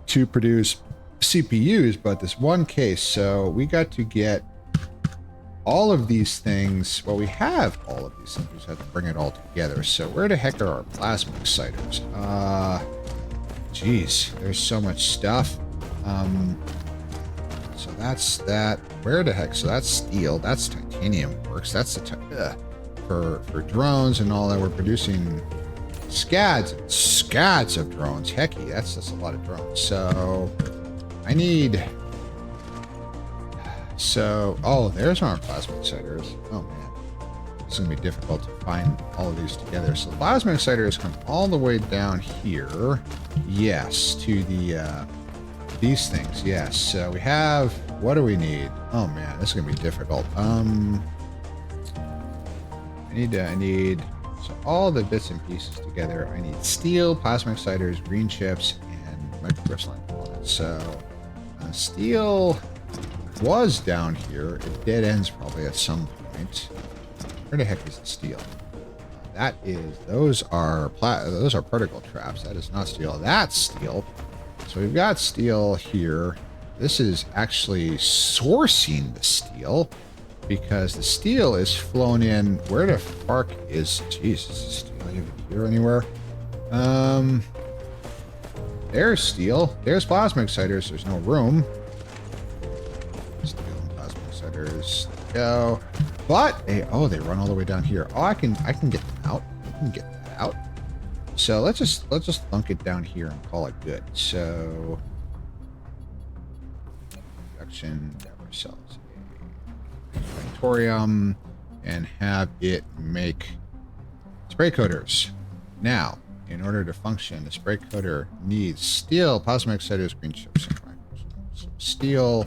to produce CPUs, but this one case, so we got to get all of these things. Well, we have all of these things. We just have to bring it all together. So where the heck are our plasma exciters? Geez, there's so much stuff. So that's that. Where the heck? So that's steel. That's titanium works. That's the for drones and all that. We're producing scads of drones. Hecky, that's a lot of drones. So I need. So, oh, there's our plasma exciters. Oh man, it's gonna be difficult to find all of these together. So the plasma exciters come all the way down here. Yes, to the these things. Yes. So we have. What do we need? Oh man, this is gonna be difficult. I need. So all the bits and pieces together. I need steel, plasma exciters, green chips, and microcrystalline components. So steel was down here. It dead ends probably at some point. Where the heck is the steel? That is. Those are particle traps. That is not steel. That's steel. So we've got steel here. This is actually sourcing the steel because the steel is flown in. Where the fuck is? Jesus, is steel even here anywhere? There's steel. There's plasma exciters. There's no room. Steel and plasma exciters. Go. But they run all the way down here. Oh, I can get them out. I can get that out. So let's just thunk it down here and call it good. So production, grab ourselves a inventorium and have it make spray coaters. Now, in order to function, the spray coater needs steel, plasma exciters, green chips. So steel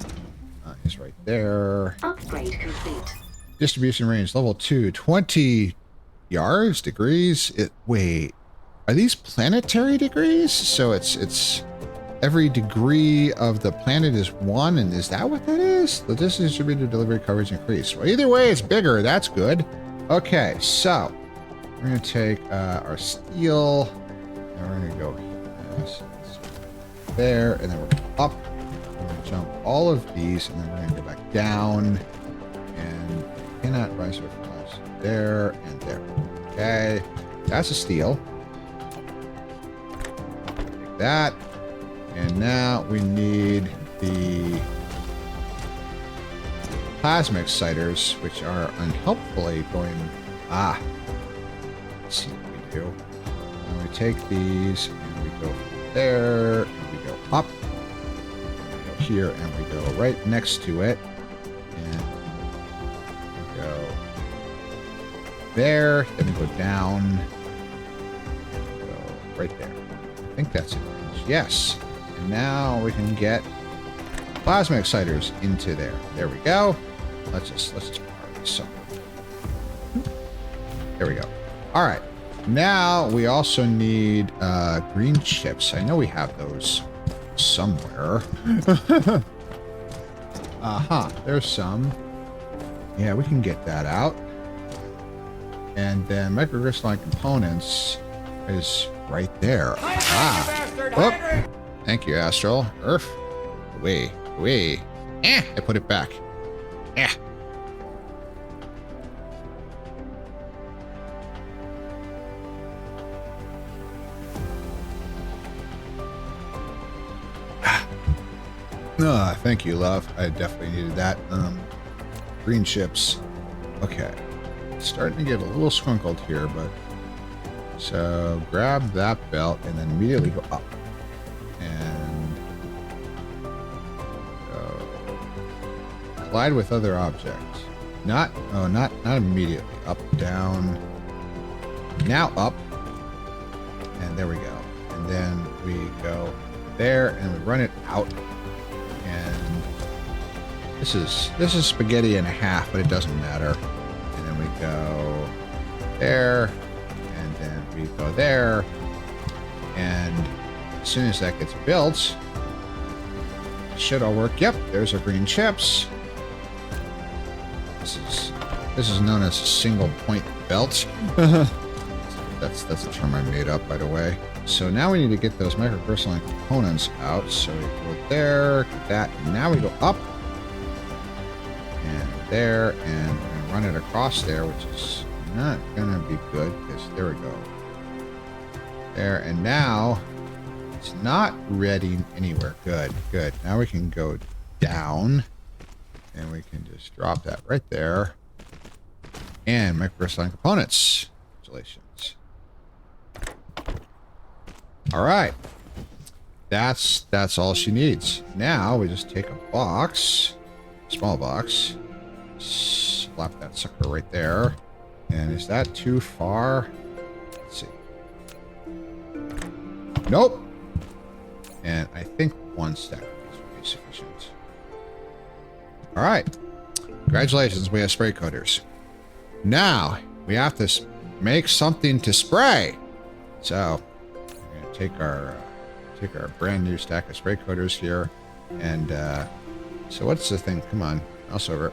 is right there. Upgrade complete. Distribution range level 2, 20 yards, degrees. Wait, are these planetary degrees? So it's every degree of the planet is 1, and is that what that is? The distance distributed delivery coverage increase. Well, either way, it's bigger. That's good. Okay, so we're gonna take our steel, and we're gonna go there, and then we're up. We're gonna jump all of these, and then we're gonna go back down, and cannot rise or fall. There and there. Okay, that's a steel. Take that. And now we need the plasma exciters, which are unhelpfully going. Let's see what we do. And we take these and we go from there, and we go up, and we go here, and we go right next to it, and we go there, then we go down, and we go right there. I think that's it. Yes. And now we can get plasma exciters into there. There we go. Let's just borrow this. So there we go. All right. Now we also need green chips. I know we have those somewhere. There's some. Yeah, we can get that out. And then microcrystalline components is right there. Oh, thank you, Astral. Earth. Away. I put it back. Thank you, love. I definitely needed that. Green chips. Okay. Starting to get a little scrunkled here, but so grab that belt and then immediately go up and go collide with other objects. Not immediately. Up, down. Now up, and there we go. And then we go there and we run it out. And this is spaghetti and a half, but it doesn't matter. And then we go there, and then we go there, and as soon as that gets built, it should all work. Yep, there's our green chips. This is known as a single point belt. That's a term I made up, by the way. So now we need to get those microcrystalline components out. So we go there, get that, and now we go up and there, and we're gonna run it across there, which is not gonna be good because there we go. There, and now it's not ready anywhere. Good. Now we can go down, and we can just drop that right there. And microcrystalline components. Congratulations. All right, that's all she needs. Now we just take a box, small box, slap that sucker right there. And is that too far? Let's see. Nope. And I think one stack of these would be sufficient. All right, congratulations, we have spray coaters. Now we have to make something to spray. So take our brand new stack of spray coaters here, and so what's the thing? Come on, mouse over.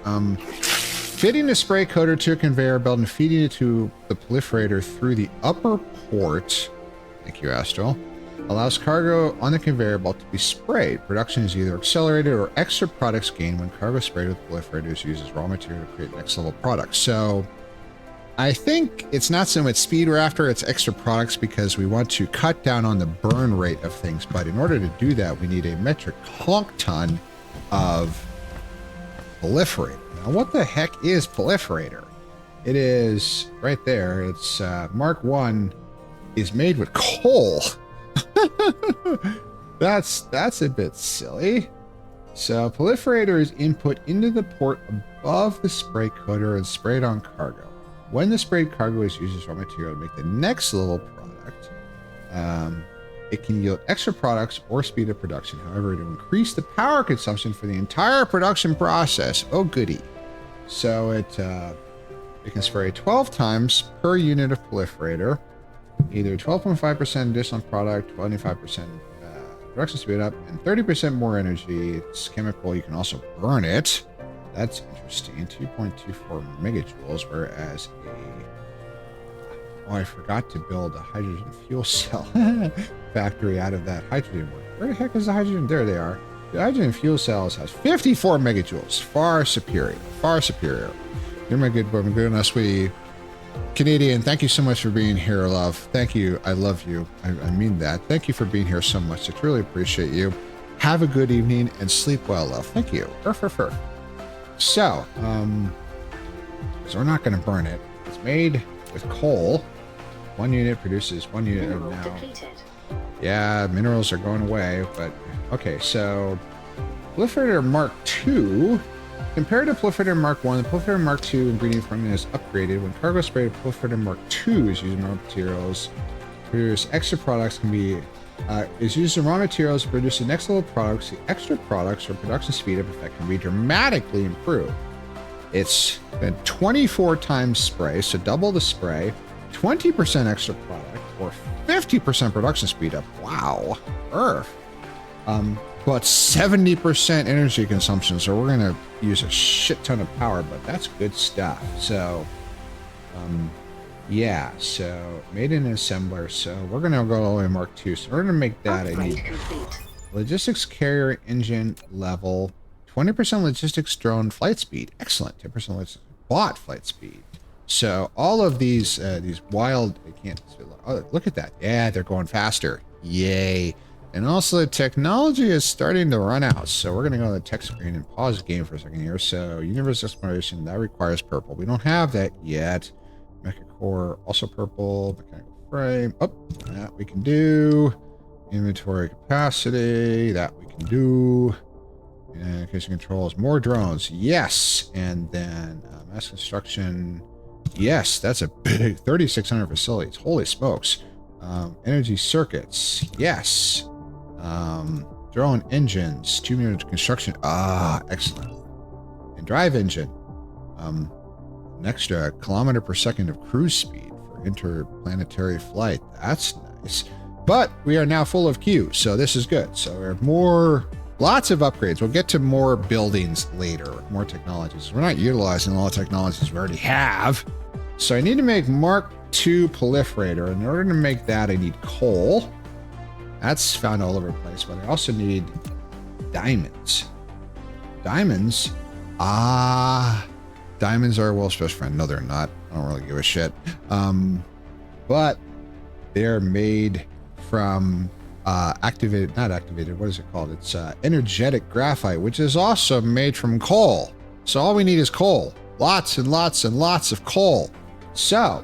Fitting the spray coater to a conveyor belt and feeding it to the proliferator through the upper port. Thank you, Astral. Allows cargo on the conveyor belt to be sprayed. Production is either accelerated or extra products gained when cargo sprayed with proliferators uses raw material to create next level products. So I think it's not so much speed we're after, it's extra products because we want to cut down on the burn rate of things. But in order to do that, we need a metric clunk ton of proliferator. Now, what the heck is proliferator? It is right there. It's Mark 1 is made with coal. That's a bit silly. So proliferator is input into the port above the spray coater and sprayed on cargo. When the sprayed cargo is used as raw material to make the next level product, it can yield extra products or speed up production. However, to increase the power consumption for the entire production process. Oh, goody. So it can spray 12 times per unit of proliferator, either 12.5% additional product, 25% production speed up, and 30% more energy. It's chemical. You can also burn it. That's interesting. 2.24 megajoules, whereas I forgot to build a hydrogen fuel cell factory out of that hydrogen one. Where the heck is the hydrogen? There they are. The hydrogen fuel cells has 54 megajoules. Far superior. You're my good boy, my good enough, sweetie. Canadian, thank you so much for being here, love. Thank you. I love you. I mean that. Thank you for being here so much. I really appreciate you. Have a good evening and sleep well, love. Thank you. So we're not going to burn it. It's made with coal. 1 unit produces 1 unit now. Depleted. Yeah, minerals are going away, but okay, so Proliferator Mark II. Compared to Proliferator Mark I, the Proliferator Mark II ingredient formula is upgraded. When cargo spray to Proliferator Mark II is using raw materials, produce extra products can be is used in raw materials to produce the next level products. The extra products or production speed up effect can be dramatically improved. It's been 24 times spray, so double the spray, 20% extra product, or 50% production speed up. Wow. Earth. But 70% energy consumption, so we're going to use a shit ton of power, but that's good stuff. So, yeah, so made in assembler, so we're going to go all the way Mark II. So we're going to make that. I need logistics carrier engine level, 20% logistics drone flight speed. Excellent. 10% logistics bot flight speed. So all of these wild, I can't, oh, look at that. Yeah, they're going faster. Yay. And also the technology is starting to run out. So we're going to go to the tech screen and pause the game for a second here. So universe exploration, that requires purple. We don't have that yet. Mecha core, also purple. Mechanical frame. Oh, that we can do. Inventory capacity, that we can do. And case controls, more drones. Yes. And then mass construction. Yes, that's a big 3,600 facilities. Holy smokes. Energy circuits. Yes. Drone engines. 2 minute construction. Ah, excellent. And drive engine. An extra kilometer per second of cruise speed for interplanetary flight. That's nice. But we are now full of Q, so this is good. So we have lots of upgrades. We'll get to more buildings later, more technologies. We're not utilizing all the technologies we already have. So I need to make Mark II proliferator. In order to make that, I need coal. That's found all over the place, but I also need diamonds. Diamonds? Diamonds are a world's best friend. No, they're not. I don't really give a shit. But they're made from not activated, what is it called? It's energetic graphite, which is also made from coal. So all we need is coal. Lots and lots and lots of coal. So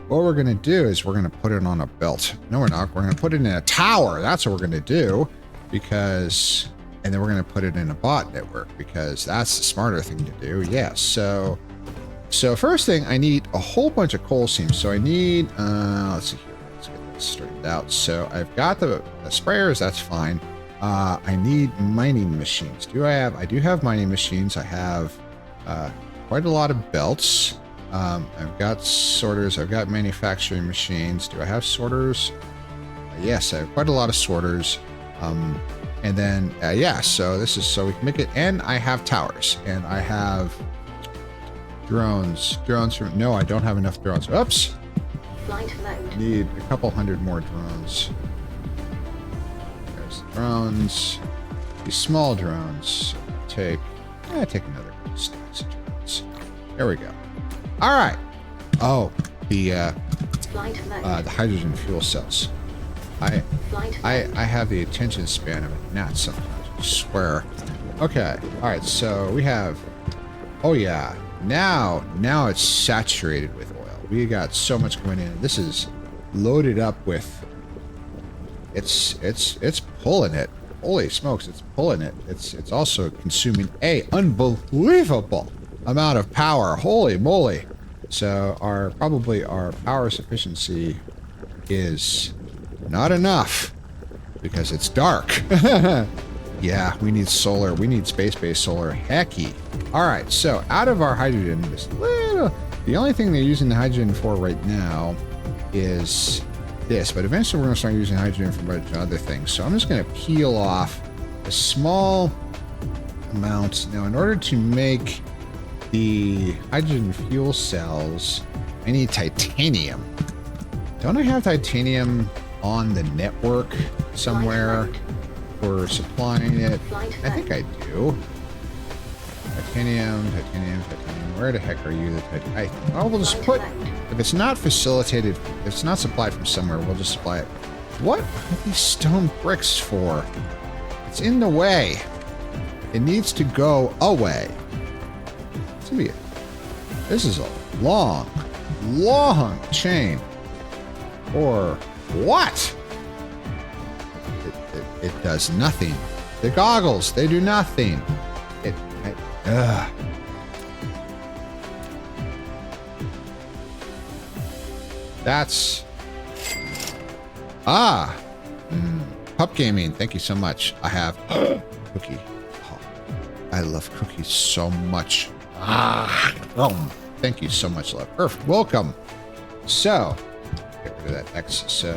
what we're going to do is we're going to put it on a belt. No, we're not. We're going to put it in a tower. That's what we're going to do because, and then we're going to put it in a bot network because that's the smarter thing to do. Yes. So first thing, I need a whole bunch of coal seams. So I need, let's see here. Let's get this straightened out. So I've got the sprayers. That's fine. I need mining machines. I do have mining machines. I have quite a lot of belts. I've got sorters. I've got manufacturing machines. Do I have sorters? Yes, I have quite a lot of sorters. And then, yeah, so this is so we can make it. And I have towers. And I have drones. No, I don't have enough drones. Oops. Flight mode. Need a couple hundred more drones. There's the drones. These small drones. Take another stacks of drones. There we go. All right. Oh, the hydrogen fuel cells. I have the attention span of a gnat sometimes. I swear. Okay. All right. So we have. Oh yeah. Now it's saturated with oil. We got so much coming in. This is loaded up with. It's pulling it. Holy smokes! It's pulling it. It's also consuming a unbelievable amount of power. Holy moly. So our power sufficiency is not enough because it's dark. Yeah, we need solar. We need space-based solar. Hecky. All right, so out of our hydrogen, the only thing they're using the hydrogen for right now is this, but eventually we're going to start using hydrogen for a bunch of other things. So I'm just going to peel off a small amount. Now, in order to make the hydrogen fuel cells, I need titanium. Don't I have titanium on the network somewhere for supplying it? I think I do. Titanium. Where the heck are you? We'll just put, if it's not facilitated, if it's not supplied from somewhere, we'll just supply it. What are these stone bricks for? It's in the way. It needs to go away. This is a long chain. Or what? It does nothing. The goggles, they do nothing. That's... Pup Gaming, thank you so much. I have... Cookie. Oh, I love cookies so much. Thank you so much, love. Earth, welcome. So, get rid of that X. So,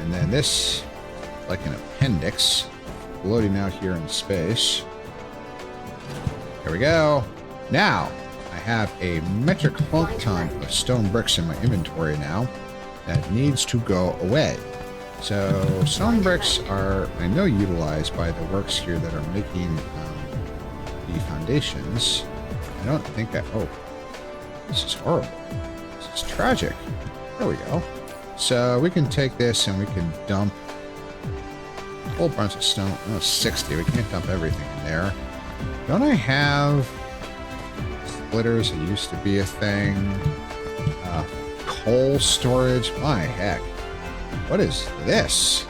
and then this, like an appendix, floating out here in space. There we go. Now, I have a metric ton of stone bricks in my inventory now that needs to go away. So, stone bricks are, I know, utilized by the works here that are making the foundations. I don't think that... Oh, this is horrible. This is tragic. There we go. So, we can take this and we can dump a whole bunch of stone. Oh, 60. We can't dump everything in there. Don't I have splitters? It used to be a thing. Coal storage. My heck. What is this?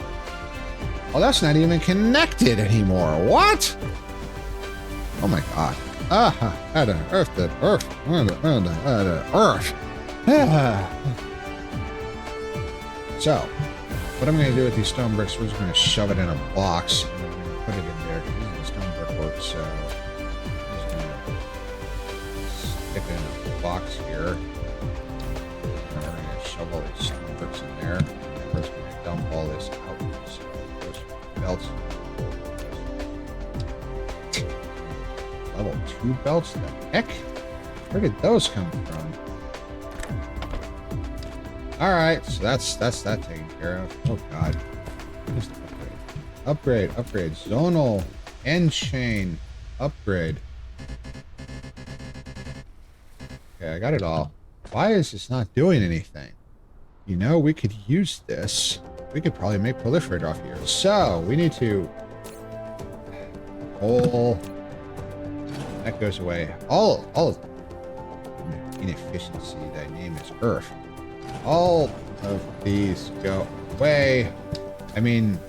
Oh, that's not even connected anymore. What? Oh my god. Earth. So, what I'm going to do with these stone bricks, we're just going to shove it in a box and we're going to put it in there because this is stone brick work. So, I'm just going to stick it in a box here. And we're going to shove all these stone bricks in there. And we're just going to dump all this out. Those belts. Level 2 belts? The heck? Where did those come from? Alright, so that's that taken care of. Oh god. Just upgrade. Upgrade. Zonal end chain. Upgrade. Okay, I got it all. Why is this not doing anything? You know, we could use this. We could probably make proliferator off here. So, we need to... Whole... That goes away. All inefficiency, thy name is Earth. All of these go away. I mean,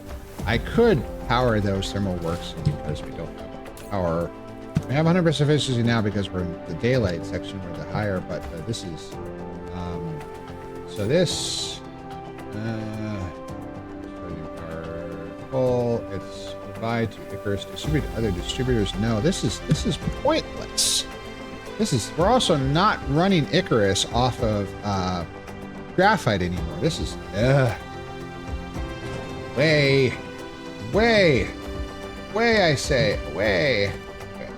I could power those thermal works because we don't have power. We have 100% efficiency now because we're in the daylight section or the higher, but this is... so this... it's provide to Icarus, distribute to other distributors. No, this is pointless. We're also not running Icarus off of graphite anymore. This is way, I say, way. Okay.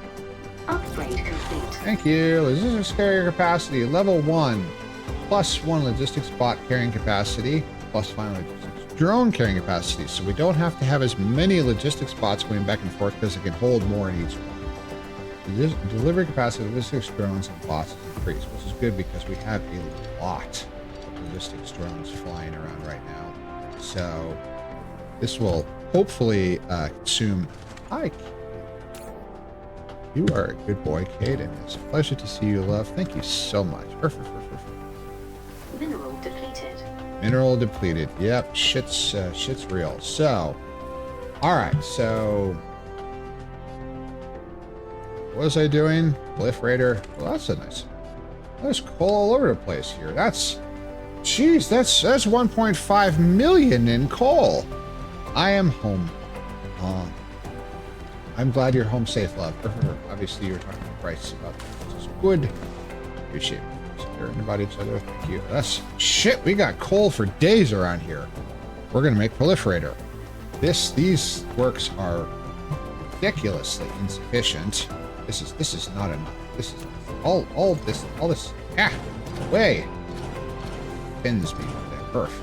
Upgrade complete. Thank you. Logistics carrier capacity level 1, +1 logistics bot carrying capacity, +5 logistics drone carrying capacity. So we don't have to have as many logistics bots going back and forth because it can hold more in each one. The delivery capacity of logistics drones and bots is increased, which is good because we have a lot of logistics drones flying around right now. So this will hopefully consume... Hi, you are a good boy, Caden. It's a pleasure to see you, love. Thank you so much. Mineral depleted. Mineral depleted. Yep, shit's real. So, all right. So, what was I doing? Proliferator. Well, that's a nice. There's coal all over the place here. That's 1.5 million in coal. I am home. I'm glad you're home safe, love. Obviously, you're talking to Bryce about that, which is good. Appreciate it. Caring about each other. Thank you. That's shit. We got coal for days around here. We're gonna make proliferator. These works are ridiculously insufficient. This is not enough. This is all this. Way pins me with that Earth.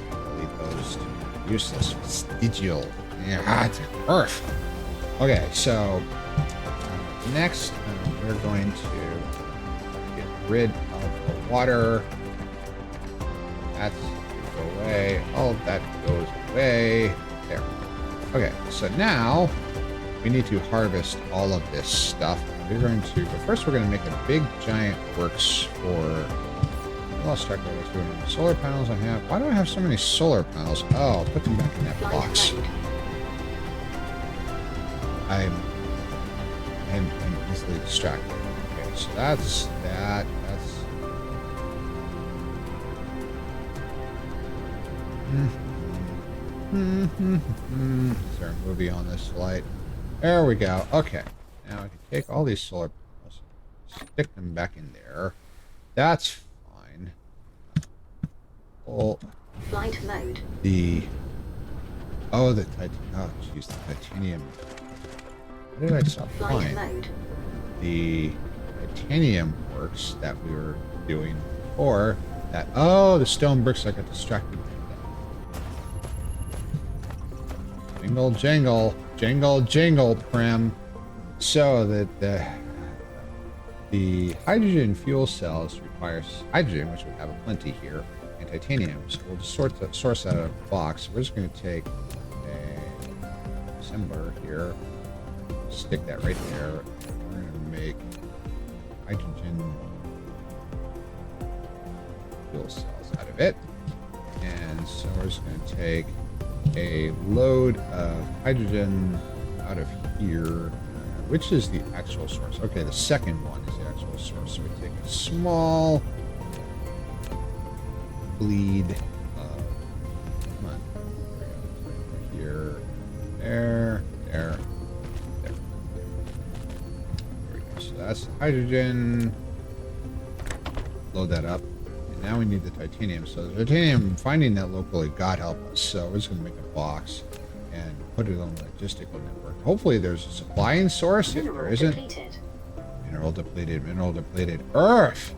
Delete those useless vestigial. Earth. Okay, so next we're going to get rid of the water. That's go away. All of that goes away. There. Okay, so now we need to harvest all of this stuff. We're going to, but first we're going to make a big giant works for... I'll start doing solar panels I have. Why do I have so many solar panels? Oh, I'll put them back in that box. I'm easily distracted. Okay, so that's that. Is there a movie on this light? There we go. Okay. Now I can take all these solar panels, stick them back in there. That's fine. Well, Flight mode. the oh jeez, the titanium. What did I stop Flight flying? mode. The titanium works that we were doing before. That the stone bricks. I got distracted. Jingle, jingle, jingle, jingle, Prim. So that the hydrogen fuel cells requires hydrogen, which we have plenty here, and titanium. So we'll just source that out of the box. We're just going to take a assembler here, stick that right there. And we're going to make hydrogen fuel cells out of it. And so we're just going to take a load of hydrogen out of here. Which is the actual source? Okay, the second one is the actual source. So we take a small bleed. Come on. Here, there. There we go. So that's hydrogen. Load that up. And now we need the titanium. So the titanium, finding that locally, God help us. So we're just going to make a box and put it on the logistical network. Hopefully there's a supplying source. If there isn't, mineral depleted earth.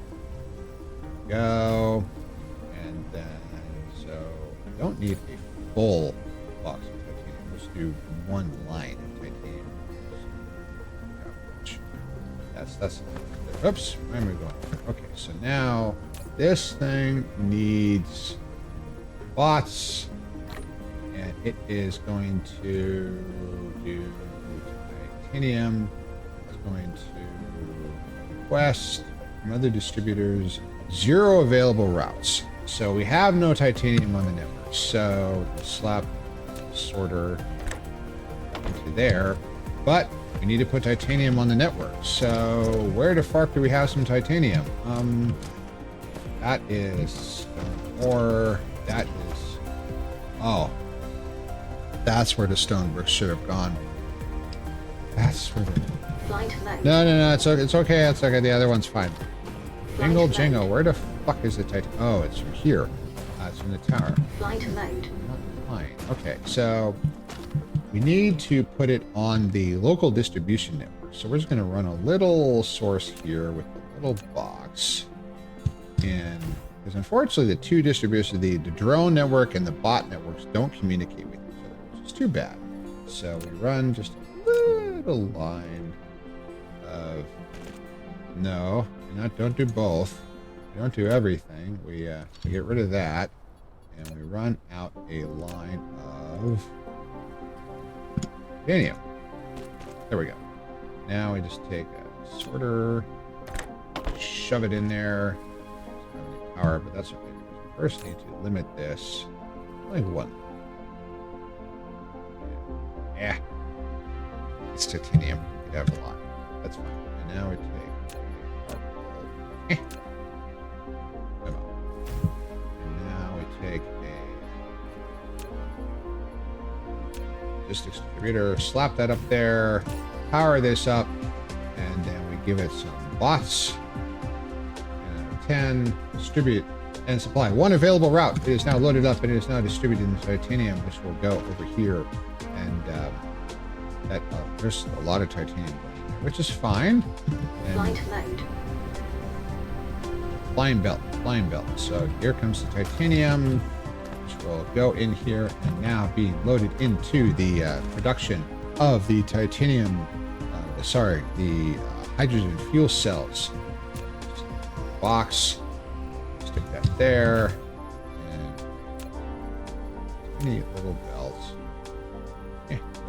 Go. And then, so we don't need a full box of titanium. Let's do one line of titanium. That's oops, where am I going? Okay, so now this thing needs bots. And it is going to do titanium. It's going to request from other distributors 0 available routes. So we have no titanium on the network. So slap sorter into there. But we need to put titanium on the network. So where the fuck do we have some titanium? That is or that is that's where the stone bricks should have gone. That's where the... No, it's okay. It's okay. The other one's fine. Jingle, jingle. Where the fuck is the titan? Oh, it's from here. It's from the tower. Flight mode. Not flying. Okay, so we need to put it on the local distribution network. So we're just going to run a little source here with a little box. And because unfortunately the two distributions, the drone network and the bot networks don't communicate with each other, which is too bad. So we run just a little line of don't do both. We don't do everything. We get rid of that, and we run out a line of titanium. There we go. Now we just take a sorter, shove it in there. Power, but that's okay. We first need to limit this. Only one. Yeah. It's titanium. We could have a lot. That's fine. And now we take come on. And now we take a logistics distributor, slap that up there, power this up, and then we give it some bots. 10, distribute and supply. One available route. It is now loaded up and it is now distributed in titanium, which will go over here. And there's a lot of titanium going in there, which is fine. And flying belt. So here comes the titanium, which will go in here and now be loaded into the production of the titanium, the hydrogen fuel cells. Box, stick that there, and any little belts.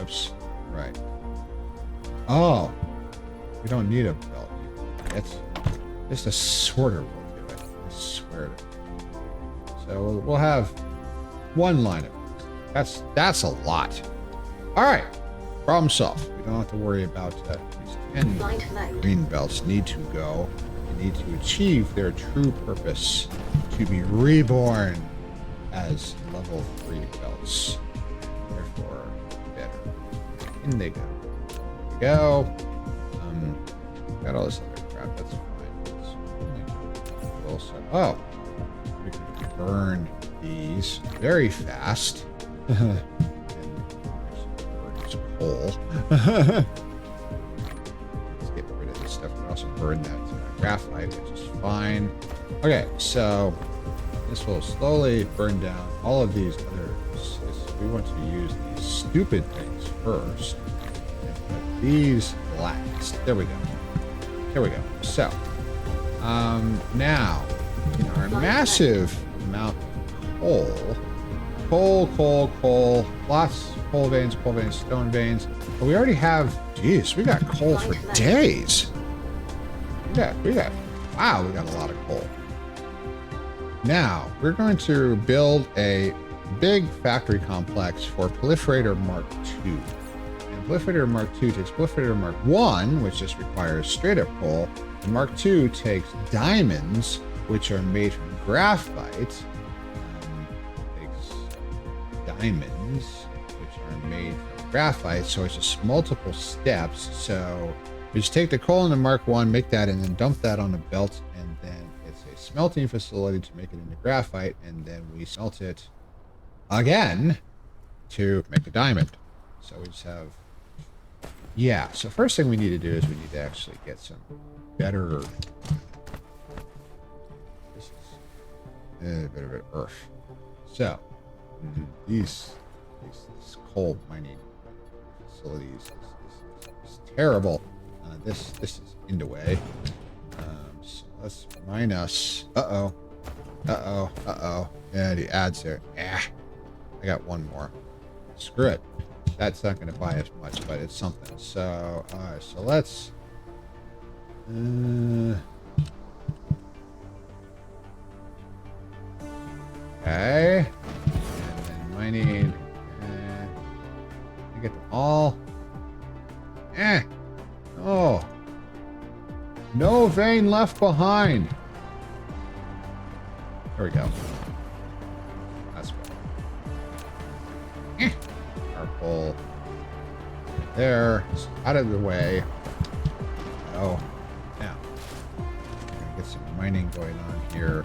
Oops, right. Oh, we don't need a belt. It's just a sorter will do it. I swear to you. So we'll have one line of it. That's a lot. All right, problem solved. We don't have to worry about these 10 green belts need to go. Need to achieve their true purpose to be reborn as level 3 belts. Therefore, better. In they go. There we go. got all this other crap. That's fine. Oh, we can burn these very fast. And burn this coal. Let's get rid of this stuff. We also burn that graphite, which is fine. Okay, so this will slowly burn down all of these others. We want to use these stupid things first. And put these last. There we go. There we go. So, now, in our massive amount of coal, lots of coal veins, stone veins. But we already have, geez, we got coal for days. We got, wow, we got a lot of coal. Now, we're going to build a big factory complex for Proliferator Mark II. And Proliferator Mark II takes Proliferator Mark I, which just requires straight up coal, and Mark II takes diamonds, which are made from graphite, takes diamonds, which are made from graphite, so it's just multiple steps. So we just take the coal into Mark I, make that, and then dump that on a belt, and then it's a smelting facility to make it into graphite, and then we smelt it again to make a diamond. So we just have, yeah, so first thing we need to do is we need to actually get some better, this is a bit of earth. So this coal mining facilities is terrible. This is in the way. So let's mine us. Uh-oh. Yeah, the ads there. I got one more. Screw it. That's not going to buy as much, but it's something. So, all right. So let's. Okay. And then mining. I get them all. Oh. No vein left behind. There we go. That's good. Purple. There. It's out of the way. Oh. Now. I'm gonna get some mining going on here.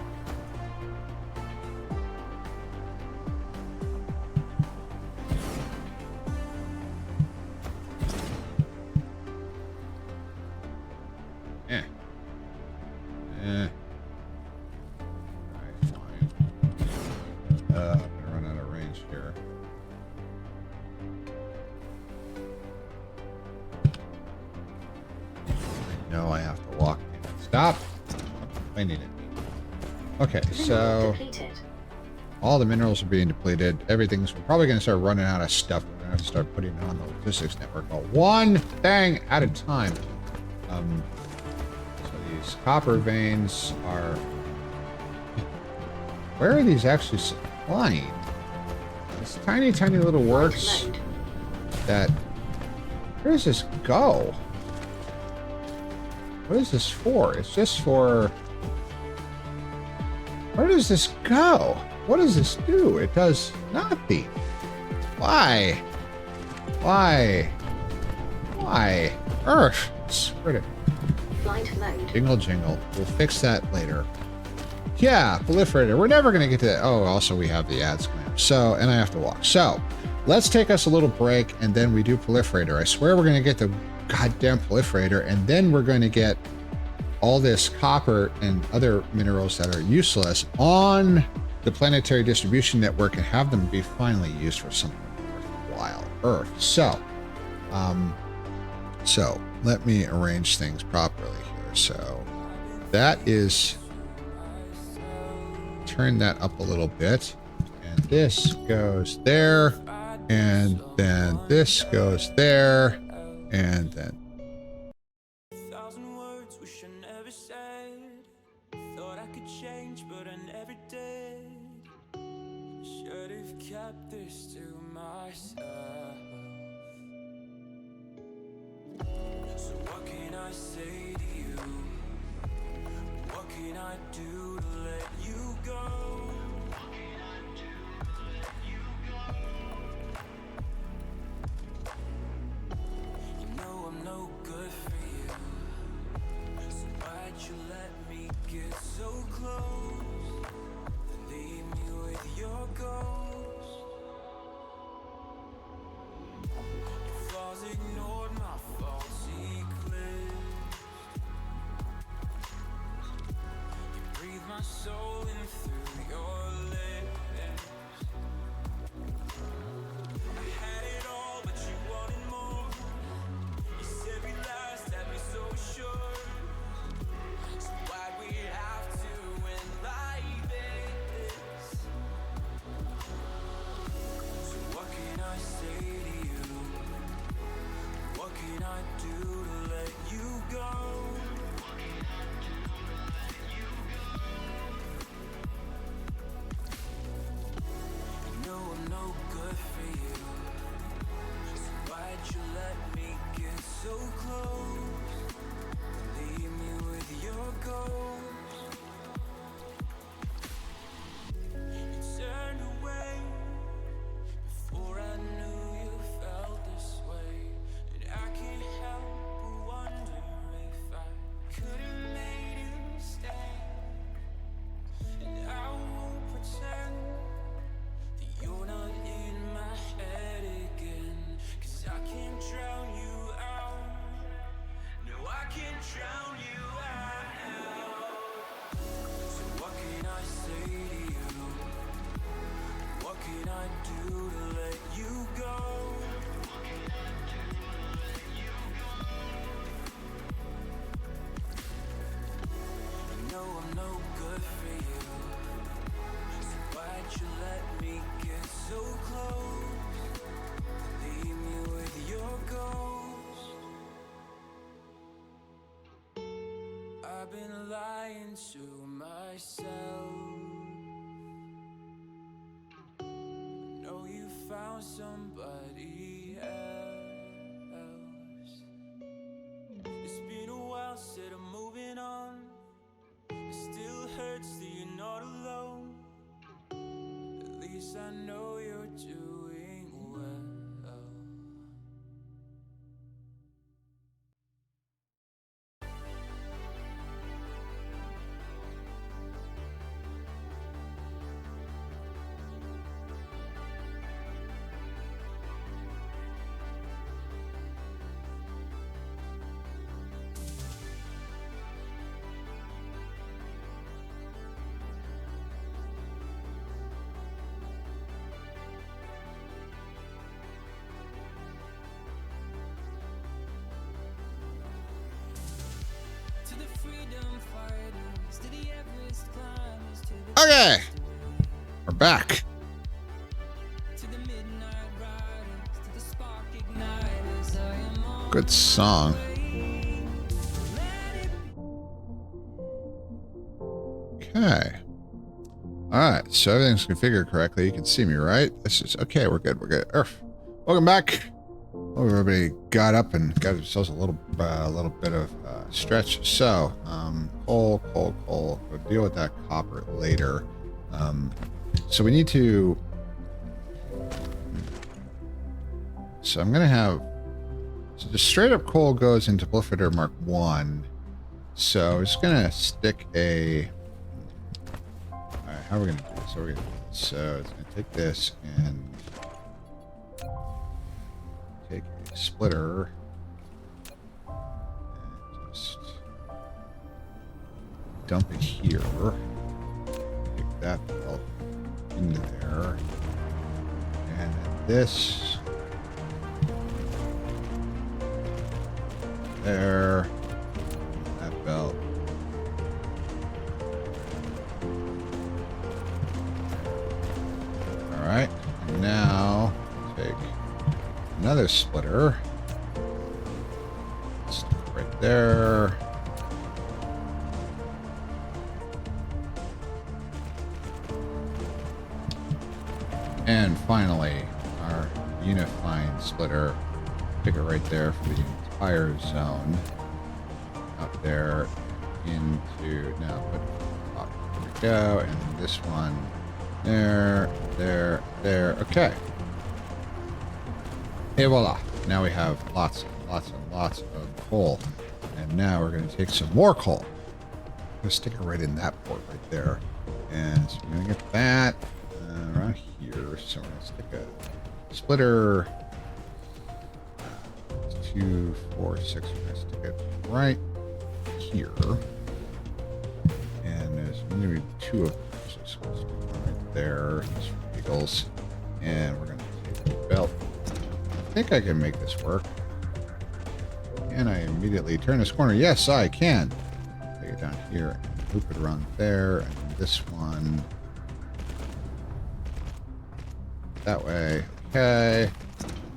Stop complaining at me. Okay, so all the minerals are being depleted. Everything's, we're probably going to start running out of stuff. We're going to have to start putting it on the logistics network. But one thing at a time. So these copper veins are... Where are these actually supplying? This tiny little works that... Where does this go? What is this for? It's just for... Where does this go? What does this do? It does nothing. Why? Why? Why? Earth. Where'd it... Jingle. We'll fix that later. Yeah, proliferator. We're never going to get to that. Oh, also we have the ads clamp. So, and I have to walk. So, let's take us a little break and then we do proliferator. I swear we're going to get the goddamn proliferator, and then we're going to get all this copper and other minerals that are useless on the planetary distribution network and have them be finally used for something worthwhile. Earth. So let me arrange things properly here. So that is, turn that up a little bit, and this goes there, and then this goes there. And then words wish I never said. Thought I could change, but I never did. Should have kept this to myself. So what can I say to you? What can I do to let you go? I'm no good for you. get so close, leave me with your ghost. Your flaws ignored, my faults eclipsed. You breathe my soul in through your lips. I had it all, but you wanted more. You said we last, had me so sure. So why'd we have to end like this? So what can I say to you? What can I do to let you go? You know I'm no good for you. So why'd you let me get so close? Leave me with your ghost. You turned away before I knew you felt this way. And I can't help but wonder if I could have made you stay. And I won't pretend that you're not in my head again. 'Cause I can't drown you out. No, I can't drown you out. So what can I say to you? What can I do to let you go? You know I'm no good for you. So why'd you let me get so close? Leave me with your ghost. I've been lying to myself. Know you found somebody else. It's been a while, said I'm moving on. It still hurts that you're not alone. At least I know you're doing well. Okay, we're back. Good song. Okay. All right, so everything's configured correctly. You can see me, right? This is okay. We're good. We're good. Welcome back. Oh, everybody got up and got themselves a little bit of stretch. So, coal. We'll deal with that copper later. So we need to. So I'm gonna have. So the straight up coal goes into Bliffitter Mark 1. So we're just gonna stick a. Alright, how are we gonna do this? So it's gonna take this and take a splitter and just dump it here. Take that belt into there. And then this there. That belt. Alright, and now take another splitter. Stick it right there. And finally, our unifying splitter. Stick it right there for the entire zone. Out there into now put top. There we go, and then this one there. Okay. Hey, voila. Now we have lots and lots of coal. And now we're going to take some more coal. gonna stick it right in that port right there. And so we're gonna get that around here. So we're gonna stick a splitter. 2, 4, 6. We're gonna stick it right here. And there's gonna be 2 of them. So it's gonna stick one right there. That's for eagles. And we're gonna take the belt. I think I can make this work. Can I immediately turn this corner? Yes, I can. Take it down here and loop it around there, and this one that way. Okay.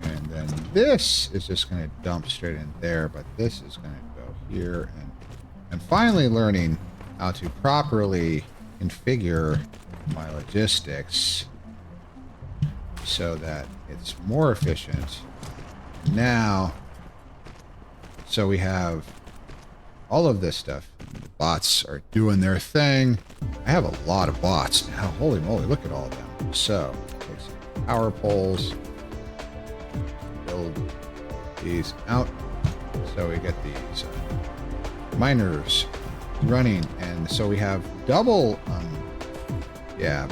And then this is just going to dump straight in there, but this is going to go here. And finally learning how to properly configure my logistics so that it's more efficient. Now, so we have all of this stuff. The bots are doing their thing. I have a lot of bots now. Holy moly, look at all of them. So, take some power poles. Build these out. So we get these miners running. And so we have double,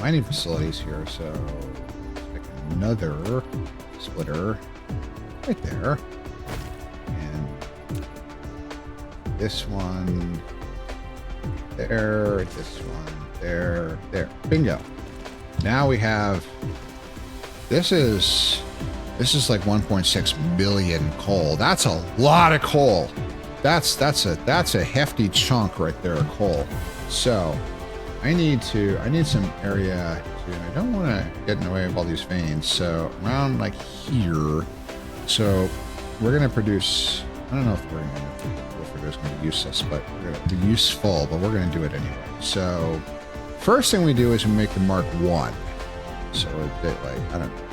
mining facilities here. So, pick another splitter right there. This one there, this one there, there. Bingo. Now we have, this is like 1.6 billion coal. That's a lot of coal. That's a hefty chunk right there of coal. So I need some area to, I don't want to get in the way of all these veins. So around like here. So we're going to produce, I don't know if we're going to is going to be useless, but we're going to be useful, but we're going to do it anyway. So first thing we do is we make the Mark 1. So a bit like, I don't know,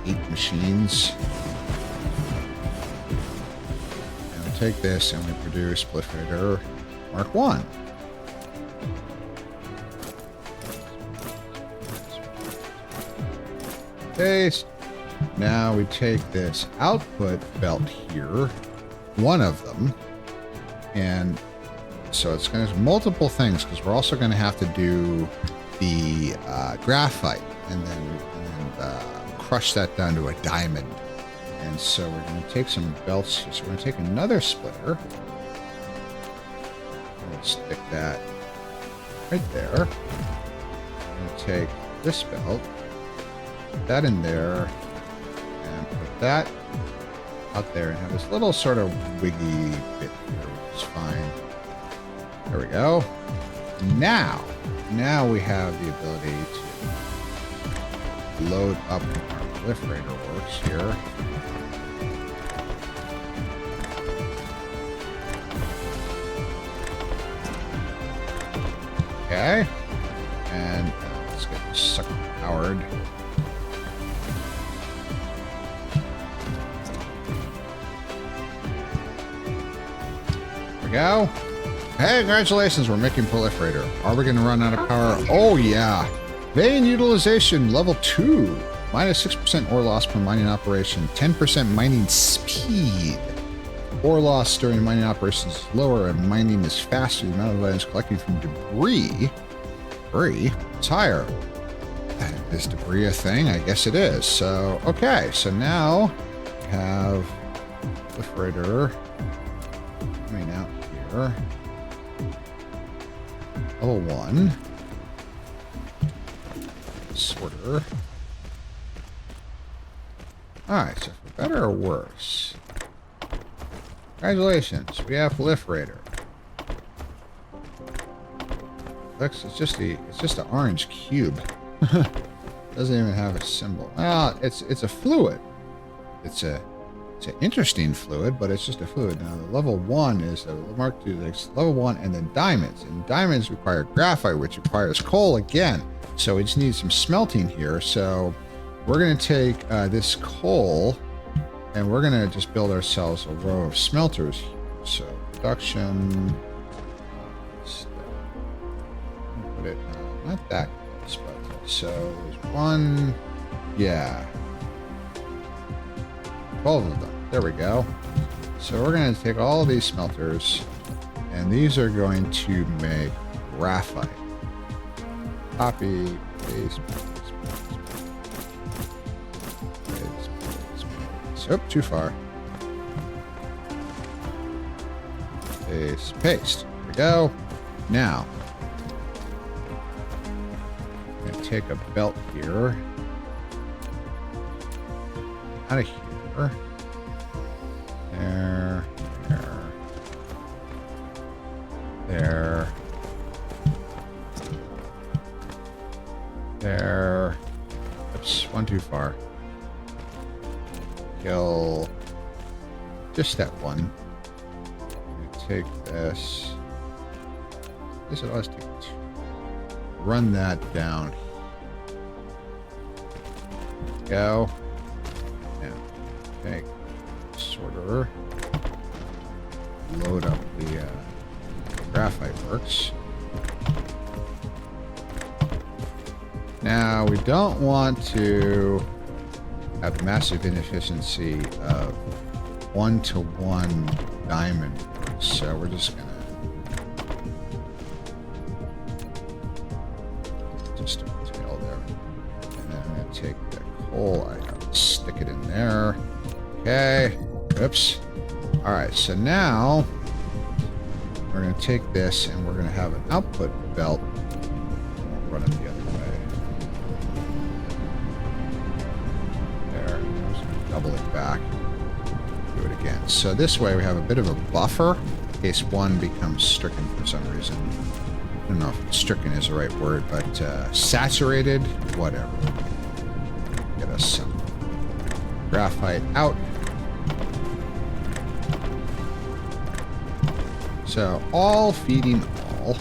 8 machines. And we take this and we produce proliferator Mark 1. Paste. Now we take this output belt here, one of them, and so it's going to do multiple things because we're also going to have to do the graphite and then crush that down to a diamond. And so we're going to take some belts here. So we're going to take another splitter. We're going to stick that right there. We're going to take this belt, put that in there, and put that out there and have this little sort of wiggy bit here, which is fine. There we go. Now we have the ability to load up our proliferator works here. Okay. And let's get this sucker powered. Go. Hey, congratulations, we're making proliferator. Are we going to run out of power? Oh yeah. Vein utilization level 2. Minus 6% ore loss per mining operation. 10% mining speed. Ore loss during mining operations is lower and mining is faster. The amount of items collecting from debris is higher. Is debris a thing? I guess it is. So, okay. So now we have proliferator coming out here. Level 1. Sorter. Alright, so for better or worse. Congratulations, we have proliferator. Looks, it's just an orange cube. Doesn't even have a symbol. Well, it's a fluid. It's an interesting fluid, but it's just a fluid. Now, the level 1 is the Mark II, level 1, and then diamonds. And diamonds require graphite, which requires coal again. So we just need some smelting here. So we're going to take this coal, and we're going to just build ourselves a row of smelters. So production. Put it not that close, but so there's one. Yeah. 12 of them. There we go. So we're going to take all of these smelters And these are going to make graphite. Copy, paste, paste. Oh, too far. Paste, paste. There we go. Now, I'm going to take a belt here. Out of here. There. There. There. Oops, one too far. Kill just that one. I'm gonna take this. This will always take two. Run that down. Go. Now take sorter. Load up the graphite works. Now, we don't want to have massive inefficiency of 1-to-1 diamond. So we're just going to just a tail there. And then I'm going to take the coal item, stick it in there. Okay. Oops. All right. So now we're going to take this and we're going to have an output belt. We'll run it the other way. Double it back. Do it again. So this way we have a bit of a buffer in case one becomes stricken for some reason. I don't know if stricken is the right word, but saturated, whatever. Get us some graphite out. So all feeding all.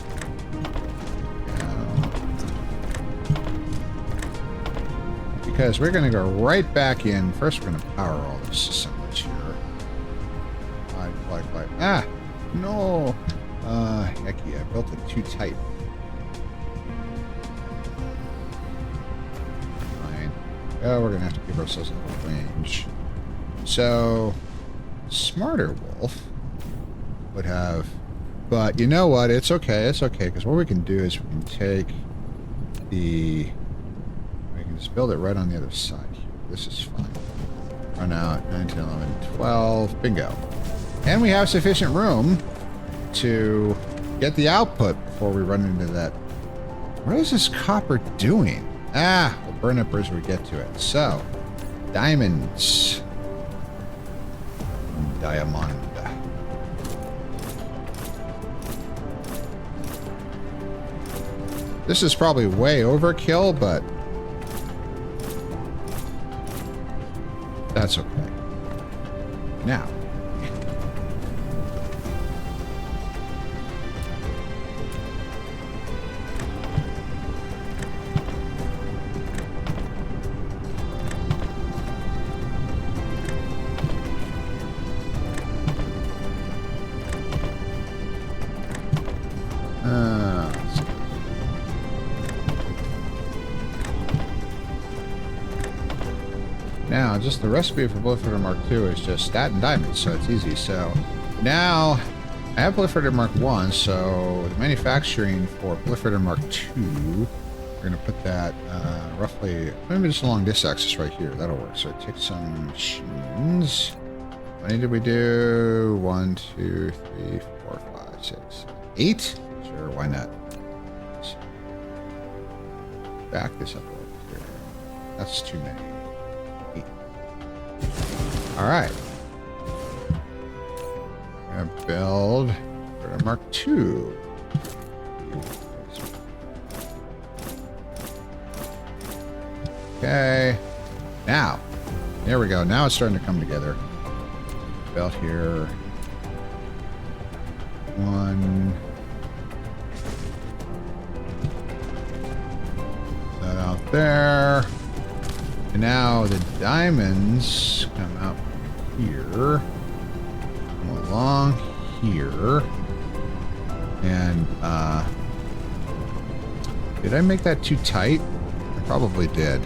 Because we're going to go right back in. First, we're going to power all this assemblage here. Like. Ah! No! Heck yeah, I built it too tight. Fine. Oh, we're going to have to give ourselves a little range. So, Smarter Wolf would have... But you know what? It's okay. It's okay. Because what we can do is we can take the... Just build it right on the other side here. This is fine. Run out 9, 10, 11, 12. Bingo. And we have sufficient room to get the output before we run into that. What is this copper doing? Ah, we'll burn up as we get to it. So, diamonds. Diamond. This is probably way overkill, but that's okay. Now. Now, just the recipe for Proliferator Mark II is just that and diamonds, so it's easy. So now I have Proliferator Mark I, so the manufacturing for Proliferator Mark II, we're going to put that roughly, maybe just along this axis right here. That'll work. So take some machines. How many did we do? 1, 2, 3, 4, 5, 6, 7, 8? Sure, why not? Let's back this up a little bit here. That's too many. All right. I'm gonna build Mark II. Okay. Now, there we go. Now it's starting to come together. Belt here. One. That out there. And now the diamonds come out from here, come along here, and did I make that too tight? I probably did.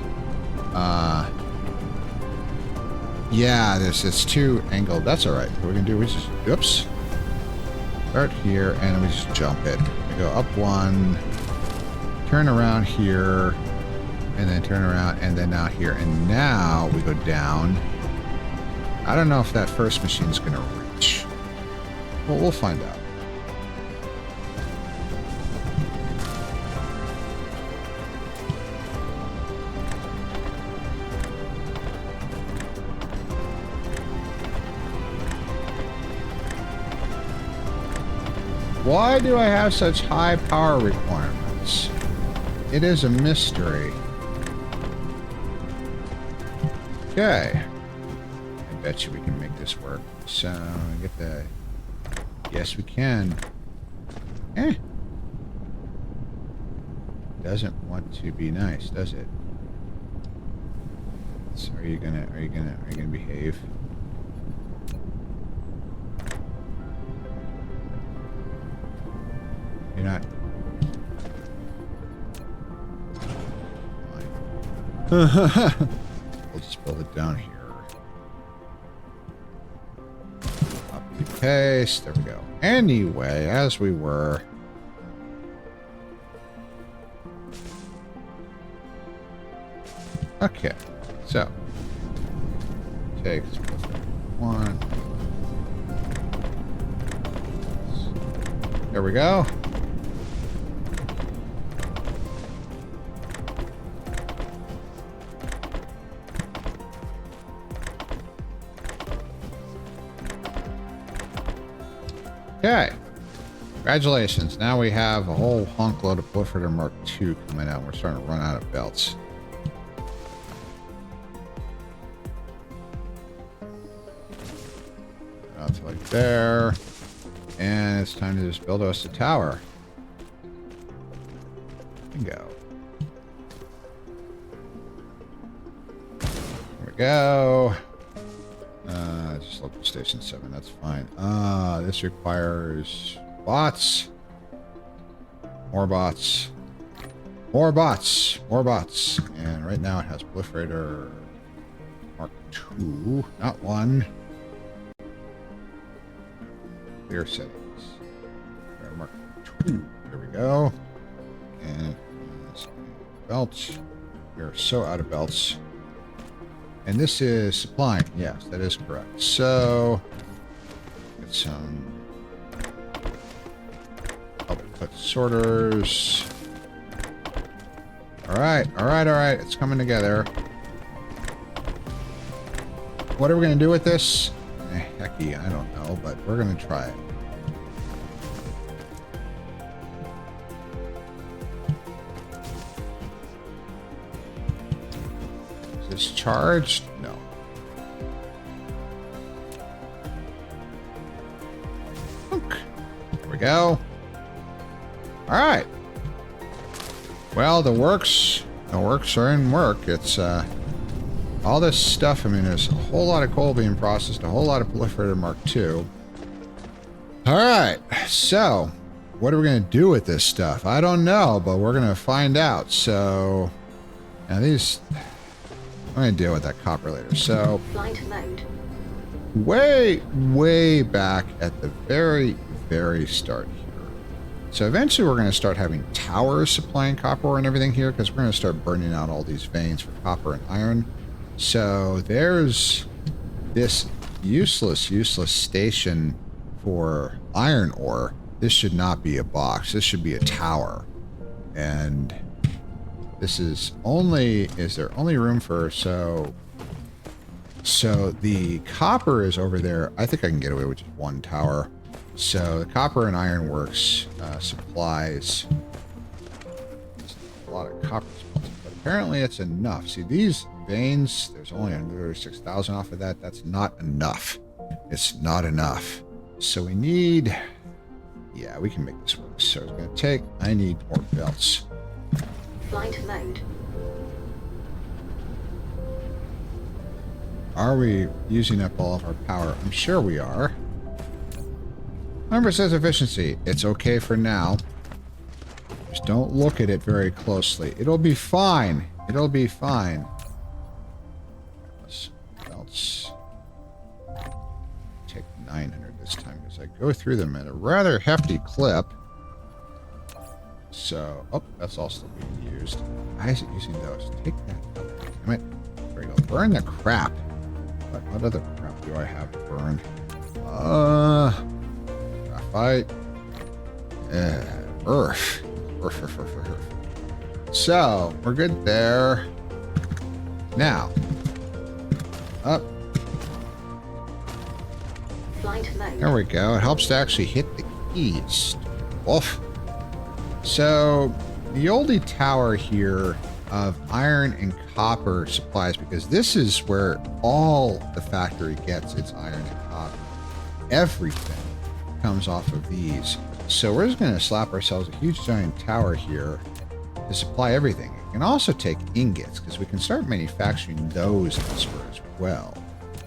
Yeah, it's too angled. That's all right. What we can do is just, oops. Start here, and then we just jump it. We go up one, turn around here, and then turn around, and then out here. And now we go down. I don't know if that first machine's going to reach. Well, we'll find out. Why do I have such high power requirements? It is a mystery. Okay. I bet you we can make this work. So, get the... Yes, we can. Eh. Doesn't want to be nice, does it? So are you gonna behave? You're not. We'll just build it down here. Copy paste. There we go. Anyway, as we were. Okay. So. Take one. There we go. Okay. Congratulations. Now we have a whole hunk load of Proliferator Mark II coming out. We're starting to run out of belts. Out to like there. And it's time to just build us a tower. Bingo. There we go. Just local station 7, that's fine. This requires bots. More bots. More bots. More bots. And right now it has Proliferator Mark II, not 1. Clear settings. Mark II. There we go. And belts. We are so out of belts. And this is supplying. Yes, that is correct. So, get some output sorters. All right, all right, all right. It's coming together. What are we going to do with this? Hecky, I don't know, but we're going to try it. Charged? No. There we go. All right. Well, the works are in work. It's all this stuff. I mean, there's a whole lot of coal being processed, a whole lot of Proliferator Mark II. All right. So, what are we going to do with this stuff? I don't know, but we're going to find out. So, now these. I'm going to deal with that copper later. So, Flight mode. way back at the very start here. So eventually we're going to start having towers supplying copper and everything here because we're going to start burning out all these veins for copper and iron. So there's this useless station for iron ore. This should not be a box. This should be a tower. And... this is there only room for, so the copper is over there. I think I can get away with just one tower. So the copper and iron works supplies a lot of copper, but apparently it's enough. See these veins, there's only under 6,000 off of that. That's not enough. It's not enough. So we need, yeah, we can make this work. So it's going to take, I need more belts. Flight mode. Are we using up all of our power? I'm sure we are. Remember, it says efficiency. It's okay for now. Just don't look at it very closely. It'll be fine. It'll be fine. Let's take 900 this time because as I go through them at a rather hefty clip. So, oh, that's all still being used. Why is it using those? Take that out. Damn it. There we go. Burn the crap. What other crap do I have to burn? Graphite. Earth. Earth. So, we're good there. Now, up. Flight mode. There we go. It helps to actually hit the keys. Wolf. So, the oldie tower here of iron and copper supplies, because this is where all the factory gets its iron and copper. Everything comes off of these. So we're just going to slap ourselves a huge giant tower here to supply everything. It can also take ingots, because we can start manufacturing those elsewhere as well.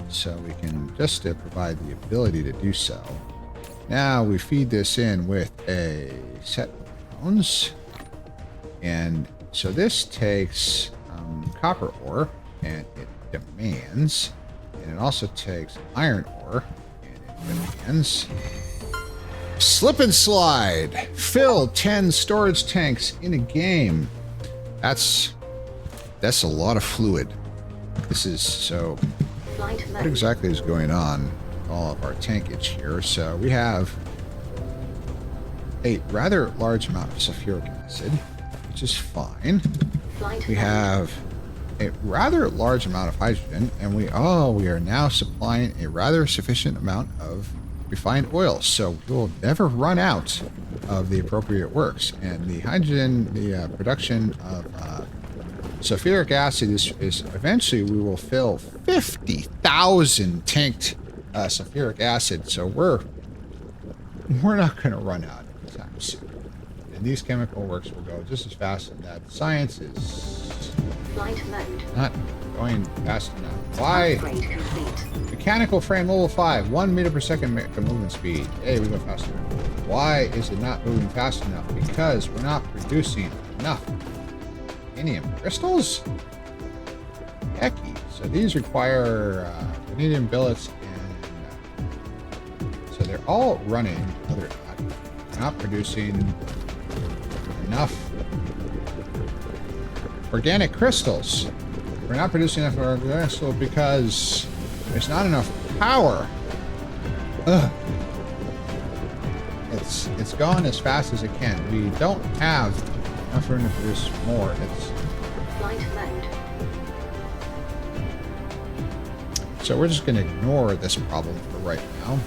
So we can just provide the ability to do so. Now we feed this in with a set of bones. And so this takes copper ore, and it demands. And it also takes iron ore, and it demands. Slip and slide. Fill 10 storage tanks in a game. That's a lot of fluid. This is so. Flight What mode. exactly is going on with all of our tankage here? So we have a rather large amount of sulfuric acid, which is fine. Flight We mode. have a rather large amount of hydrogen, and we are now supplying a rather sufficient amount of refined oil, so we will never run out of the appropriate works. And the hydrogen, the production of sulfuric acid is eventually we will fill 50,000 tanked sulfuric acid, so we're not going to run out anytime soon. And these chemical works will go just as fast as that. Science is Flight mode. not going fast enough. Why? Upgrade complete. Mechanical frame level 5, 1 meter per second movement speed. Hey, we go faster. Why is it not moving fast enough? Because we're not producing enough vanadium crystals? Hecky. So these require vanadium billets, and so they're all running. No, they're not. We're not producing enough organic crystals. We're not producing enough organic crystals because there's not enough power. Ugh. It's gone as fast as it can. We don't have enough room to produce more. Flight mode. So we're just going to ignore this problem for right now.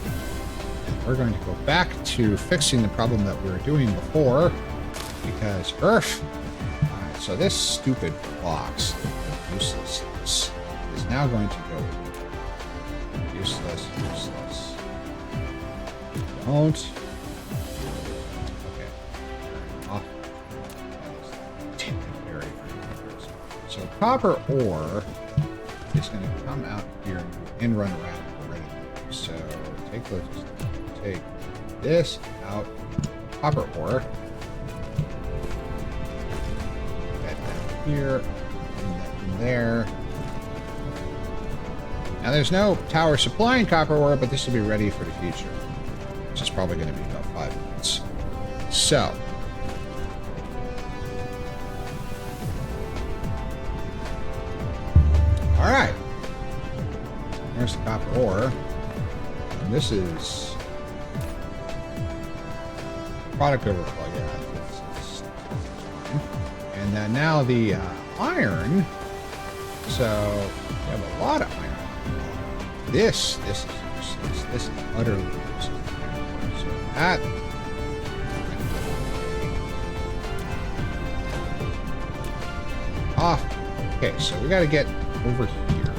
And we're going to go back to fixing the problem that we were doing before, because Earth. Alright, so this stupid box, useless, is now going to go useless. Don't. Okay. Off. Very dangerous. So copper ore is going to come out here and run around already. So take this out. Copper ore. That down here. And that in there. Now there's no tower supplying copper ore, but this will be ready for the future, which is probably going to be about 5 minutes. So, all right. There's the copper ore. And this is product overflow. Yeah, it's fine. And then now the iron. So we have a lot of iron. This is useless. This is utterly useless. So that. Off. Okay, so we got to get over here.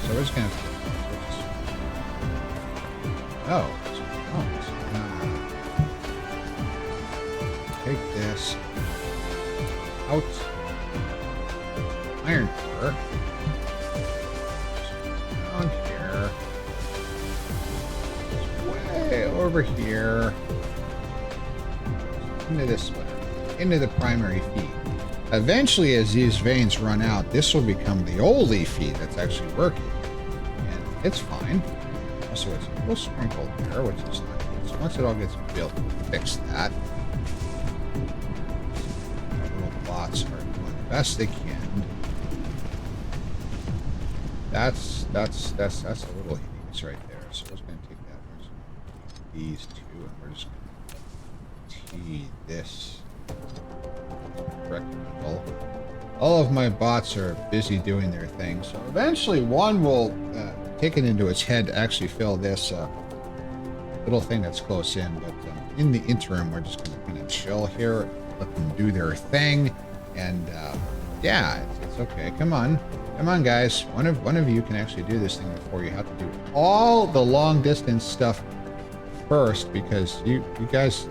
So we're just gonna. Oh. Take this out. Iron ore. On here. Way over here. Into this splitter. Into the primary feed. Eventually, as these veins run out, this will become the only feed that's actually working. And it's fine. Also, it's little sprinkled there, which is nice. So once it all gets built, we'll fix that. Our little bots are doing the best they can. That's a little hideous right there. So we're just going to take that. We're just going to take these two, and we're just going to tee this rectangle. All of my bots are busy doing their thing, so eventually one will take it into its head to actually fill this little thing that's close in. But in the interim, we're just going to kind of chill here, let them do their thing, and yeah, it's okay. Come on, guys. One of you can actually do this thing before you have to do all the long distance stuff first, because you guys.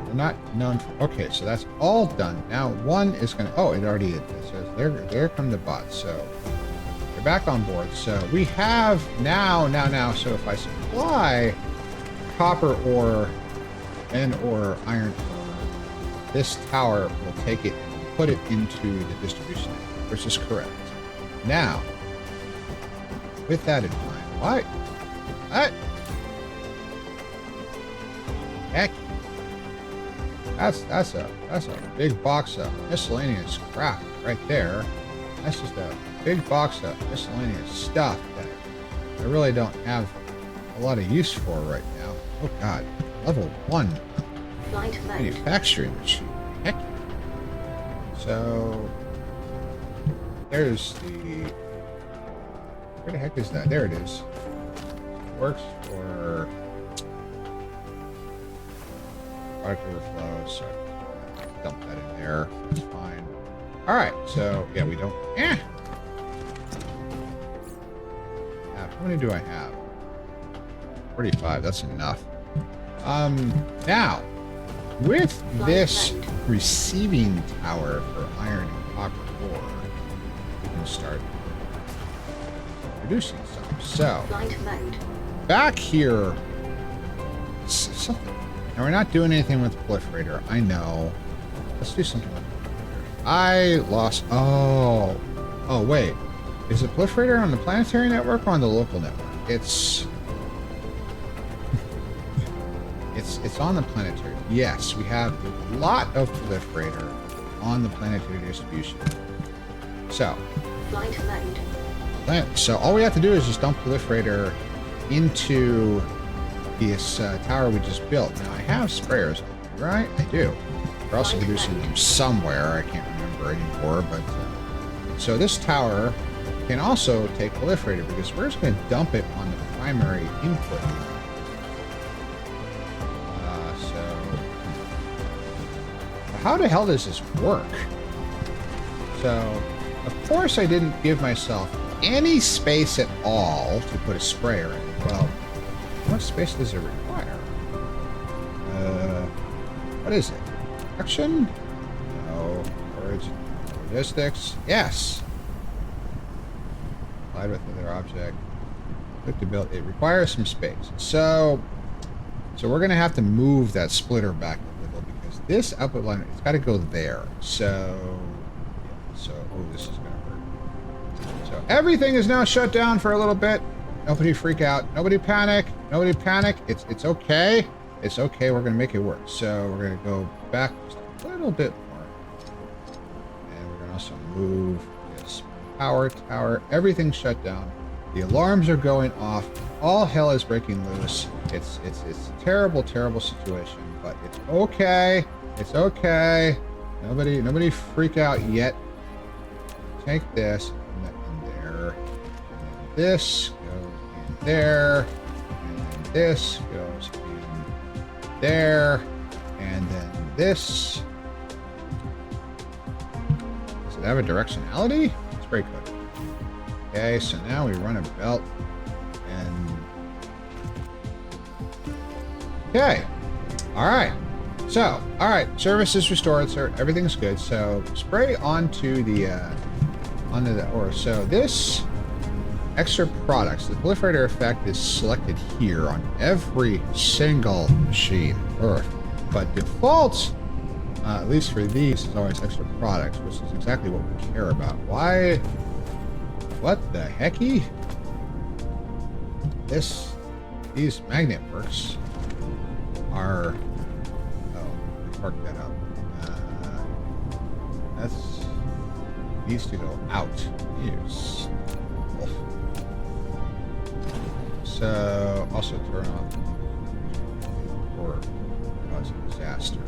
You're not known for, okay, so that's all done. Now one is gonna, oh, it already is. So there come the bots. So they're back on board. So we have now. So if I supply copper ore or iron ore, this tower will take it and put it into the distribution network, which is correct. Now, with that in mind, what? Heck. That's a big box of miscellaneous crap right there. That's just a big box of miscellaneous stuff that I really don't have a lot of use for right now. Oh god, level 1 Flight mode. manufacturing machine. Heck. So there's the, where the heck is that? There it is. Works for product overflow, so dump that in there. It's fine. All right, so yeah, we don't. How many do I have? 45. That's enough. Now with this receiving tower for iron and copper ore, we can start producing some. So Flight mode. back here, something. Now, we're not doing anything with the proliferator. I know. Let's do something with the proliferator. I lost... Oh, wait. Is the proliferator on the planetary network or on the local network? It's on the planetary. Yes, we have a lot of proliferator on the planetary distribution. So... Flight mode. So all we have to do is just dump proliferator into this tower we just built. Now I have sprayers, right? I do. We're also producing them somewhere. I can't remember anymore. But so this tower can also take proliferator because we're just going to dump it on the primary input. So how the hell does this work? So of course I didn't give myself any space at all to put a sprayer in. Well, what space does it require? What is it? Action? No. Storage. Logistics? Yes. Applied with another object. Click to build. It requires some space. So we're going to have to move that splitter back a little because this output line, it's got to go there. So, oh, this is going to hurt. So everything is now shut down for a little bit. Nobody freak out. Nobody panic. Nobody panic. It's okay. It's okay. We're going to make it work. So we're going to go back just a little bit more. And we're going to also move this power tower. Everything's shut down. The alarms are going off. All hell is breaking loose. It's a terrible, terrible situation. But it's okay. It's okay. Nobody freak out yet. Take this and that in there. And then this goes in there. And then this goes in there. And then this. Does it have a directionality? It's very good. Okay, so now we run a belt. And okay. Alright. So, alright, service is restored, sir. Everything's good. So spray onto the ore. So this extra products, the proliferator effect is selected here on every single machine on Earth. But default, at least for these, is always extra products, which is exactly what we care about. Why? What the hecky? This these magnet works are... Oh, park that up. That's... needs to go out. Here's... So, also turn off or cause a disaster.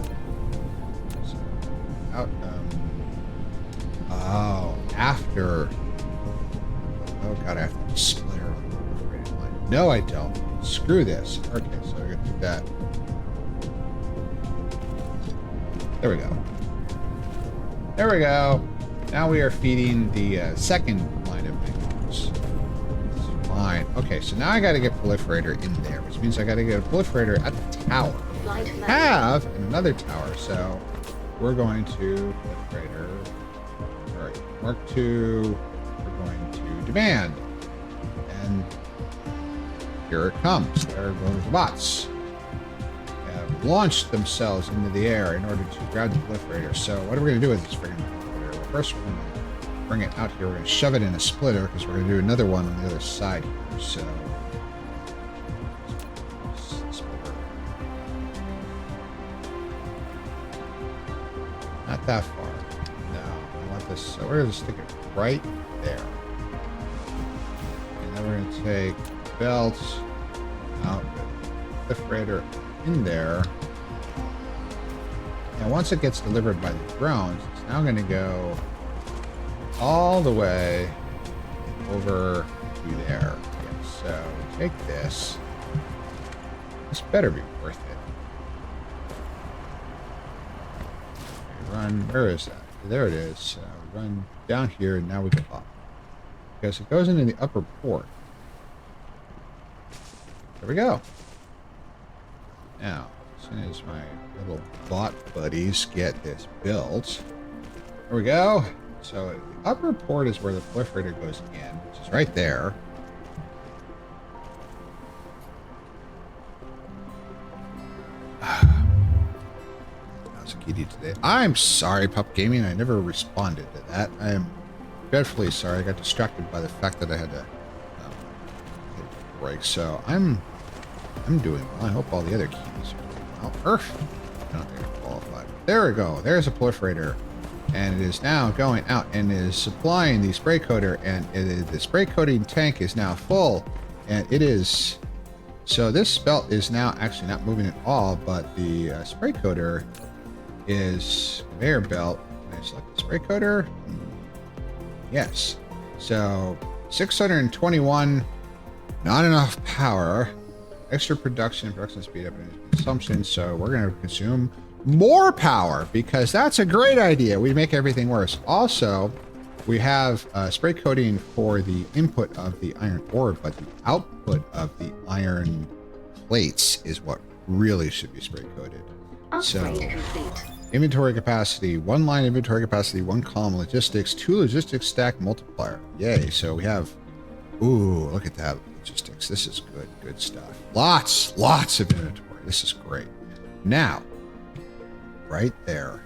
So, out, oh, after... Oh god, I have to split her on the refrigerated line. No, I don't. Screw this. Okay, so I gotta do that. There we go. There we go. Now we are feeding the second line of magnets. Fine. Okay, so now I gotta get proliferator in there, which means I gotta get a proliferator at the tower. Flight mode. Have another tower, so we're going to proliferator. Alright, Mark II. We're going to demand. And here it comes. There go the bots. Have launched themselves into the air in order to grab the proliferator. So what are we going to do with this friggin' proliferator? Well, first we're going to bring it out here. We're going to shove it in a splitter because we're going to do another one on the other side here. So splitter. Not that far. No, I want this. So we're going to stick it right there. And then we're going to take belts out with proliferator in there. And once it gets delivered by the drones, it's now going to go all the way over to there. Okay, so take this. This better be worth it. Okay, run. Where is that? There it is. So run down here, and now we go up. Because it goes into the upper port. There we go. Now, as soon as my little bot buddies get this built, there we go. So the upper port is where the proliferator goes in, which is right there. How's Kitty today? I'm sorry, Pup Gaming. I never responded to that. I am dreadfully sorry. I got distracted by the fact that I had to hit the break. So I'm doing well. I hope all the other keys are doing well. I don't think I qualified. There we go. There's a proliferator. And it is now going out and is supplying the spray coater. And the spray coating tank is now full. And it is... So this belt is now actually not moving at all. But the spray coater is conveyor belt. Can I select the spray coater? Yes. So 621. Not enough power. Extra production speed up and consumption, so we're going to consume more power because that's a great idea. We make everything worse. Also, we have spray coating for the input of the iron ore, but the output of the iron plates is what really should be spray coated. Upgrade complete. Inventory capacity, 1 line inventory capacity, 1 column logistics, 2 logistics stack multiplier. Yay. So we have, ooh, look at that. Logistics. This is good stuff. Lots of inventory. This is great. Now, right there,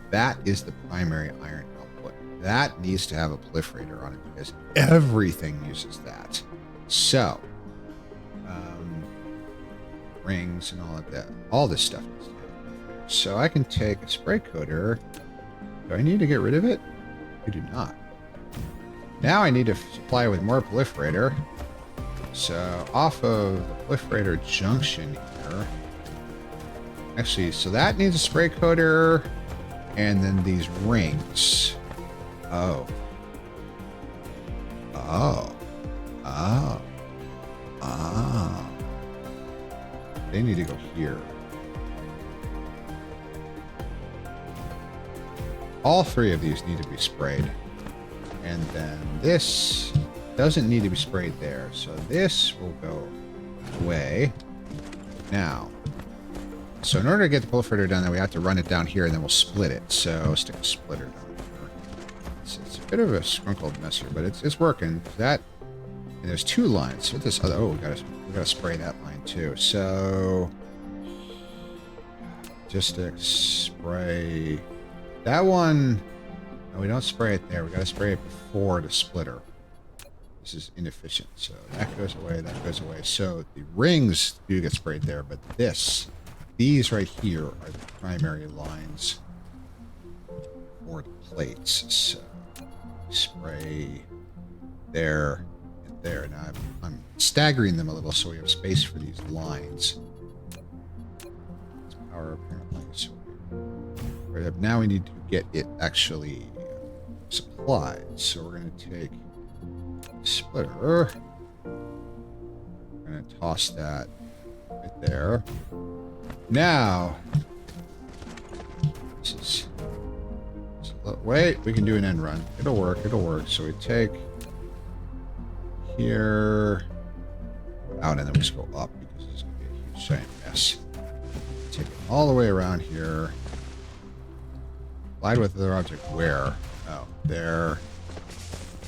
that is the primary iron output. That needs to have a proliferator on it because everything uses that. So, rings and all of that, all this stuff needs to have a proliferator. So I can take a spray coater. Do I need to get rid of it? I do not. Now I need to supply it with more proliferator. So off of the proliferator junction here. Actually, so that needs a spray coater and then these rings. Oh. They need to go here. All 3 of these need to be sprayed. And then this doesn't need to be sprayed there, so this will go away. Now, so in order to get the proliferator down there, we have to run it down here, and then we'll split it. So stick a splitter down here. It's a bit of a scrunkled mess here, but it's working. That, and there's 2 lines. What this other? Oh, we gotta spray that line too. So just to spray that one. No, we don't spray it there. We gotta spray it before the splitter. This is inefficient. So that goes away, that goes away. So the rings do get sprayed there, but these right here are the primary lines for the plates. So spray there and there. Now I'm staggering them a little so we have space for these lines. Power apparently. So now we need to get it actually supplied. So we're going to take a splitter. We're going to toss that right there. Now, wait, we can do an end run. It'll work. It'll work. So we take here out, and then we just go up because it's going to be a huge giant mess. Take it all the way around here. Slide with the other object where? Oh, there.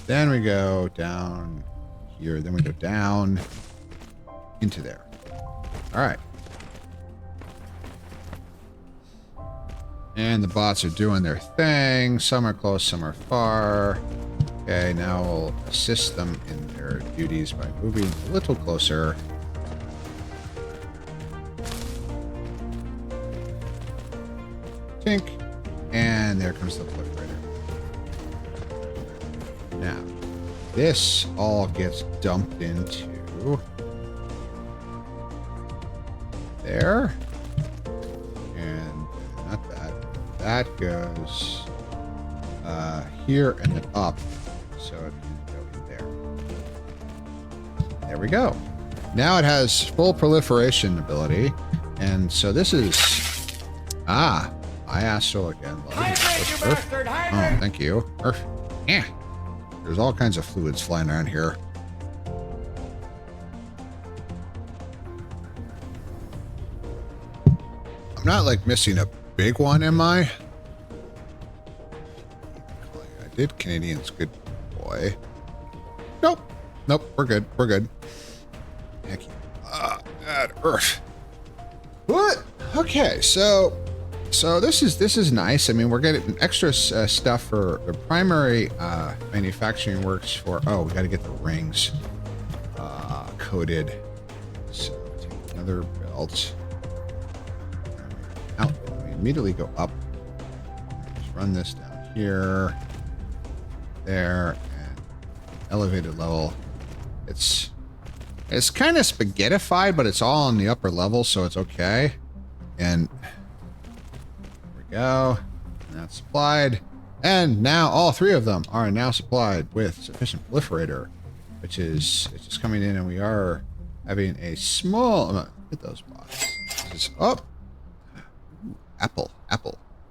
Then we go down here. Then we go down into there. All right. And the bots are doing their thing. Some are close, some are far. Okay, now we'll assist them in their duties by moving a little closer. Tink. And there comes the proliferator. Now, this all gets dumped into there. And not that. That goes here and then up. So it can go in there. There we go. Now it has full proliferation ability. And so this is... I asked so again. Oh, thank you. Yeah. There's all kinds of fluids flying around here. I'm not like missing a big one, am I? I did Canadian's good boy. Nope. Nope. We're good. We're good. Heck yeah. Earth. What? Okay, so this is nice. I mean, we're getting extra stuff for the primary manufacturing works for. Oh, we got to get the rings coated. So take another belt. Out. We immediately go up. Just run this down here, there, and elevated level. It's kind of spaghettified, but it's all on the upper level, so it's okay. And go. And that's supplied. And now all three of them are now supplied with sufficient proliferator, which is it's just coming in, and we are having a small amount. Look at those bots. This is up. Apple.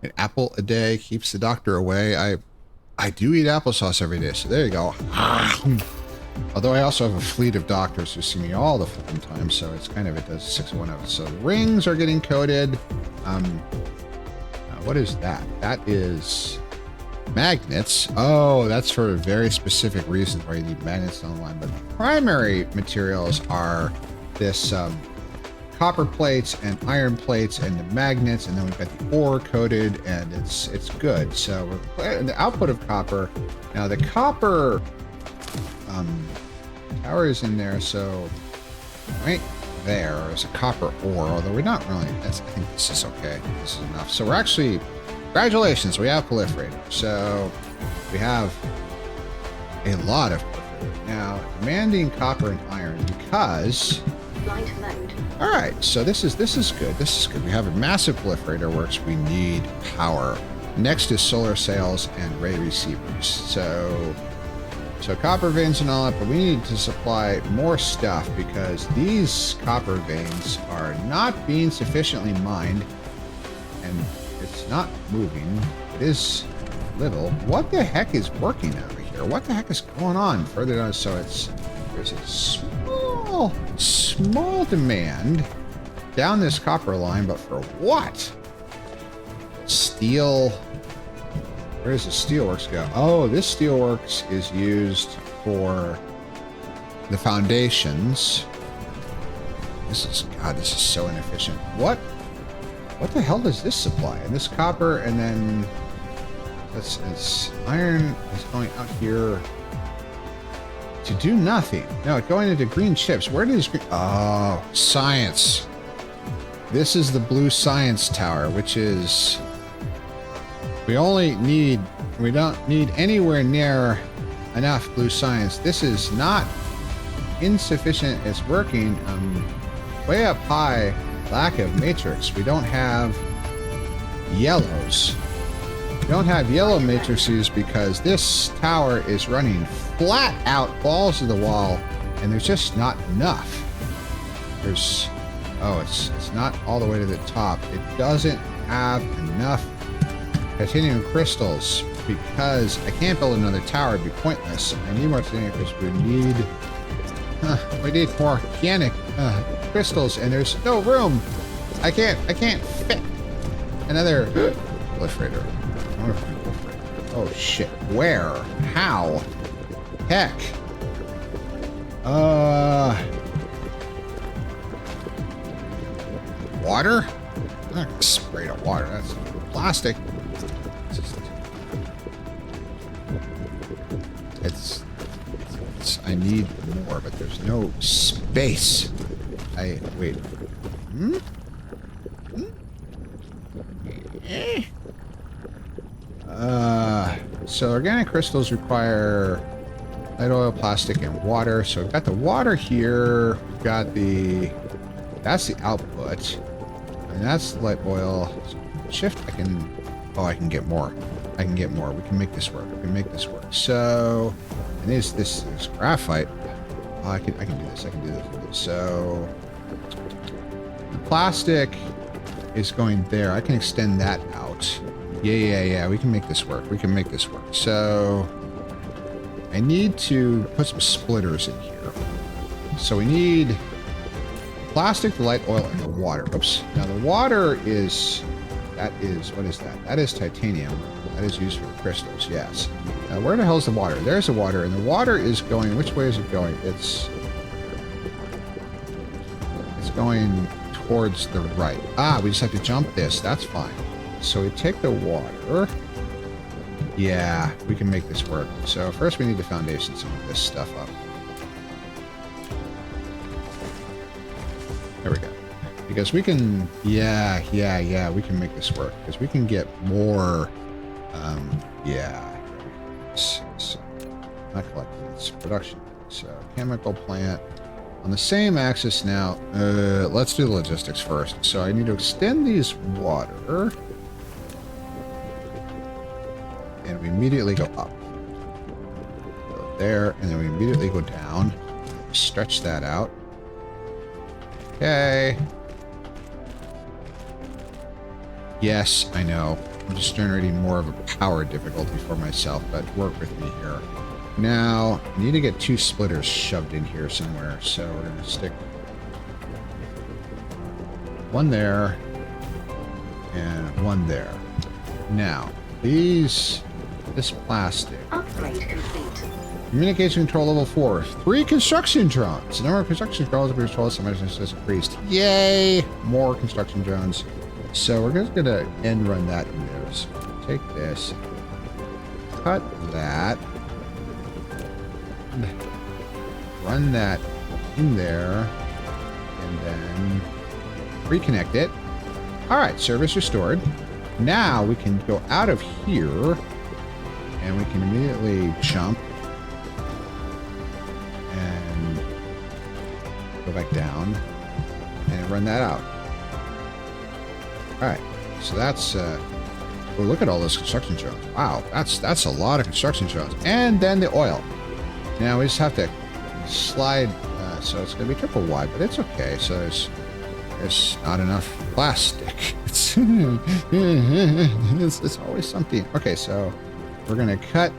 An apple a day keeps the doctor away. I do eat applesauce every day, so there you go. Although I also have a fleet of doctors who see me all the fucking time, so it's kind of, it does 6 of 1 of it. So rings are getting coated. What is that? That is magnets. Oh, that's for a very specific reason why you need magnets on the line. But the primary materials are this copper plates and iron plates and the magnets, and then we've got the ore coated, and it's good. So we're the output of copper. Now the copper tower is in there, so right there is a copper ore, although we're not really, I think this is okay. This is enough. So we're actually, congratulations, we have proliferator. So we have a lot of proliferator. Now, demanding copper and iron because... Light mode. All right, so this is good. This is good. We have a massive proliferator works. We need power. Next is solar sails and ray receivers. So copper veins and all that, but we need to supply more stuff because these copper veins are not being sufficiently mined, and it's not moving. It is little. What the heck is working over here? What the heck is going on further down? So there's a small demand down this copper line, but for what? Steel. Where does the steelworks go? Oh, this steelworks is used for the foundations. This is so inefficient. What the hell does this supply? And this copper, and then it's iron is going out here to do nothing. No, it's going into green chips. Where does green... Oh, science. This is the blue science tower, which is... We don't need anywhere near enough blue science. This is not insufficient. It's working. Way up high, lack of matrix. We don't have yellows. We don't have yellow matrices because this tower is running flat out balls to the wall, and there's just not enough. There's... Oh, it's not all the way to the top. It doesn't have enough titanium crystals because I can't build another tower. It'd be pointless. I need more titanium crystals. We need more organic crystals, and there's no room. I can't fit another proliferator. Oh shit! Where? How? Heck? Water? I'm not gonna spray the water. That's plastic. It's I need more, but there's no space. Wait. So organic crystals require light oil, plastic, and water. So we've got the water here. We've got that's the output. And that's light oil. Shift, I can get more. I can get more. We can make this work. We can make this work. So, and this is graphite. Oh, I can do this. I can do this. So, the plastic is going there. I can extend that out. Yeah. We can make this work. We can make this work. So, I need to put some splitters in here. So we need plastic, the light oil, and the water. Oops. Now the water is, what is that? That is titanium. That is used for the crystals, yes. Now where the hell is the water? There's the water, and the water is going, which way is it going? It's going towards the right. Ah, we just have to jump this. That's fine. So we take the water. Yeah, we can make this work. So first we need to foundation some of this stuff up. There we go. Because we can, yeah, we can make this work. Because we can get more, so, not collecting, it's production. So, chemical plant. On the same axis now, let's do the logistics first. So I need to extend these water. And we immediately go up. Go there, and then we immediately go down. Stretch that out. Okay. Yes, I know. I'm just generating more of a power difficulty for myself, but work with me here. Now, I need to get 2 splitters shoved in here somewhere, so we're going to stick one there and one there. Now, this plastic. Upgrade complete. Communication control level 4. 3 construction drones. The number of construction drones will be controlled has increased. Yay! More construction drones. So we're just gonna end run that in there. So take this, cut that, run that in there, and then reconnect it. All right, service restored. Now we can go out of here, and we can immediately jump and go back down and run that out. All right, so that's oh, look at all those construction drones. Wow, that's a lot of construction drones. And then the oil. Now we just have to slide, so it's gonna be triple wide, but it's okay. So there's not enough plastic. It's always something. Okay, so we're gonna cut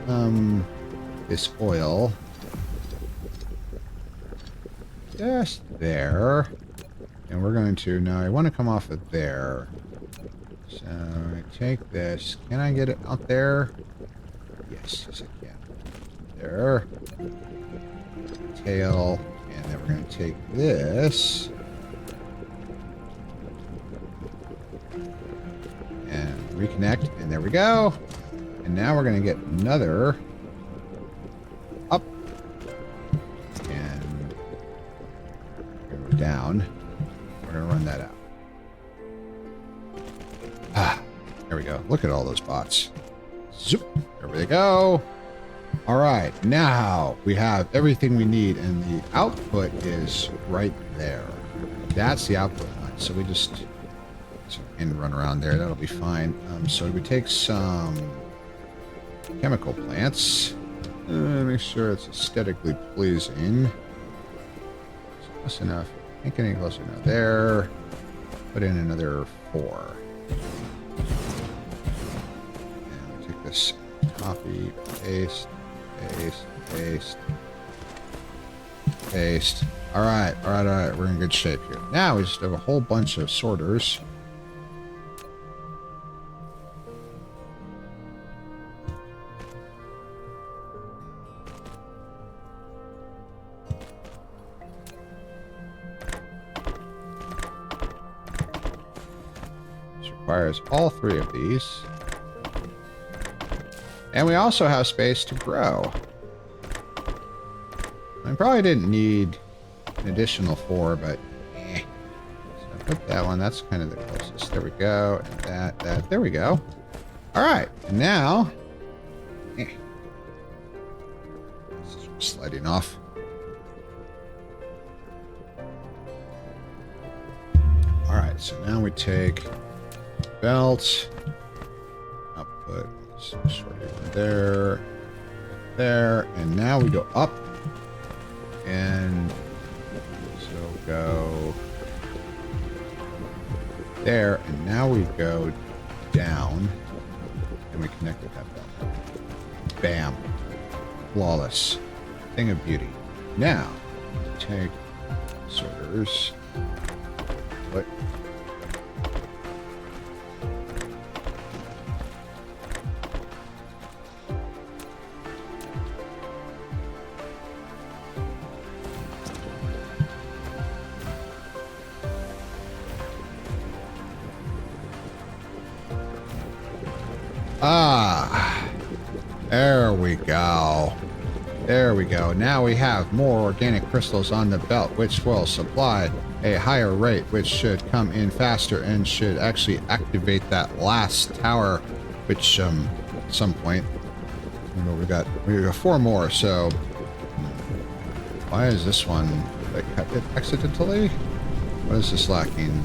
this oil just there, and we're going to, now I want to come off of there. So I take this. Can I get it out there? Yes, I can. There. Tail. And then we're going to take this. And reconnect. And there we go. And now we're going to get another up. down. We're going to run that out. Ah, there we go. Look at all those bots. Zoop. There we go. All right. Now we have everything we need, and the output is right there. That's the output line. So we just and run around there. That'll be fine. So we take some chemical plants. Make sure it's aesthetically pleasing. Close enough. Can't get any closer now. There. Put in another 4. And we take this copy, paste, paste, paste, paste. All right, all right, all right. We're in good shape here. Now we just have a whole bunch of sorters. Requires all 3 of these. And we also have space to grow. I probably didn't need an additional 4, but eh. So I put that one. That's kind of the closest. There we go. And that. There we go. All right. And now... This is sliding off. All right. So now we take... belt output there, and now we go up, and so go there, and now we go down, and we connect with that belt. Bam, flawless, thing of beauty. Now take sorters. What? Ah, there we go. There we go. Now we have more organic crystals on the belt, which will supply a higher rate, which should come in faster and should actually activate that last tower, which at some point, you know, we got 4 more. So why is this one like cut it accidentally? What is this lacking?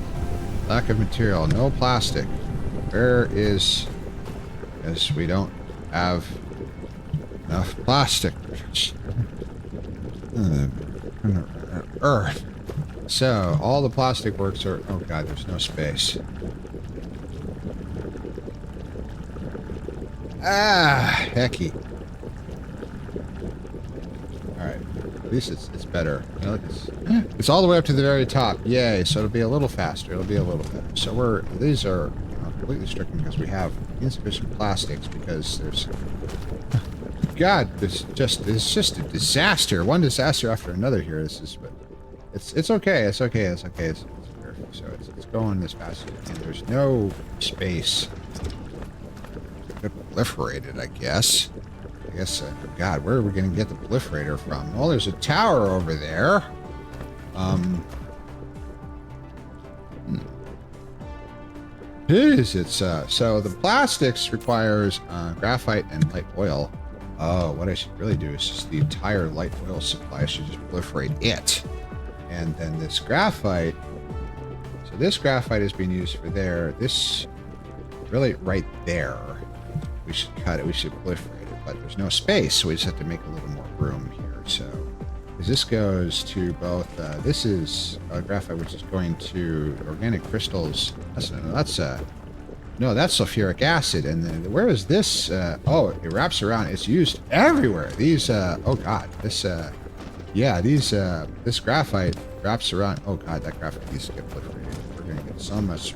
Lack of material, no plastic. Where is? Because we don't have enough plastic. Earth. So all the plastic works are. Oh god, there's no space. Ah, hecky. All right, at least it's better. You know, it's all the way up to the very top. Yay! So it'll be a little faster. It'll be a little better. So these are completely stricken because we have insufficient plastics because there's. God, it's just a disaster. One disaster after another here. This is, but it's okay. It's okay. It's okay. It's perfect. So it's going as fast as it can. There's no space. Could proliferate it, I guess. God, where are we going to get the proliferator from? Well, there's a tower over there. So the plastics requires graphite and light oil. Oh, what I should really do is just the entire light oil supply. I should just proliferate it. And then this graphite. So this graphite is being used for there. This really right there. We should cut it. We should proliferate it. But there's no space, so we just have to make a little more room here. So this goes to both. This is graphite, which is going to organic crystals. No, that's sulfuric acid. And then where is this? Oh, it wraps around. It's used everywhere. These, oh god, this graphite wraps around. Oh god, that graphite needs to get proliferated. We're going to get so much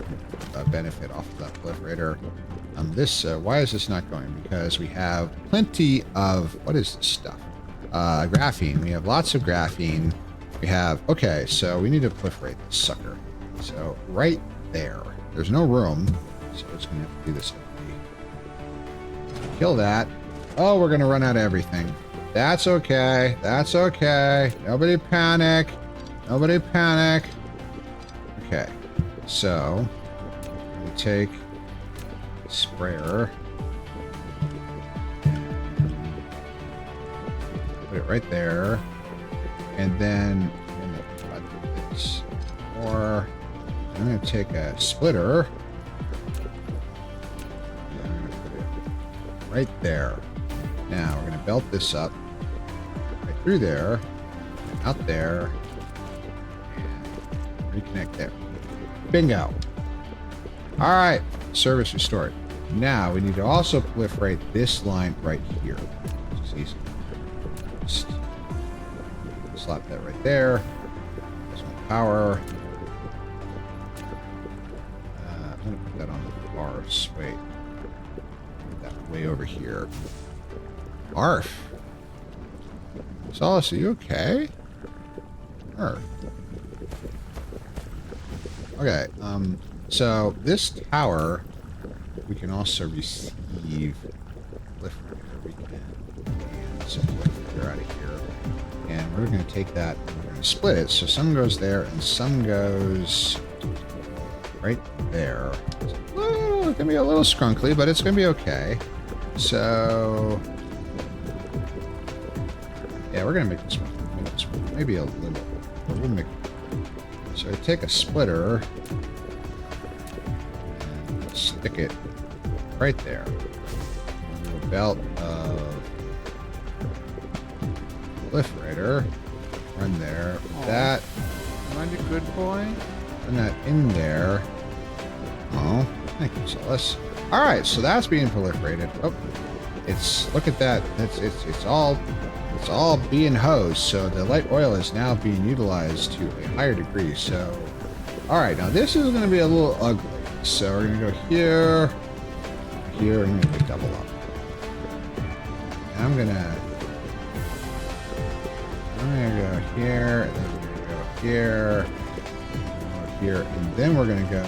benefit off of that proliferator. Why is this not going? Because we have plenty of, what is this stuff? Graphene. We have lots of graphene. We have, okay, so we need to proliferate this sucker. So right there. There's no room. So it's going to have to do this. Kill that. Oh, we're going to run out of everything. That's okay. That's okay. Nobody panic. Nobody panic. Okay. So, we take sprayer. Put it right there. And then I'm gonna cut this more. I'm going to take a splitter. And I'm going to put it right there. Now we're going to belt this up right through there, out there, and reconnect there. Bingo. All right, service restored. Now we need to also proliferate this line right here. Which is easy. Just slap that right there. There's my power. I'm going to put that on the bars. Wait. Put that way over here. Arf. Solace, are you okay? Arf. Okay, so this tower, we can also receive proliferator. We can and some proliferator out of here. And we're going to take that and we're going to split it. So some goes there and some goes right there. It's going to be a little scrunkly, but it's going to be okay. So, yeah, we're going to make this one. Maybe a little. But we'll make. So I take a splitter and stick it right there. A belt of proliferator. Run there. That. Am I a good boy? And that in there. Oh, thank you, Solace. All right, so that's being proliferated. Oh, look at that. It's all being hosed. So the light oil is now being utilized to a higher degree. So, all right, now this is going to be a little ugly. So we're going to go here, here, and maybe double up. And I'm gonna go here, and then we're gonna go here, and here, and then we're gonna go.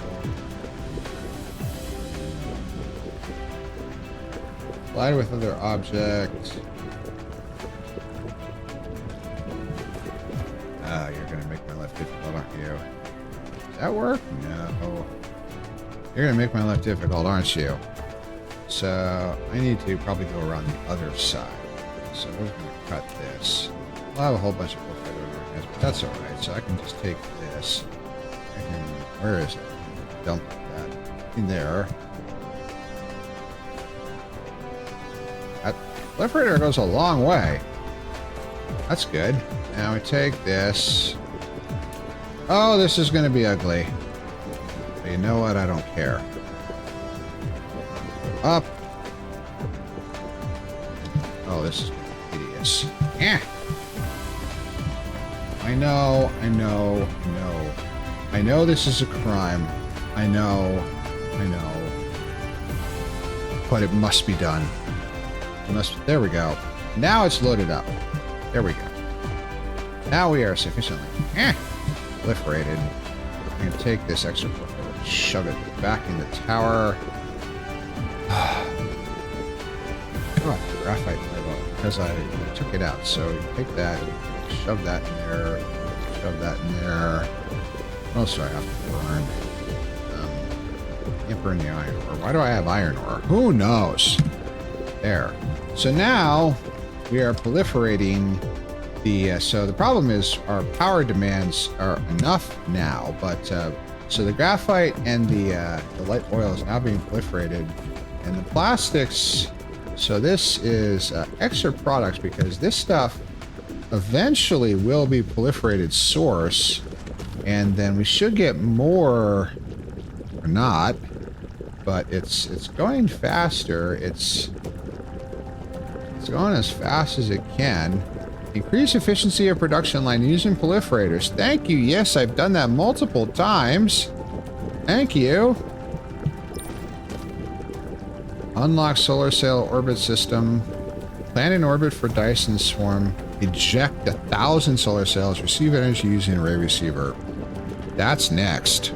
Collide with other objects. You're gonna make my life difficult, aren't you? Does that work? No. You're gonna make my life difficult, aren't you? So I need to probably go around the other side. So we're gonna cut this. I'll have a whole bunch of bullshit over here, but that's alright. So I can just take this. Where is it? Dump that in there. That proliferator goes a long way. That's good. Now we take this. Oh, this is going to be ugly. But you know what? I don't care. Up. Oh, this is hideous. Eh. I know. I know this is a crime. I know. But it must be done. There we go. Now it's loaded up. There we go. Now we are sufficiently proliferated. I'm going to take this extra proliferator, shove it back in the tower. Oh, graphite level, because I took it out. So take that, shove that in there, shove that in there. What else do I have to burn? Can't burn the iron ore. Why do I have iron ore? Who knows? There. So now we are proliferating the. So the problem is our power demands are enough now, but so the graphite and the light oil is now being proliferated, and the plastics. So this is extra products because this stuff eventually will be proliferated source, and then we should get more or not, but it's going faster. It's going as fast as it can. Increase efficiency of production line using proliferators. Thank you. Yes, I've done that multiple times. Thank you. Unlock solar sail orbit system. Plan an orbit for Dyson Swarm. Eject 1,000 solar sails. Receive energy using array receiver. That's next.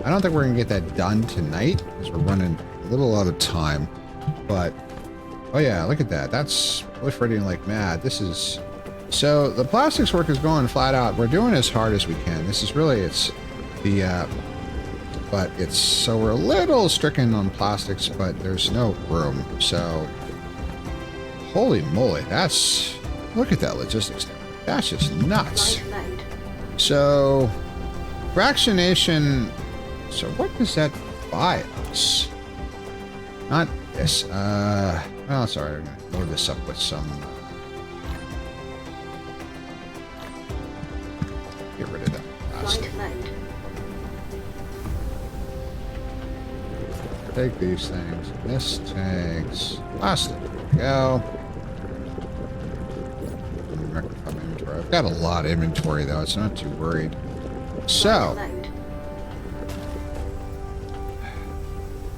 I don't think we're going to get that done tonight because we're running a little out of time. But, oh yeah, look at that. That's proliferating like mad. This is So the plastics work is going flat out. We're doing as hard as we can. This is really, but it's, so we're a little stricken on plastics, but there's no room. So, holy moly, look at that logistics. That's just nuts. Light mode. So, fractionation, so what does that buy us? Not this. Well, sorry, I'm going to load this up with some. Get rid of that plastic. Light mode. Take these things. This takes plastic. There we go. From inventory. I've got a lot of inventory though. It's not too worried. So. Light mode.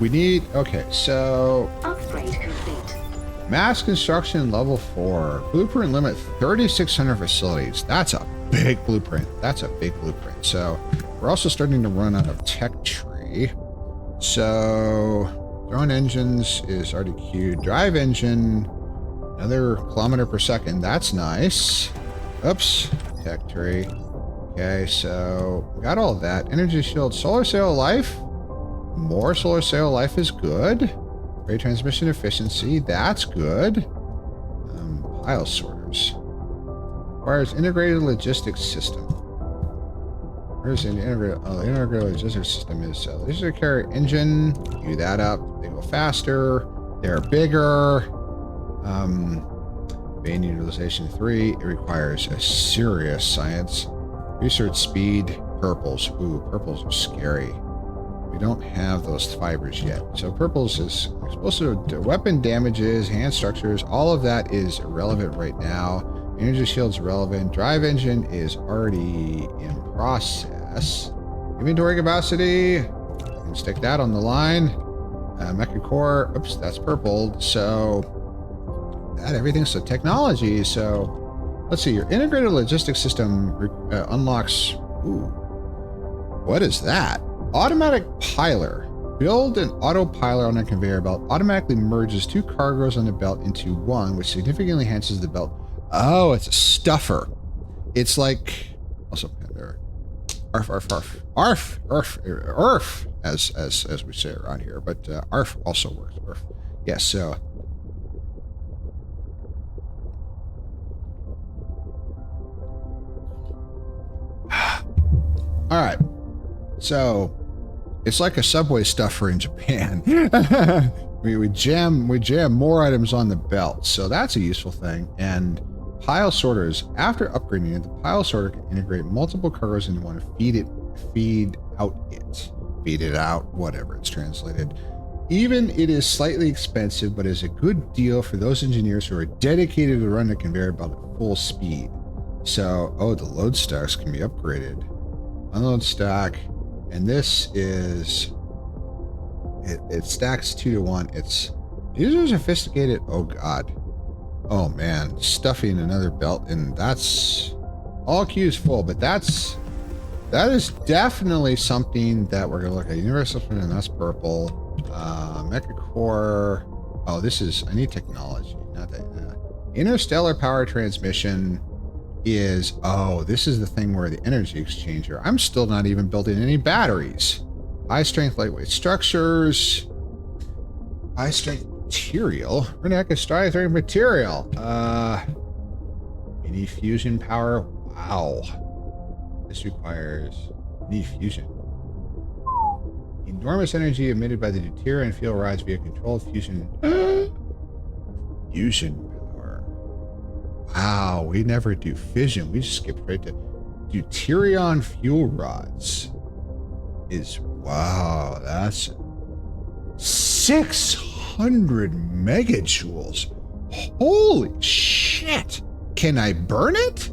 We need, okay, so Upgrade complete. mass construction level 4. Blueprint limit 3,600 facilities. That's a big blueprint. That's a big blueprint. So we're also starting to run out of tech tree. So drone engines is already queued. Drive engine, another kilometer per second. That's nice. Oops, tech tree. Okay, so we got all of that. Energy shield, solar sail life. More solar sail life is good. Ray transmission efficiency, that's good. Pile sorters. Requires integrated logistics system. Where's an integrated logistics system is logistic carrier engine. Queue that up. They go faster. They're bigger. Main utilization 3. It requires a serious science. Research speed. Purples. Ooh, purples are scary. We don't have those fibers yet. So purples is explosive to weapon damages, hand structures, all of that is irrelevant right now. Energy shield's relevant. Drive engine is already in process. Inventory capacity, and stick that on the line. Mecha core, oops, that's purple. So that everything's so technology. So let's see, your integrated logistics system unlocks, ooh, what is that? Automatic piler. Build an autopiler on a conveyor belt. Automatically merges 2 cargoes on the belt into one, which significantly enhances the belt. Oh, it's a stuffer. It's like also there. Arf, arf, arf, arf, arf, arf, as we say around here. But arf also works. Arf. Yes. So. All right. So. It's like a Subway stuffer in Japan. we jam more items on the belt, so that's a useful thing. And pile sorters, after upgrading it, the pile sorter can integrate multiple cargoes into one. Feed it out, whatever it's translated. Even it is slightly expensive, but is a good deal for those engineers who are dedicated to run the conveyor belt at full speed. So, oh, the load stacks can be upgraded. Unload stack. And this is, it stacks 2 to 1. These are sophisticated. Oh God. Oh man, stuffing another belt, and that's all queues full, but that is definitely something that we're gonna look at. Universal, and that's purple. Mecha core. Oh, I need technology, not that. Interstellar power transmission. This is the thing where the energy exchanger. I'm still not even building any batteries. High strength, lightweight structures. High strength material. Renacus strength material. Mini fusion power. Wow. This requires mini fusion. Enormous energy emitted by the deuterium field rides via controlled fusion. Fusion power. Wow, we never do fission. We just skipped right to deuterium fuel rods. Wow, that's 600 megajoules. Holy shit. Can I burn it?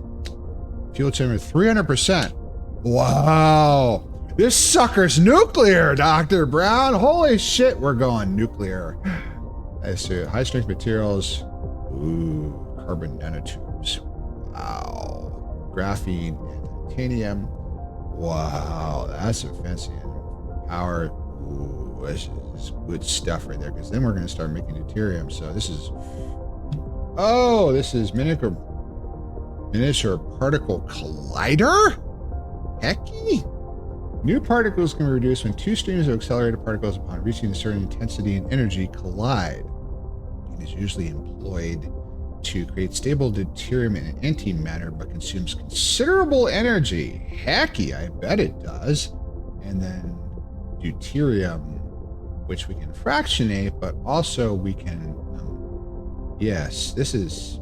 Fuel temperature 300%. Wow. This sucker's nuclear, Dr. Brown. Holy shit, we're going nuclear. I see. High strength materials. Ooh. Carbon nanotubes. Wow. Graphene and titanium. Wow, that's a fancy power. Ooh, this is good stuff right there, because then we're going to start making deuterium. So this is miniature Miniature particle collider? Hecky? New particles can be reduced when two streams of accelerated particles upon reaching a certain intensity and energy collide. It is usually employed to create stable deuterium in antimatter, but consumes considerable energy. Hecky, I bet it does. And then deuterium, which we can fractionate, but also we can... yes, this is...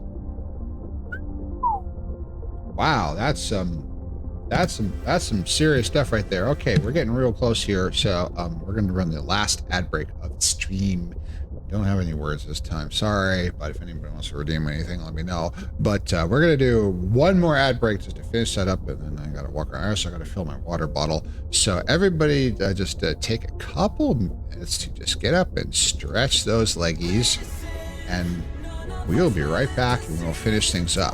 wow, that's some serious stuff right there. Okay, we're getting real close here, so we're going to run the last ad break of the stream. Don't have any words this time, sorry, but if anybody wants to redeem anything, let me know. But we're going to do one more ad break just to finish that up, and then I got to walk around. I also got to fill my water bottle. So everybody just take a couple minutes to just get up and stretch those leggies, and we'll be right back, and we'll finish things up.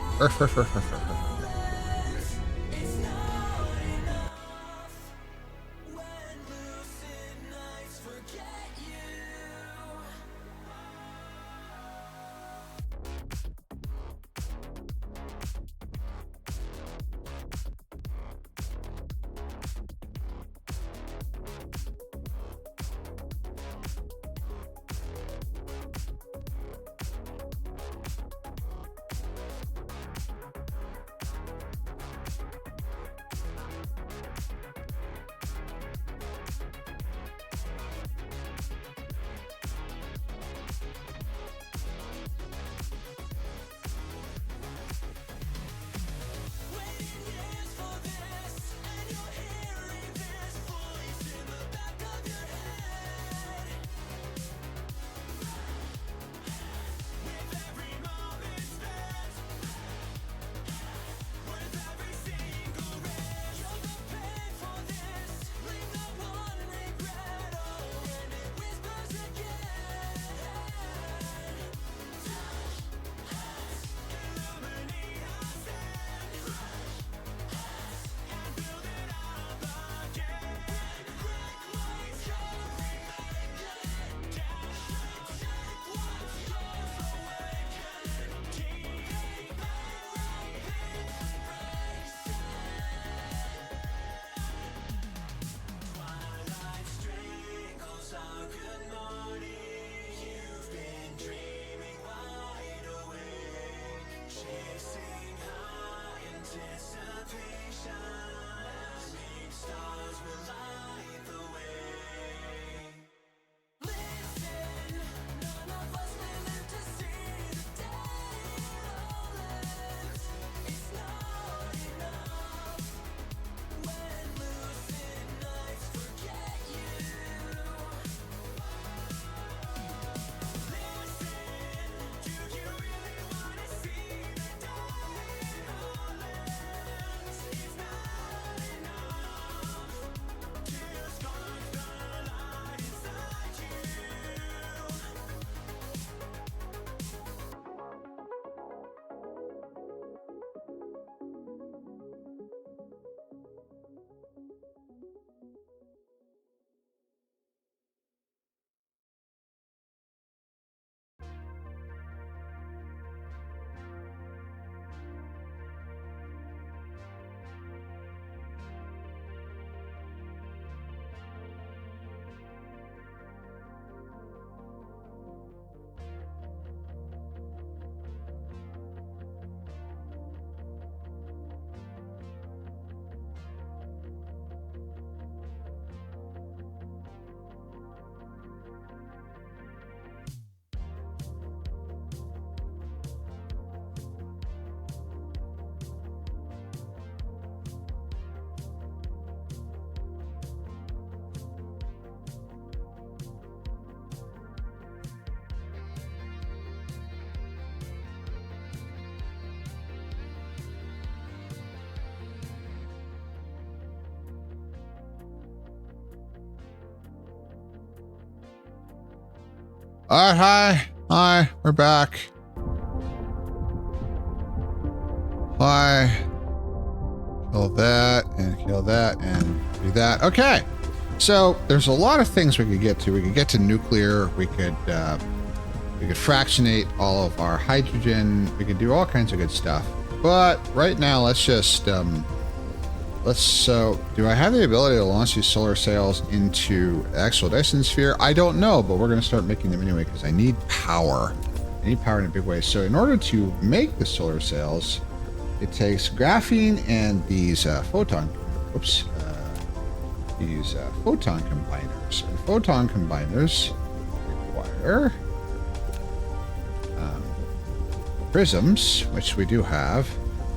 All right, hi, we're back. Hi. Kill that and do that. Okay, so there's a lot of things we could get to. We could get to nuclear. We could fractionate all of our hydrogen. We could do all kinds of good stuff. But right now, let's just so do I have the ability to launch these solar sails into the actual Dyson Sphere? I don't know, but we're going to start making them anyway because I need power. I need power in a big way. So in order to make the solar sails, it takes graphene and these photon combiners. And photon combiners require prisms, which we do have,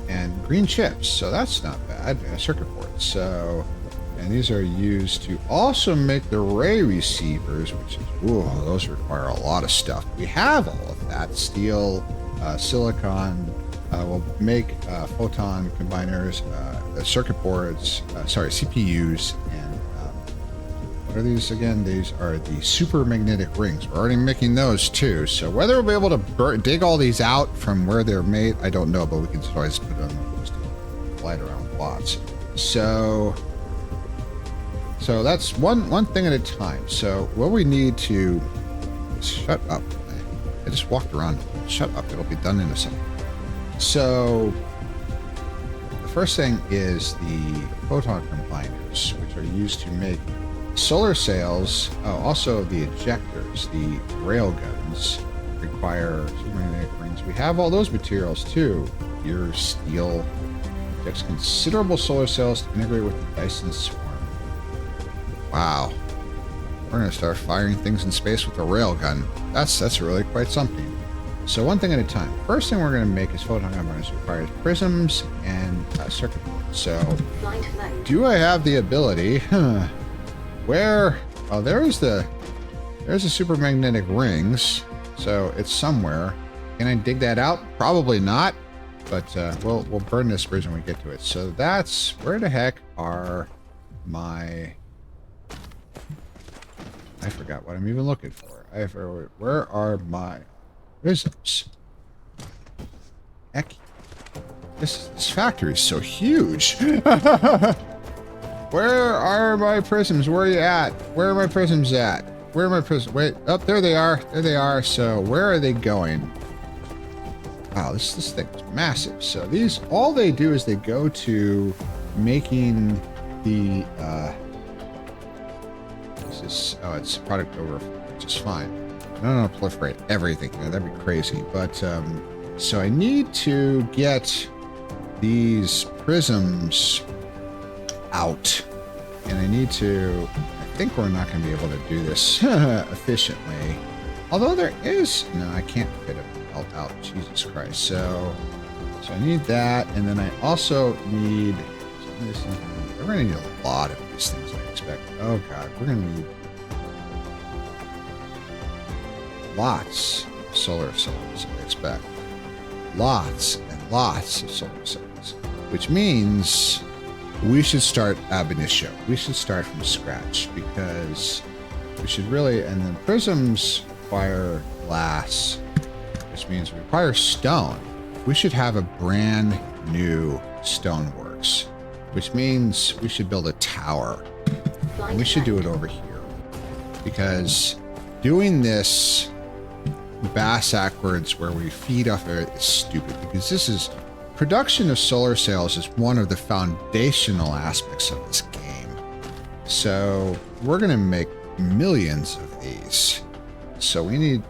and green chips. So that's not bad. And circuit boards. So, and these are used to also make the ray receivers, which is, ooh, those require a lot of stuff. We have all of that. Steel, silicon. We'll make photon combiners, circuit boards, CPUs, and what are these again? These are the super magnetic rings. We're already making those too. So whether we'll be able to dig all these out from where they're made, I don't know, but we can always put them on those to glide around lots. So that's one thing at a time. So what we need to shut up. I just walked around. Shut up. It'll be done in a second. So the first thing is the photon combiners, which are used to make solar sails. Oh, also the ejectors, the rail guns require supermagnetic rings. We have all those materials too. Here, steel ejects considerable solar cells to integrate with the Dyson swarm. Wow. We're going to start firing things in space with a rail gun. That's really quite something. So one thing at a time. First thing we're going to make is photon combiners requires prisms and circuit boards. So Flight mode. do I have the ability? Where? Oh, there's the supermagnetic rings. So it's somewhere. Can I dig that out? Probably not. But we'll burn this bridge when we get to it. So that's where the heck are my? I forgot what I'm even looking for. Where are my prisms? Heck, this factory is so huge. Where are my prisms? Where are you at? Where are my prisms at? Where are my prisms? Wait, oh, there they are. There they are. So where are they going? Wow, this thing is massive. So these, all they do is they go to making the, it's product overflow, which is fine. I don't want to proliferate everything. That'd be crazy. But, so I need to get these prisms out, and I need to, I think we're not going to be able to do this efficiently, although there is, no, I can't fit it out, Jesus Christ. So I need that, and then I also need, we're going to need a lot of these things, I expect. Oh god, we're going to need lots of solar cells, I expect. Lots and lots of solar cells, which means we should start ab initio. We should start from scratch, because we should really, and then prisms require glass, which means we require stone. We should have a brand new stoneworks, which means we should build a tower. And we should do it over here, because doing this backwards where we feed off it is stupid, because this is production of solar sails is one of the foundational aspects of this game. So we're going to make millions of these. So we need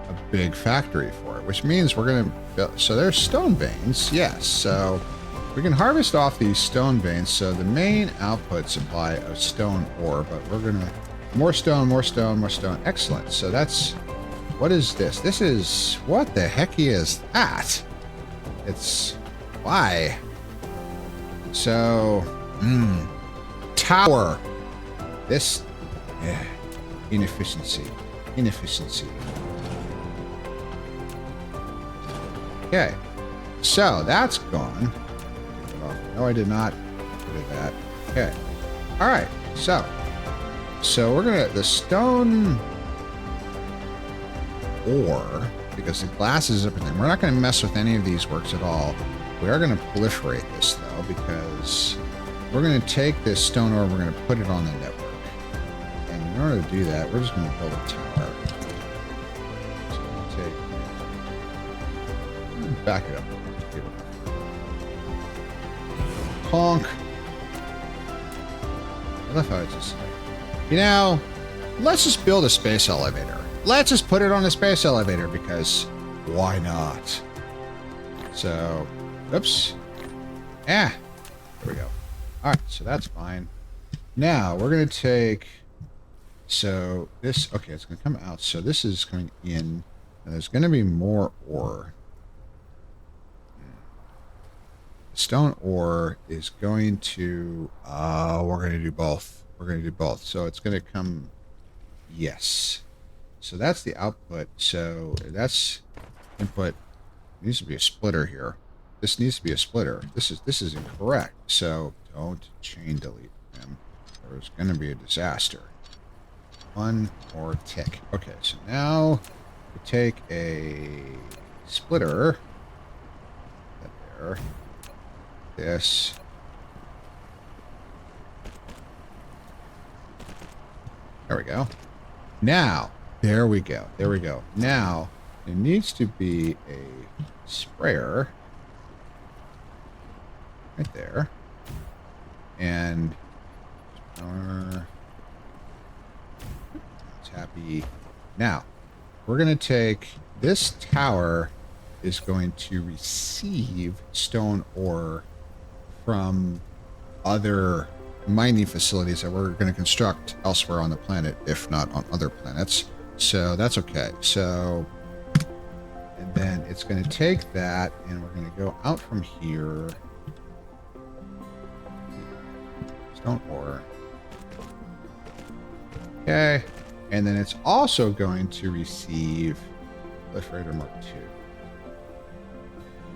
a big factory for it, which means we're going to build. So there's stone veins. Yes. So we can harvest off these stone veins. So the main output supply of stone ore, but we're going to more stone, more stone, more stone. Excellent. So that's, what is this? This is, what the heck is that? It's, why? So, tower. This, inefficiency. Okay, so that's gone. No, I did not do that. Okay, all right. So we're gonna, the stone ore, because the glass is up in there. We're not going to mess with any of these works at all. We are going to proliferate this, though, because we're going to take this stone ore, we're going to put it on the network. And in order to do that, we're just going to build a tower. So I'm going to back it up. Honk. I love how it's just like, you know, let's just build a space elevator. Let's just put it on a space elevator because why not? So, oops. There we go. All right, so that's fine. Now we're going to take, so this, okay, it's going to come out. So this is coming in, and there's going to be more ore. Stone ore is going to, we're going to do both. We're going to do both. So it's going to come, yes. So that's the output. So that's input. It needs to be a splitter here. This needs to be a splitter. This is incorrect. So don't chain delete them. There's going to be a disaster. One more tick. Okay, so now we take a splitter. That there. This. There we go. Now, there we go. There we go. Now, it needs to be a sprayer right there. And it's happy. Now, we're going to take this tower is going to receive stone ore from other mining facilities that we're going to construct elsewhere on the planet, if not on other planets. So that's okay. So, and then it's going to take that and we're going to go out from here. Stone ore. Okay. And then it's also going to receive Proliferator Mark II.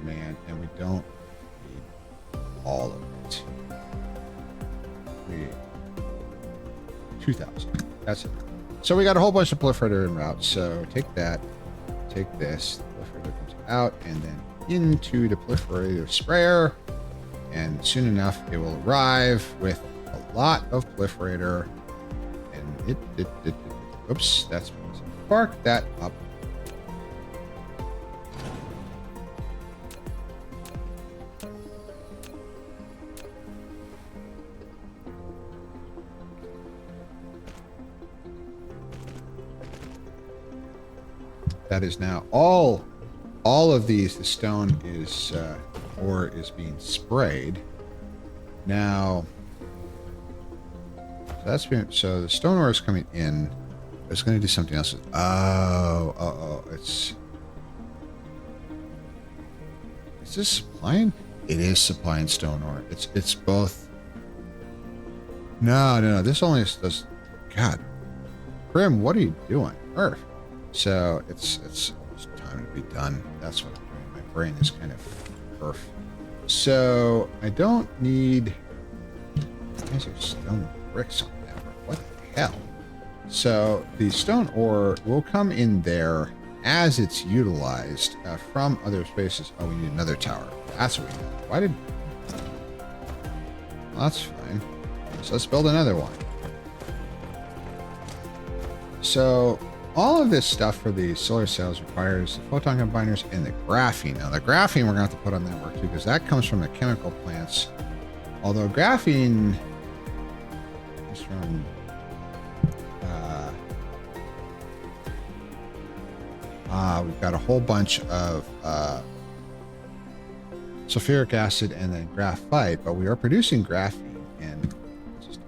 Man, and we don't need all of it. 2,000. That's it. So we got a whole bunch of proliferator en route. So take that, take this. The proliferator comes out and then into the proliferator sprayer. And soon enough, it will arrive with a lot of proliferator. And oops, that's spark that up. That is now all of these, the stone is ore is being sprayed. Now so that's been, so the stone ore is coming in. It's going to do something else. Is this supplying? It is supplying stone ore. It's both. No. This only does. God, Prim, what are you doing? Earth. So it's time to be done. That's what I'm doing. My brain is kind of perf. So I don't need. These are stone bricks on there. What the hell? So the stone ore will come in there as it's utilized from other spaces. Oh, we need another tower. That's what we need. Why did? Well, that's fine. So let's build another one. So all of this stuff for the solar cells requires the photon combiners and the graphene. Now, the graphene we're going to have to put on network too, because that comes from the chemical plants. Although graphene is from we've got a whole bunch of sulfuric acid and then graphite, but we are producing graphene, and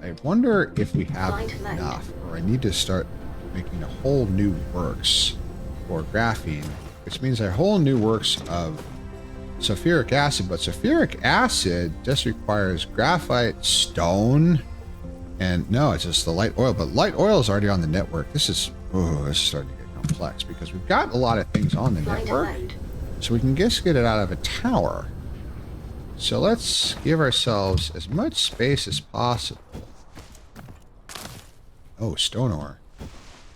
I wonder if we have enough, or I need to start making a whole new works for graphene, which means a whole new works of sulfuric acid. But sulfuric acid just requires graphite, stone, and no, it's just the light oil. But light oil is already on the network. This is starting to get complex because we've got a lot of things on the network, so we can just get it out of a tower. So let's give ourselves as much space as possible. Oh, stone ore.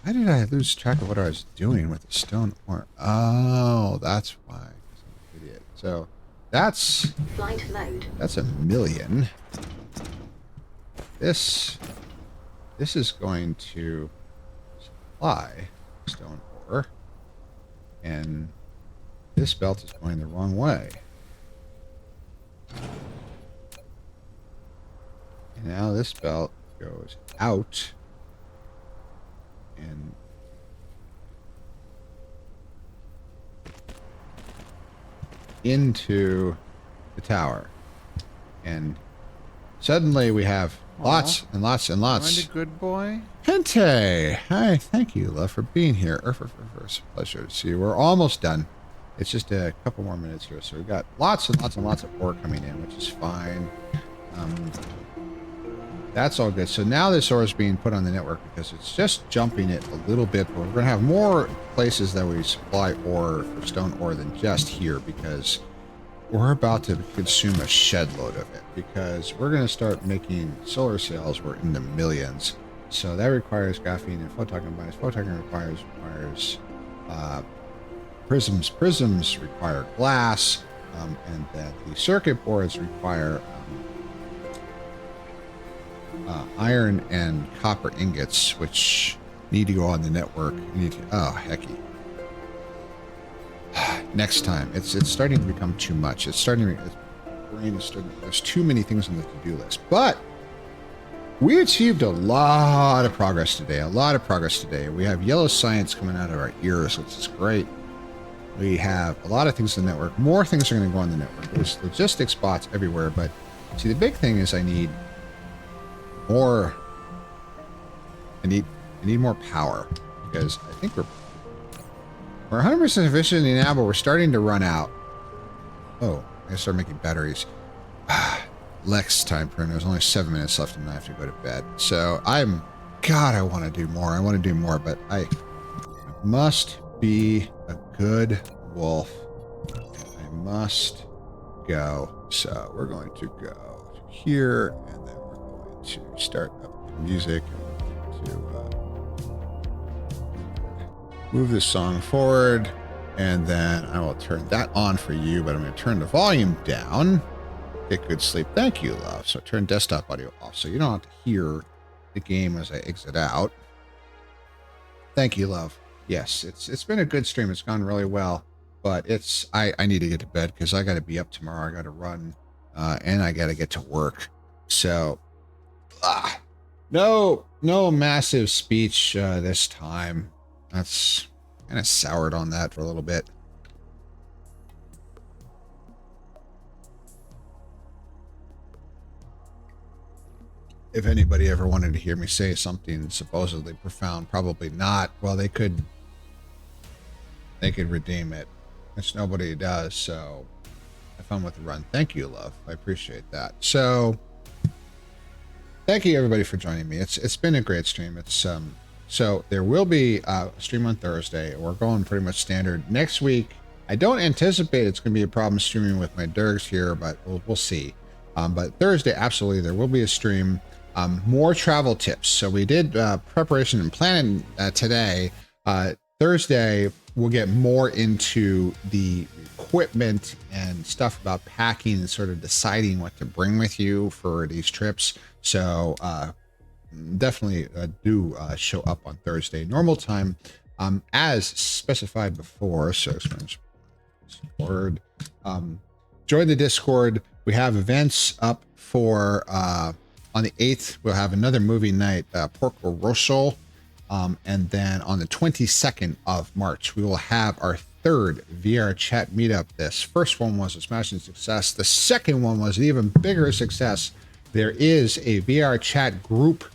Why did I lose track of what I was doing with the stone ore? Oh, that's why. I'm an idiot. So that's a million. This is going to supply stone ore, and this belt is going the wrong way. Now this belt goes out and into the tower. And suddenly we have lots and lots and lots. Find a good boy. Pente! Hi, thank you, love, for being here. It's a pleasure to see you. We're almost done. It's just a couple more minutes here. So we've got lots and lots and lots of ore coming in, which is fine. That's all good. So now this ore is being put on the network because it's just jumping it a little bit. But we're going to have more places that we supply ore for stone ore than just here because we're about to consume a shed load of it because we're going to start making solar cells. We're in the millions. So that requires graphene and photon combiners. Photon requires prisms. Prisms require glass, and that the circuit boards require iron and copper ingots, which need to go on the network. You need to, oh, hecky. Next time. It's starting to become too much. It's starting to, brain is starting, there's too many things on the to-do list. But we achieved a lot of progress today. We have yellow science coming out of our ears, which is great. We have a lot of things on the network. More things are going to go on the network. There's logistics bots everywhere, but see, the big thing is I need more. I need more power because I think we're 100% efficient now, but we're starting to run out. Oh, I gotta start making batteries. Lex time, Prim. There's only 7 minutes left and I have to go to bed. So God, I want to do more. But I must be a good wolf. I must go. So we're going to go to here and then we're going to start up the music and to move this song forward, and then I will turn that on for you, but I'm going to turn the volume down. Get good sleep. Thank you, love. So turn desktop audio off so you don't have to hear the game as I exit out. Thank you, love. Yes, it's been a good stream. It's gone really well, but I need to get to bed because I got to be up tomorrow. I got to run, and I got to get to work. So, no massive speech this time. That's kind of soured on that for a little bit. If anybody ever wanted to hear me say something supposedly profound, probably not. Well, they could redeem it, which nobody does. So have fun with the run. Thank you, love. I appreciate that. So thank you everybody for joining me. It's been a great stream. So there will be a stream on Thursday. We're going pretty much standard. Next week, I don't anticipate it's going to be a problem streaming with my dergs here, but we'll see. But Thursday, absolutely, there will be a stream. More travel tips. So we did preparation and planning today. Thursday, we'll get more into the equipment and stuff about packing and sort of deciding what to bring with you for these trips. So definitely do show up on Thursday normal time as specified before. So Discord, join the Discord. We have events up for on the 8th we'll have another movie night, Porco Rosso, and then on the 22nd of March we will have our third VR chat meetup. This first one was a smashing success. The second one was an even bigger success. There is a VR chat group.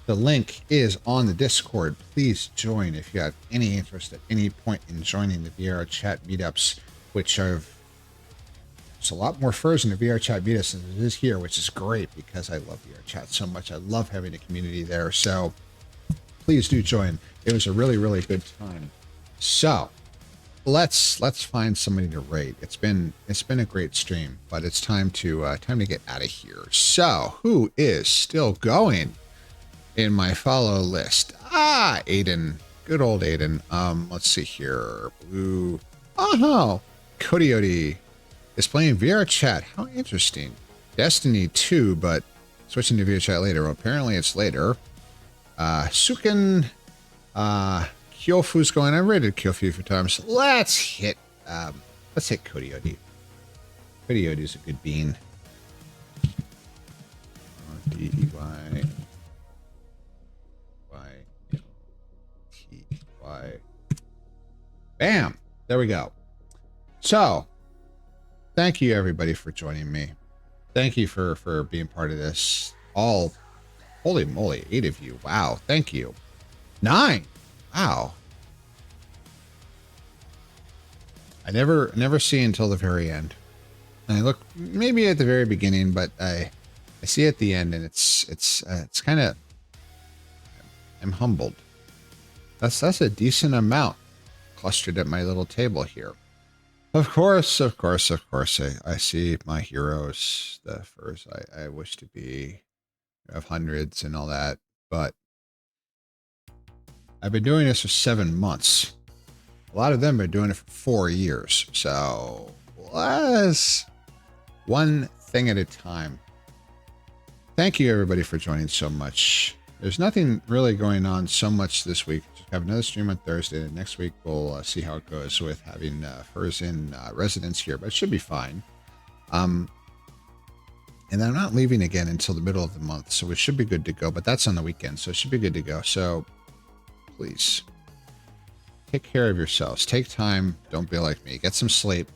The link is on the Discord. Please join if you have any interest at any point in joining the VR chat meetups, which are, it's a lot more furs in the VR chat meetups than it is here, which is great because I love VR chat so much. I love having a community there. So please do join. It was a really, really good time. So let's find somebody to rate. It's been a great stream, but it's time to get out of here. So who is still going in my follow list? Aiden. Good old Aiden. Let's see here. Blue. Oh, Coyote is playing VR chat. How interesting. Destiny 2, but switching to VR chat later. Well, apparently it's later. Sukin. Kyofu's going. I rated Kyofu a few times. Let's hit Coyote. Coyote's a good bean. T-Y. Y-T-Y. Bam! There we go. So, thank you everybody for joining me. Thank you for being part of this. All, holy moly, 8 of you. Wow, thank you. 9. Wow. I never see until the very end. And I look maybe at the very beginning, but I see at the end, and it's kind of, I'm humbled. That's a decent amount clustered at my little table here. Of course, I see my heroes, the first I wish to be, of hundreds and all that, but I've been doing this for 7 months. A lot of them are doing it for 4 years. So let's one thing at a time. Thank you everybody for joining so much. There's nothing really going on so much this week. Just have another stream on Thursday. And next week we'll see how it goes with having hers in residence here, but it should be fine. And I'm not leaving again until the middle of the month, so it should be good to go. But that's on the weekend, so it should be good to go. So please take care of yourselves. Take time. Don't be like me. Get some sleep.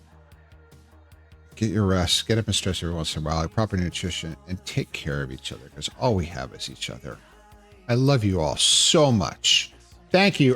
Get your rest. Get up and stretch every once in a while. Proper nutrition, and take care of each other, because all we have is each other. I love you all so much. Thank you.